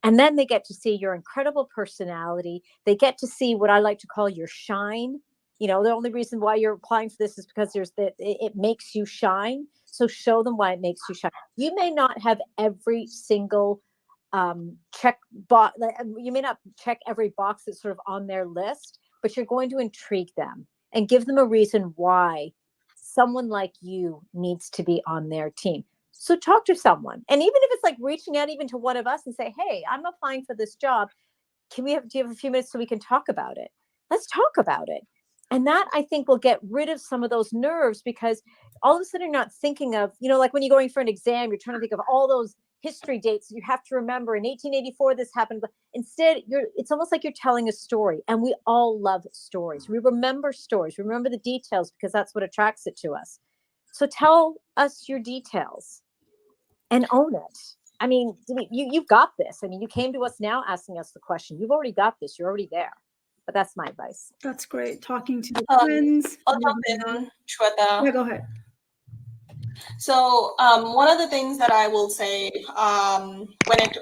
And then they get to see your incredible personality. They get to see what I like to call your shine. The only reason why you're applying for this is because it makes you shine. So show them why it makes you shine. You may not have every single check box. You may not check every box that's sort of on their list, but you're going to intrigue them and give them a reason why someone like you needs to be on their team. So talk to someone. And even if it's like reaching out even to one of us and say, hey, I'm applying for this job. Do you have a few minutes so we can talk about it? Let's talk about it. And that, I think, will get rid of some of those nerves, because all of a sudden you're not thinking of, like when you're going for an exam, you're trying to think of all those history dates you have to remember. In 1884, this happened. But instead, it's almost like you're telling a story. And we all love stories. We remember stories. We remember the details because that's what attracts it to us. So tell us your details and own it. I mean, you've got this. I mean, you came to us now asking us the question. You've already got this. You're already there. But that's my advice. That's great. Talking to the friends. I'll jump in, Sweta. Yeah, go ahead. So one of the things that I will say,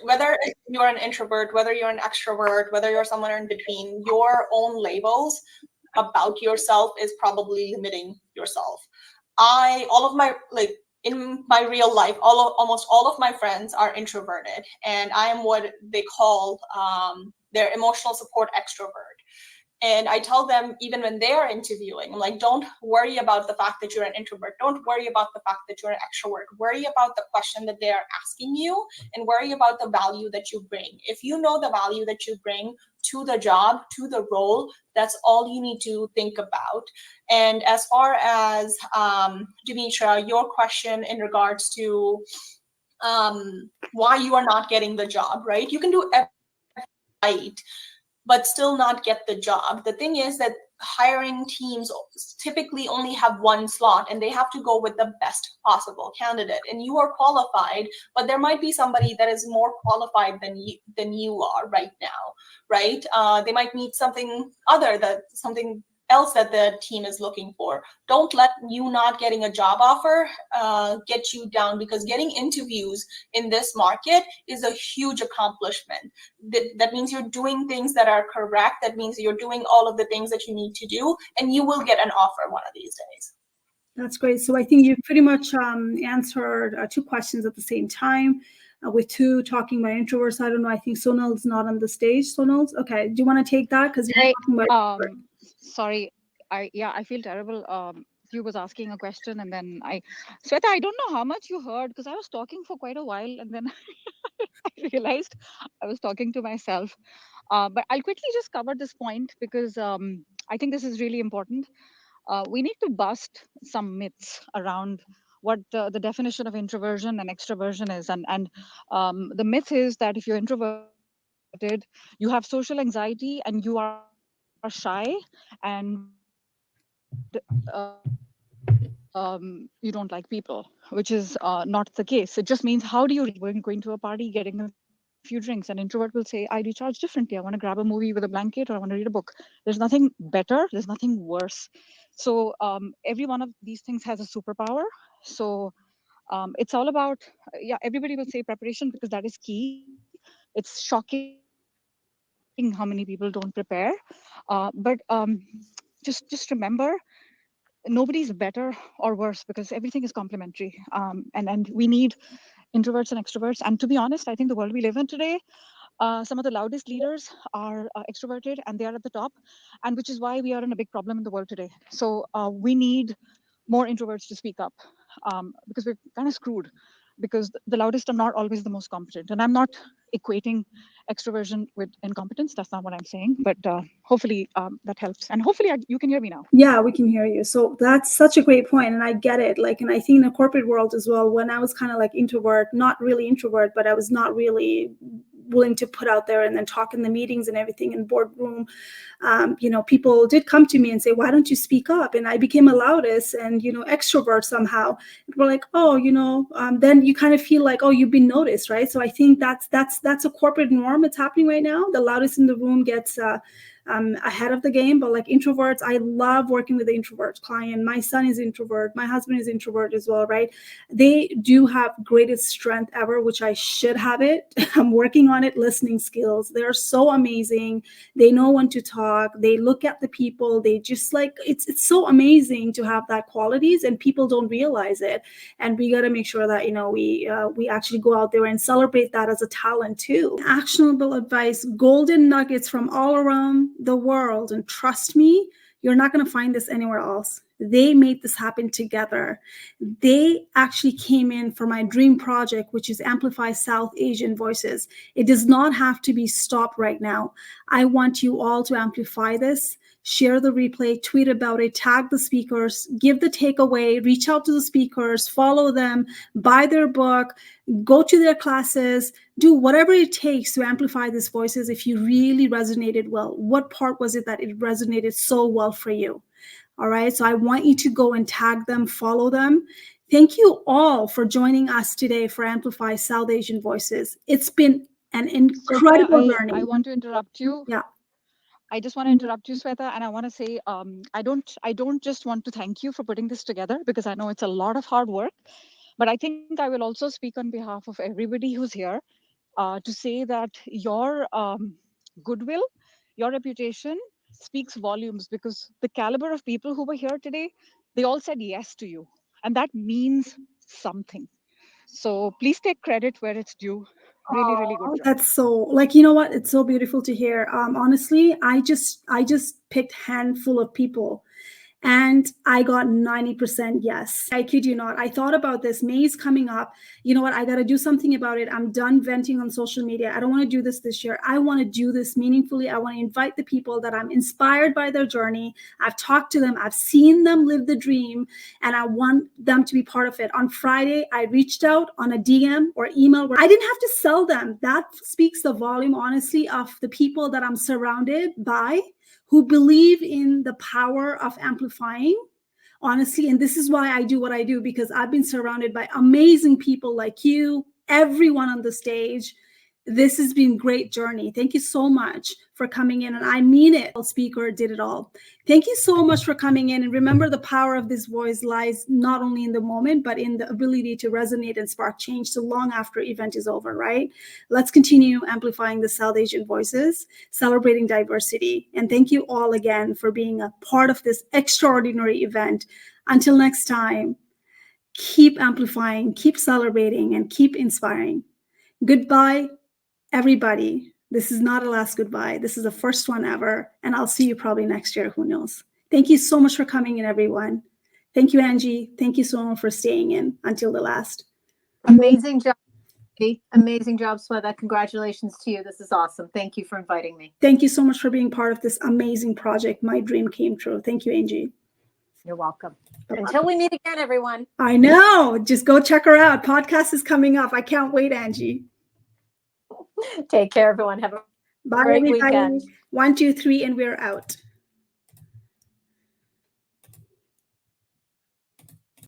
whether you're an introvert, whether you're an extrovert, whether you're somewhere in between, your own labels about yourself is probably limiting yourself. In my real life, almost all of my friends are introverted, and I am what they call their emotional support extrovert. And I tell them, even when they're interviewing, I'm like, don't worry about the fact that you're an introvert. Don't worry about the fact that you're an extrovert. Worry about the question that they are asking you, and worry about the value that you bring. If you know the value that you bring to the job, to the role, that's all you need to think about. And as far as, Dimitra, your question in regards to why you are not getting the job, right? You can do everything right, but still not get the job. The thing is that hiring teams typically only have one slot, and they have to go with the best possible candidate. And you are qualified, but there might be somebody that is more qualified than you are right now, right? They might need something else that the team is looking for. Don't let you not getting a job offer get you down, because getting interviews in this market is a huge accomplishment. That means you're doing things that are correct. That means you're doing all of the things that you need to do, and you will get an offer one of these days. That's great. So I think you pretty much answered two questions at the same time, with two talking about introverts. I don't know. I think Sonal's not on the stage. Sonal, okay. Do you want to take that? Because you're talking about sorry, I feel terrible. You was asking a question, and then Sweta, I don't know how much you heard, because I was talking for quite a while, and then I realized I was talking to myself. But I'll quickly just cover this point, because I think this is really important. We need to bust some myths around what the definition of introversion and extroversion is. And the myth is that if you're introverted, you have social anxiety and you are shy, and you don't like people, which is not the case. It just means, how do you going to a party, getting a few drinks? An introvert will say, I recharge differently. I want to grab a movie with a blanket, or I want to read a book. There's nothing better. There's nothing worse. So every one of these things has a superpower. So it's all about, yeah, everybody will say preparation because that is key. It's shocking how many people don't prepare. But just remember, nobody's better or worse because everything is complementary. And we need introverts and extroverts. And to be honest, I think the world we live in today, some of the loudest leaders are extroverted and they are at the top, and which is why we are in a big problem in the world today. So we need more introverts to speak up, because we're kind of screwed, because the loudest are not always the most competent. And I'm not equating extroversion with incompetence. That's not what I'm saying, but hopefully that helps. And hopefully you can hear me now. Yeah, we can hear you. So that's such a great point, and I get it. Like, and I think in the corporate world as well, when I was kind of like introvert, not really introvert, but I was not really willing to put out there and then talk in the meetings and everything in boardroom, people did come to me and say, why don't you speak up? And I became a loudest and, extrovert somehow. We're like, oh, then you kind of feel like, oh, you've been noticed, right? So I think that's a corporate norm that's happening right now. The loudest in the room gets ahead of the game. But like introverts, I love working with the introvert client. My son is introvert. My husband is introvert as well, right? They do have greatest strength ever, which I should have it. I'm working on it. Listening skills. They're so amazing. They know when to talk. They look at the people. They just like, it's so amazing to have that qualities, and people don't realize it. And we got to make sure that, we actually go out there and celebrate that as a talent too. Actionable advice, golden nuggets from all around the world. And trust me, you're not going to find this anywhere else. They made this happen together. They actually came in for my dream project, which is Amplify South Asian Voices. It does not have to be stopped right now. I want you all to amplify this. Share the replay, tweet about it, tag the speakers, give the takeaway, reach out to the speakers, follow them, buy their book, go to their classes, do whatever it takes to amplify these voices if you really resonated well. What part was it that it resonated so well for you? All right, so I want you to go and tag them, follow them. Thank you all for joining us today for Amplify South Asian Voices. It's been an incredible journey. I want to interrupt you. Yeah. I just want to interrupt you, Sweta, and I want to say I don't just want to thank you for putting this together, because I know it's a lot of hard work, but I think I will also speak on behalf of everybody who's here to say that your goodwill, your reputation speaks volumes, because the caliber of people who were here today, they all said yes to you, and that means something. So please take credit where it's due. Really, really good job. That's so, like, you know what? It's so beautiful to hear. Honestly, I just picked handful of people, and I got 90% yes. I kid you not. I thought about this. May is coming up. You know what? I got to do something about it. I'm done venting on social media. I don't want to do this year. I want to do this meaningfully. I want to invite the people that I'm inspired by their journey. I've talked to them. I've seen them live the dream, and I want them to be part of it. On Friday, I reached out on a DM or email where I didn't have to sell them. That speaks the volume, honestly, of the people that I'm surrounded by, who believe in the power of amplifying, honestly. And this is why I do what I do, because I've been surrounded by amazing people like you, everyone on the stage. This has been a great journey. Thank you so much for coming in. And I mean it. Speaker did it all. Thank you so much for coming in. And remember, the power of this voice lies not only in the moment, but in the ability to resonate and spark change so long after event is over, right? Let's continue amplifying the South Asian voices, celebrating diversity. And thank you all again for being a part of this extraordinary event. Until next time, keep amplifying, keep celebrating, and keep inspiring. Goodbye, everybody. This is not a last goodbye. This is the first one ever. And I'll see you probably next year. Who knows? Thank you so much for coming in, everyone. Thank you, Angie. Thank you so much for staying in until the last. Amazing job. Amazing job, Sweta. Congratulations to you. This is awesome. Thank you for inviting me. Thank you so much for being part of this amazing project. My dream came true. Thank you, Angie. You're welcome. Until we meet again, everyone. I know. Just go check her out. Podcast is coming up. I can't wait, Angie. Take care, everyone. Have a Bye, great everybody. weekend. 1, 2, 3, and we're out.